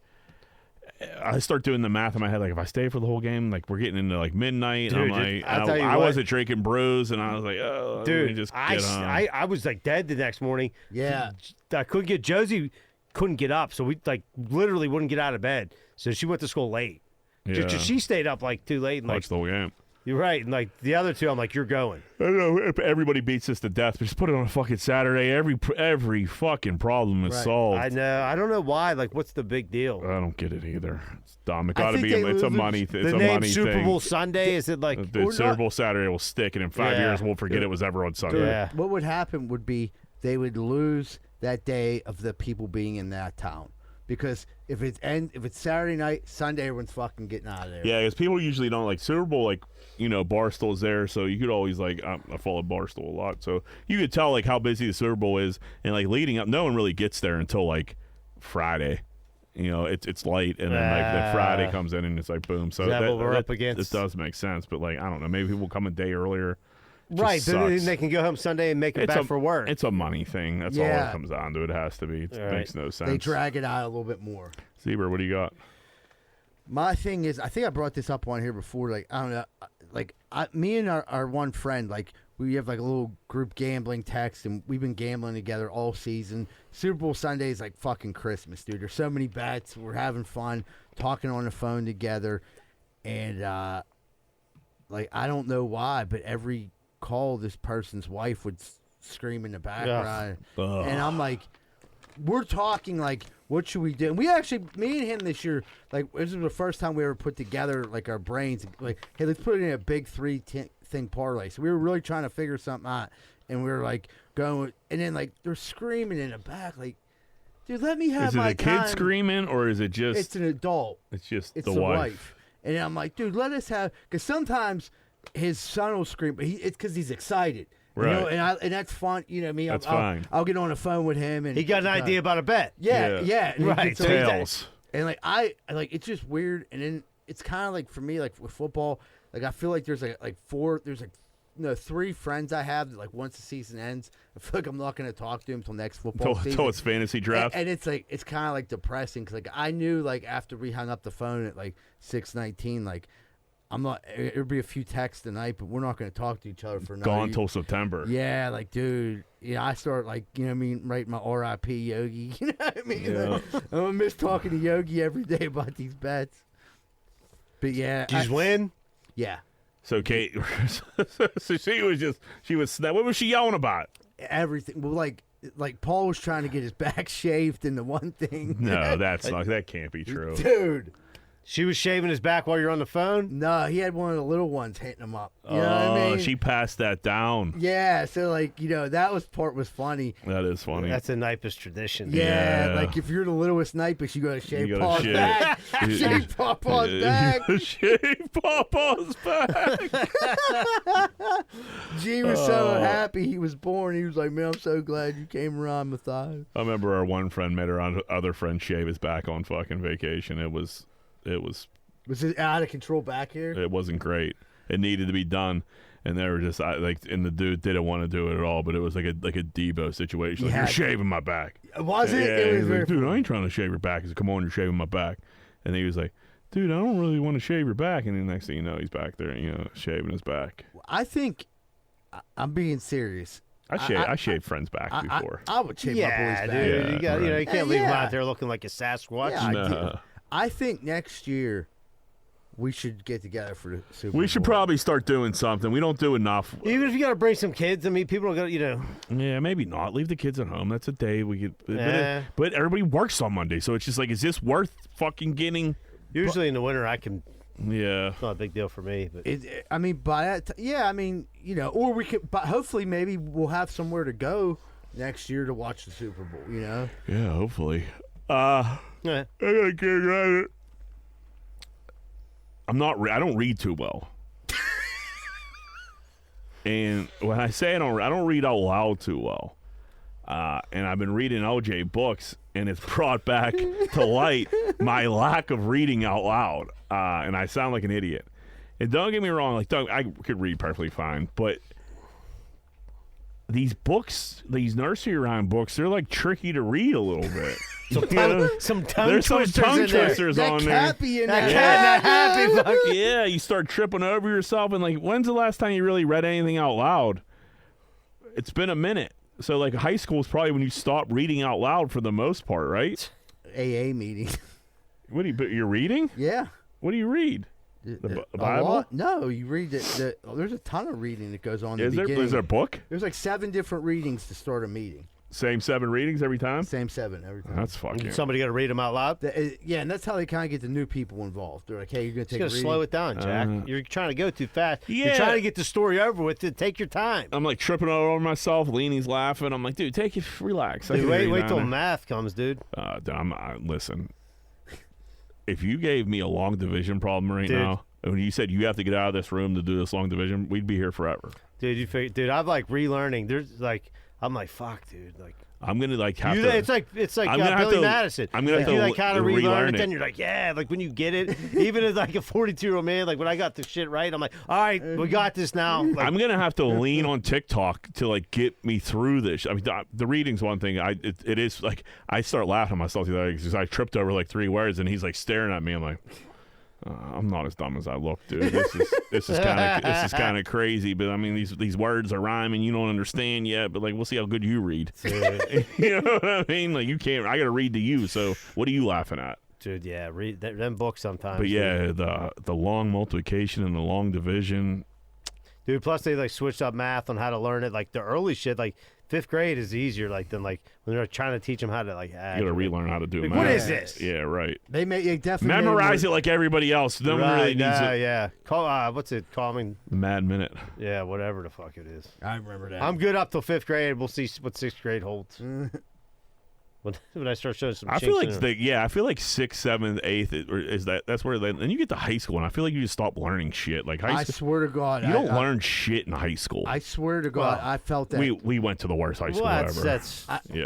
I start doing the math in my head. Like if I stay for the whole game, like we're getting into like midnight. Dude, and I'm like, I'll tell you I what. wasn't drinking brews, and I was like, oh, let me dude. just get on. I was like dead the next morning. Yeah. I couldn't get Josie couldn't get up, so we like literally wouldn't get out of bed. So she went to school late. Yeah. She stayed up like too late. And, like, Watch the whole game. you're right, and like the other two, I'm like, you're going. I don't know if everybody beats us to death, but just put it on a fucking Saturday. Every fucking problem is solved. I know. I don't know why. Like, what's the big deal? I don't get it either. It's dumb. It I got to think be. they- It's a the- money. It's the a name money Super thing. Bowl Sunday, is it like The Super Bowl Saturday will stick, and in 5 Yeah. years we'll forget it was ever on Sunday. Yeah. What would happen would be they would lose that day of the people being in that town. Because if it's Saturday night, Sunday everyone's fucking getting out of there. Yeah, because people usually don't like Super Bowl, like, Barstool's there, so you could always, like, I follow Barstool a lot, so you could tell, like, how busy the Super Bowl is, and, like, leading up, no one really gets there until, like, Friday. It's light, and then, like, the Friday comes in, and it's like, boom. So Is that what we're up against? This does make sense, but, like, I don't know, maybe people come a day earlier. Just right? Then sucks. they can go home Sunday and make it It's back a- for work. It's a money thing. That's all Yeah. it comes down to. It has to be. It All makes no sense. They drag it out a little bit more. Zebra, what do you got? My thing is, I think I brought this up on here before. Like, I don't know, like me and our one friend, like we have like a little group gambling text, and we've been gambling together all season. Super Bowl Sunday is like fucking Christmas, dude. There's so many bets. We're having fun, talking on the phone together, and like I don't know why, but every call, this person's wife would scream in the background, and I'm like, we're talking like, what should we do? And we actually, me and him this year, like this was the first time we ever put together like our brains, like, hey, let's put it in a big thing parlay. So we were really trying to figure something out, and we were like going, and then like they're screaming in the back, like dude, let me have Is it my a kid time. screaming or is it just? It's an adult. It's just It's the the wife. And I'm like, dude, let us have. Because sometimes his son will scream, but it's because he's excited. You know, Right. and that's fun. You know what I mean? That's fine. I'll get on the phone with him, and He got an idea about a bet. Yeah. And he Right. gets all these- Tails. And like I like, it's just weird. And then it's kind of like for me, like with football, like I feel like there's three friends I have that like once the season ends, I feel like I'm not going to talk to them until next football season. Until it's fantasy draft. And it's like it's kind of like depressing because like I knew like after we hung up the phone at like 6:19, like I'm not. It'll be a few texts tonight, but we're not going to talk to each other for another Gone till September. Yeah, like dude, I start like what I mean, writing my R.I.P. Yogi. You know what I mean? Yeah. Like, I'm gonna miss talking to Yogi every day about these bets. But yeah, Did you win? Yeah. So Kate, so she was. What was she yelling about? Everything. Well, like Paul was trying to get his back shaved, and the one thing. No, that can't be true, dude. She was shaving his back while you're on the phone? No, he had one of the little ones hitting him up. You know what I mean? She passed that down. Yeah, so like, that part was funny. That is funny. That's a Nipus tradition. Yeah, like if you're the littlest Nipus, you gotta shave You gotta Paul's shave. back. Shave Papa's back. Shave Papa's back. G was so happy he was born. He was like, man, I'm so glad you came around, Matthias. I remember our one friend made her other friend shave his back on fucking vacation. It was it out of control back here? It wasn't great. It needed to be done, and they were just and the dude didn't want to do it at all. But it was like a Debo situation. Like, you're shaving my back. Was it? Yeah, It was he was very like, dude, I ain't trying to shave your back. He said, come on, you're shaving my back. And he was like, dude, I don't really want to shave your back. And then next thing you know, he's back there, shaving his back. I think I'm being serious. I shaved friends' back before. I would shave my boys back. Dude, you got, right. you can't leave him out there looking like a Sasquatch. Yeah, I think next year we should get together for the Super Bowl. We should probably start doing something. We don't do enough. Even if you got to bring some kids, I mean, people don't go, Yeah, maybe not. Leave the kids at home. That's a day we could. Yeah. But everybody works on Monday, so it's just like, is this worth fucking getting? Usually in the winter, I can. Yeah. It's not a big deal for me. But by that, or we could. But hopefully, maybe we'll have somewhere to go next year to watch the Super Bowl. Yeah, hopefully. I gotta get right. I don't read too well. And when I say I don't read out loud too well. And I've been reading OJ books, and it's brought back to light my lack of reading out loud. And I sound like an idiot. And don't get me wrong, like Doug, I could read perfectly fine, but these books, these nursery rhyme books, they're like tricky to read a little bit. Some tongue There's some twisters tongue in there. twisters on there. Cappy in there. That happy fucking. Yeah, you start tripping over yourself, and like, when's the last time you really read anything out loud? It's been a minute. So like, high school is probably when you stop reading out loud for the most part, right? AA meeting. What do you're reading? Yeah. What do you read? The Bible? No, you read there's a ton of reading that goes on. Is there a book? There's like 7 different readings to start a meeting. Same 7 readings every time? Same 7 every time. That's fucking. Somebody got to read them out loud. Yeah, and that's how they kind of get the new people involved. They're like, hey, you're going to take a Just reading. slow it down, Jack. You're trying to go too fast. Yeah. You're trying to get the story over with. Take your time. I'm like tripping over myself. Leanie's laughing. I'm like, dude, take it, relax. Dude, wait till math comes, dude. Listen, if you gave me a long division problem right now, and when you said you have to get out of this room to do this long division, we'd be here forever. Dude, I'm like relearning. There's like, I'm like, fuck, dude, like. I'm gonna like have to. It's like Billy Madison. I'm gonna have to you like kind of relearn it. Then you're like, yeah, like when you get it, even as like a 42-year-old man, like when I got the shit right, I'm like, all right, we got this now. Like, I'm gonna have to lean on TikTok to like get me through this. I mean, the reading's one thing. It is like I start laughing at myself the other day because I tripped over like 3 words and he's like staring at me. I'm like. I'm not as dumb as I look, dude. This is kind of crazy. But I mean, these words are rhyming. You don't understand yet. But like, we'll see how good you read. You know what I mean? Like, you can't. I got to read to you. So what are you laughing at, dude? Yeah, read them books sometimes. But yeah, the long multiplication and the long division. Dude, plus they like switched up math on how to learn it. Like the early shit, like 5th grade is easier. Like than like when they're trying to teach them how to like add. You got to relearn how to do like, math. What is this? Yeah, right. They definitely memorize it like everybody else. No one really needs it. Yeah. Call what's it? Calming. Mad Minute. Yeah, whatever the fuck it is. I remember that. I'm good up till 5th grade. We'll see what 6th grade holds. when I start showing some. I feel like chinks in I feel like 6th, 7th, 8th is that's where then you get to high school, and I feel like you just stop learning shit. Like high I school, swear to God, you don't learn shit in high school. I swear to God, I felt that. We went to the worst high school ever.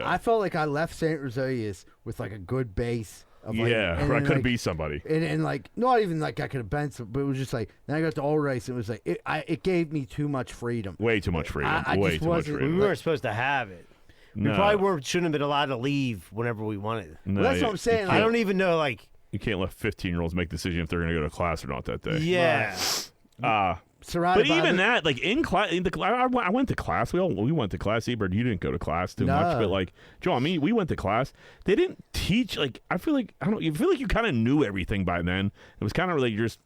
I felt like I left St. Rosalia's with like a good base. Of like, I could be somebody. And like, not even like I could have been some, but it was just like, then I got to all race, and it was like, it gave me too much freedom. Way too much freedom. Way too much freedom. We weren't supposed to have it. No. We probably shouldn't have been allowed to leave whenever we wanted. No, well, that's what I'm saying. I don't even know, like. You can't let 15-year-olds make decisions if they're going to go to class or not that day. Yeah. But even that, like in class, I went to class. We went to class. Ebert, you didn't go to class too much, but like Joe, we went to class. They didn't teach. Like I feel like you feel like you kind of knew everything by then. It was kind of like you're just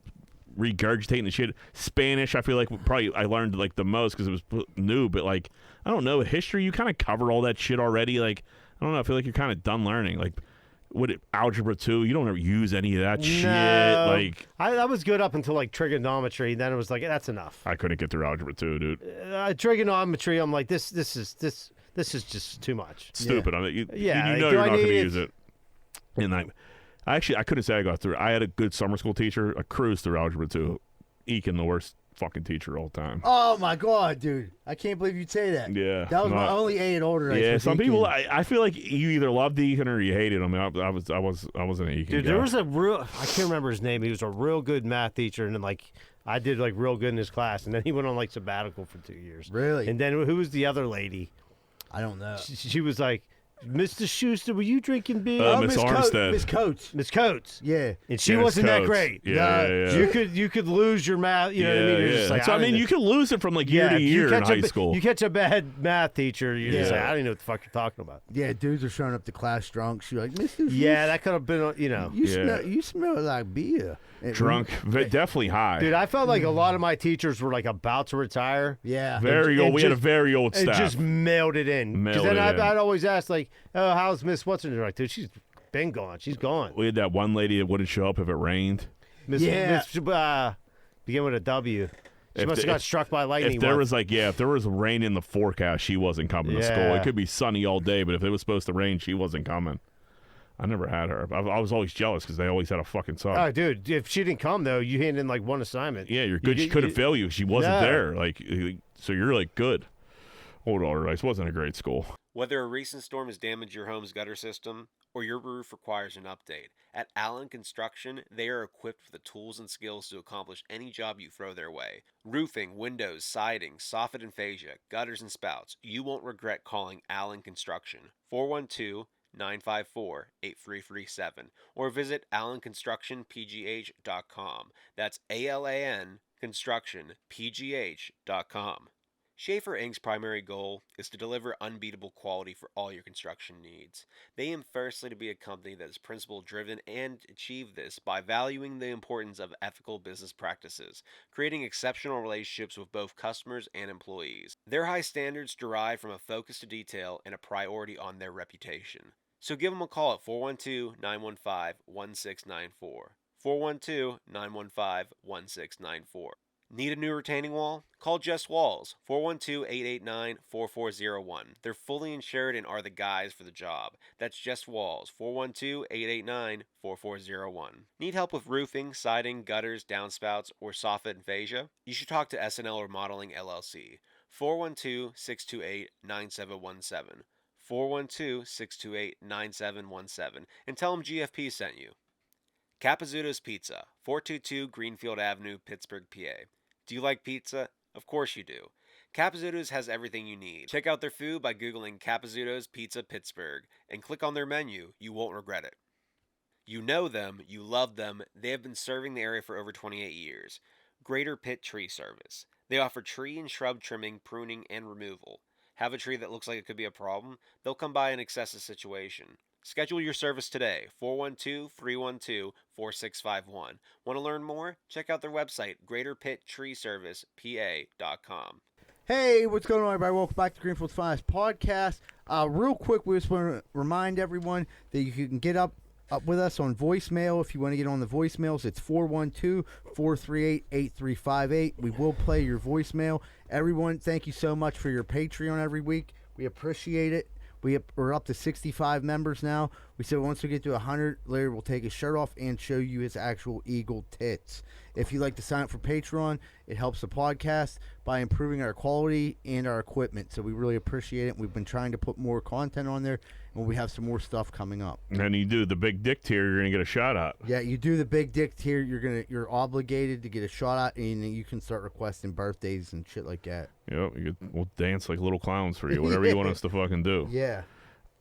regurgitating the shit. Spanish, I feel like probably I learned like the most because it was new. But like I don't know, history, you kind of cover all that shit already. Like I don't know, I feel like you're kind of done learning. Like. Algebra 2, you don't ever use any of that shit. Like I was good up until like trigonometry. Then it was like that's enough. I couldn't get through algebra 2, dude. Trigonometry, I'm like this is just too much. Stupid. I mean, you like, know you're not going to use it. And I couldn't say I got through. I had a good summer school teacher. I cruised through algebra 2. Eakin, the worst fucking teacher all the time. Oh my God, dude! I can't believe you'd say that. Yeah, that was my only A in order. Yeah, some people. I feel like you either loved Eakin or you hated him. I wasn't an Eakin dude. Guy. There was a real. I can't remember his name. He was a real good math teacher, and then like I did like real good in his class, and then he went on like sabbatical for 2 years. Really? And then who was the other lady? I don't know. She was like. Mr. Schuster, were you drinking beer? Miss Armstead. Miss Coates. Yeah. And she wasn't that great. Yeah. You could lose your math. You know what I mean? You're just like, so I mean, you can lose it from like year to year in high school. You catch a bad math teacher, you're just like, I don't even know what the fuck you're talking about. Yeah, dudes are showing up to class drunk. She's like, Mr. Schuster. Yeah, that could have been, You smell like beer. Drunk, definitely high. Dude, I felt like a lot of my teachers were like about to retire. Yeah. Very old. We had a very old staff. And just mailed it in. Because then I'd always ask, like, oh, how's Miss Watson? They're like, dude, she's been gone. She's gone. We had that one lady that wouldn't show up if it rained. Miss begin with a W. She must have got struck by lightning. If there was rain in the forecast, she wasn't coming to school. It could be sunny all day, but if it was supposed to rain, she wasn't coming. I never had her. I was always jealous because they always had a fucking son. Oh, dude, if she didn't come though, you hand in like one assignment. Yeah, you're good. She couldn't fail you. She wasn't there. Like, so you're like good. Hold on, Rice wasn't a great school. Whether a recent storm has damaged your home's gutter system or your roof requires an update, at Allen Construction, they are equipped with the tools and skills to accomplish any job you throw their way. Roofing, windows, siding, soffit and fascia, gutters and spouts. You won't regret calling Allen Construction. 412-954-8337 or visit allenconstructionpgh.com. That's ALAN constructionpgh.com. Schaefer Inc.'s primary goal is to deliver unbeatable quality for all your construction needs. They aim firstly to be a company that is principle-driven and achieve this by valuing the importance of ethical business practices, creating exceptional relationships with both customers and employees. Their high standards derive from a focus to detail and a priority on their reputation. So give them a call at 412-915-1694. 412-915-1694. Need a new retaining wall? Call Just Walls, 412-889-4401. They're fully insured and are the guys for the job. That's Just Walls, 412-889-4401. Need help with roofing, siding, gutters, downspouts, or soffit and fascia? You should talk to SNL Remodeling LLC, 412-628-9717. 412-628-9717 and tell them GFP sent you. Capizzuto's Pizza, 422 Greenfield Avenue, Pittsburgh, PA. Do you like pizza? Of course you do. Capizzuto's has everything you need. Check out their food by Googling Capizzuto's Pizza Pittsburgh and click on their menu. You won't regret it. You know them, you love them, they have been serving the area for over 28 years. Greater Pitt Tree Service. They offer tree and shrub trimming, pruning, and removal. Have a tree that looks like it could be a problem? They'll come by and assess the situation. Schedule your service today, 412-312-4651. Want to learn more? Check out their website, greaterpitttreeservicepa.com. Hey, what's going on, everybody? Welcome back to Greenfield's Finest Podcast. Real quick, we just want to remind everyone that you can get up with us on voicemail. If you want to get on the voicemails, it's 412-438-8358. We will play your voicemail. Everyone, thank you so much for your Patreon every week. We appreciate it. We're up to 65 members now. We said once we get to 100, Larry will take his shirt off and show you his actual eagle tits. If you'd like to sign up for Patreon, it helps the podcast by improving our quality and our equipment. So we really appreciate it. We've been trying to put more content on there, and we have some more stuff coming up. And you do the big dick tier, you're gonna get a shout out. Yeah, you do the big dick tier, you're obligated to get a shout out, and then you can start requesting birthdays and shit like that. Yep, we'll dance like little clowns for you, whatever you want us to fucking do. Yeah.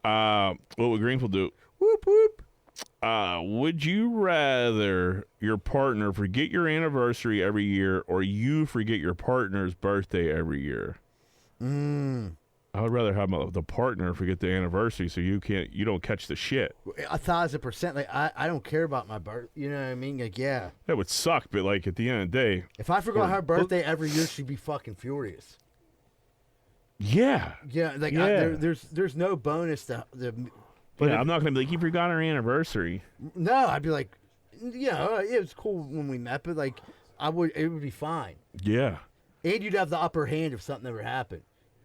What would Greenfield do? Whoop whoop. Would you rather your partner forget your anniversary every year, or you forget your partner's birthday every year? I would rather have the partner forget the anniversary, so you don't catch the shit. 1,000%. Like I don't care about my birth. You know what I mean? Like yeah. That would suck, but like at the end of the day, if I forgot her birthday every year, she'd be fucking furious. Yeah. Yeah. Like yeah. There's no bonus to the. But yeah, I'm not gonna be like, you forgot our anniversary. No, I'd be like, yeah, it was cool when we met, but like it would be fine. Yeah. And you'd have the upper hand if something ever happened.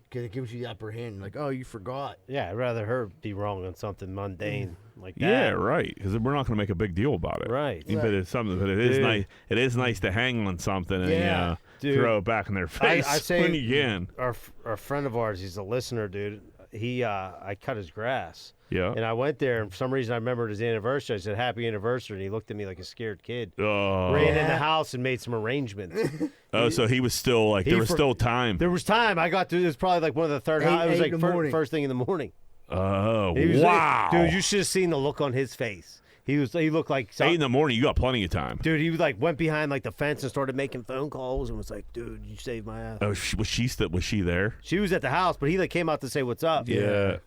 Because it gives you the upper hand. Like, oh, you forgot. Yeah, I'd rather her be wrong on something mundane like that. Yeah, right. Because we're not going to make a big deal about it. Right. But it's something. But it is nice. It is nice to hang on something and throw it back in their face I say when you can. Our friend of ours, he's a listener, dude. I cut his grass. Yeah. And I went there, and for some reason I remembered his anniversary. I said, "Happy anniversary!" And he looked at me like a scared kid. Oh. Ran in the house and made some arrangements. Oh, so he was still like, there was still time. There was time. I got to. It was probably like one of the third. It was like first thing in the morning. Oh, wow, dude! You should have seen the look on his face. He looked like 8 in the morning. You got plenty of time, dude. He was like went behind like the fence and started making phone calls and was like, "Dude, you saved my ass." Oh, was she there? She was at the house, but he like came out to say what's up. Yeah.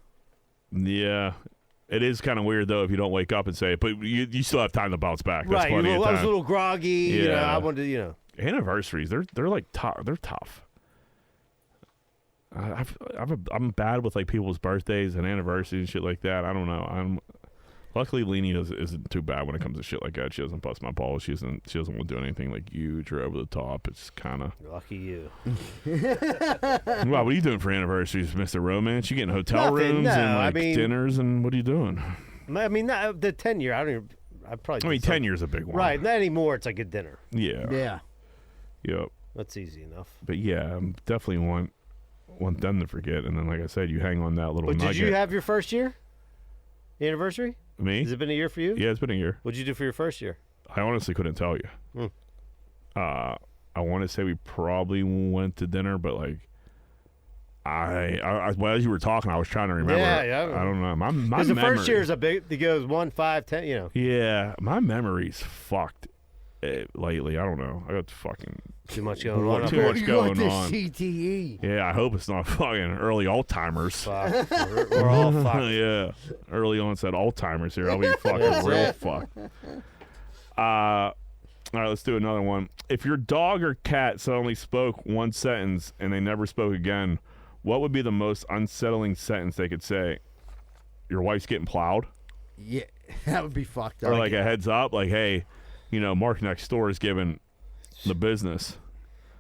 It is kind of weird though if you don't wake up and say it, but you still have time to bounce back. That's right. Plenty of time. I was a little groggy. Yeah. You know, I wanted to, Anniversaries, they're like tough. They're tough. I'm bad with like people's birthdays and anniversaries and shit like that. I don't know. Luckily Leanie isn't too bad when it comes to shit like that. She doesn't bust my balls. She doesn't want to do anything like huge or over the top. It's kind of lucky you. Wow, what are you doing for anniversaries, Mr. Romance? You getting hotel Nothing, rooms no, and dinners and what are you doing? I mean, the 10 year. I 10 years a big one, right? Not anymore. It's like a dinner. Yeah. Yeah. Yep. That's easy enough. But yeah, I definitely want them to forget. And then, like I said, you hang on that little nugget. Did you have your first year anniversary? Me? Has it been a year for you? Yeah, it's been a year. What'd you do for your first year? I honestly couldn't tell you. I want to say we probably went to dinner, but like, well, as you were talking, I was trying to remember. Yeah. I don't know. My memory. The first year is a big. It goes 1, 5, 10. You know. Yeah, my memory's fucked lately. I don't know. I got fucking too much going on. Too much going on. CTE. Yeah, I hope it's not fucking early Alzheimer's. We're all fucked. Yeah, early onset Alzheimer's here. I'll be fucking real fucked. All right, let's do another one. If your dog or cat suddenly spoke one sentence and they never spoke again, what would be the most unsettling sentence they could say? Your wife's getting plowed? Yeah, that would be fucked up. Or like a heads up, like, hey, Mark next door is giving the business.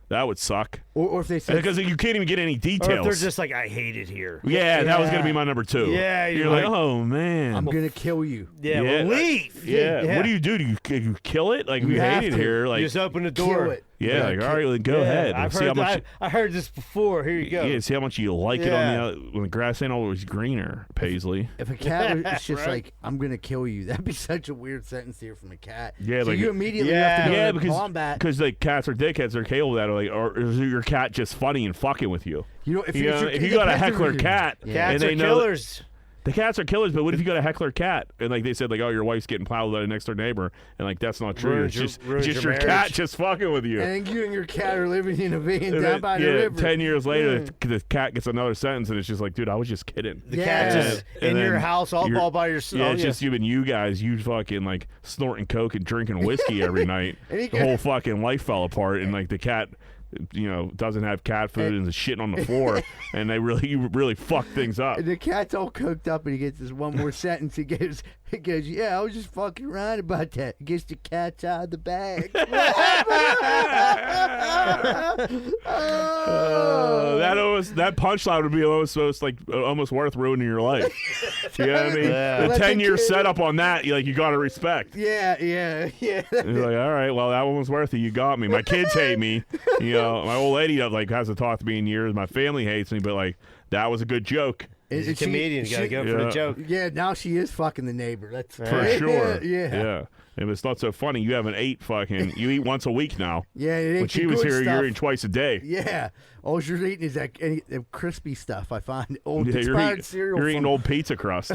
That would suck. Or if they said, because you can't even get any details. Or if they're just like, I hate it here. Yeah, that was gonna be my number 2. Yeah, you're like, oh man, I'm gonna kill you. Yeah, well, leave. Yeah. What do? Do you kill it? Like, you hate it here. Like, you just open the door. Kill it. Yeah, like, all right, well, go ahead. I heard this before. Here you go. Yeah, see how much you like it on when the grass ain't always greener, Paisley. If a cat was just like, I'm going to kill you, that'd be such a weird sentence to hear from a cat. Yeah, so like, you immediately have to go to combat. Because like cats are dickheads, they're capable of that. Or is your cat just funny and fucking with you? If you got a heckler cat, cats are killers. The cats are killers, but what if you got a heckler cat and like they said like, oh, your wife's getting plowed by a next door neighbor, and like that's not true. It's just your cat just fucking with you. And you and your cat are living in a van down by the river. 10 years later, the cat gets another sentence, and it's just like, dude, I was just kidding. The cat just in your house all by yourself. Yeah, it's just you guys, you fucking like snorting coke and drinking whiskey every night. The whole fucking life fell apart, and like the cat, doesn't have cat food and is shitting on the floor, and you really fuck things up. And the cat's all coked up, and he gets this one more sentence. He goes, He goes, yeah, I was just fucking right about that. It gets the cat's out of the bag. That punchline would be almost worth ruining your life. You know what I mean? Yeah. The 10-year setup on that, you got to respect. Yeah. You're like, all right, well, that one was worth it. You got me. My kids hate me. My old lady hasn't talked to me in years. My family hates me, but that was a good joke. He's a comedian. Got to go for the joke. Yeah, now she is fucking the neighbor. That's for sure. Yeah. If it's not so funny, you haven't ate you eat once a week now. Yeah, it ain't when she was here, you're eating twice a day. Yeah. All you're eating is that crispy stuff, I find. Old Yeah, expired cereal. You're eating old pizza crust.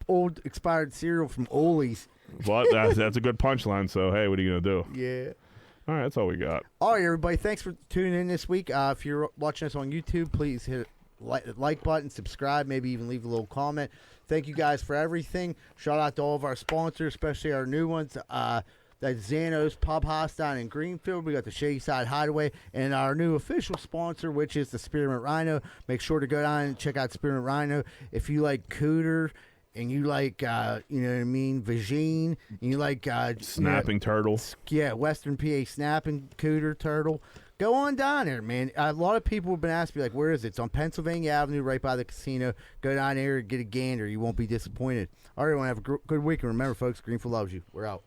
old expired cereal from Ole's. But that's a good punchline, so hey, what are you going to do? Yeah. All right, that's all we got. All right, everybody. Thanks for tuning in this week. If you're watching us on YouTube, please hit like button, subscribe, maybe even leave a little comment. Thank you guys for everything. Shout out to all of our sponsors, especially our new ones. That's Xano's Pub House down in Greenfield. We got the Shady Side Hideaway and our new official sponsor, which is the Spearmint Rhino. Make sure to go down and check out Spearmint Rhino. If you like cooter and you like, vagine, and you like snapping turtle. Yeah, Western PA snapping cooter turtle. Go on down there, man. A lot of people have been asking me, where is it? It's on Pennsylvania Avenue, right by the casino. Go down there and get a gander. You won't be disappointed. All right, everyone, have a good week. And remember, folks, Greenfield loves you. We're out.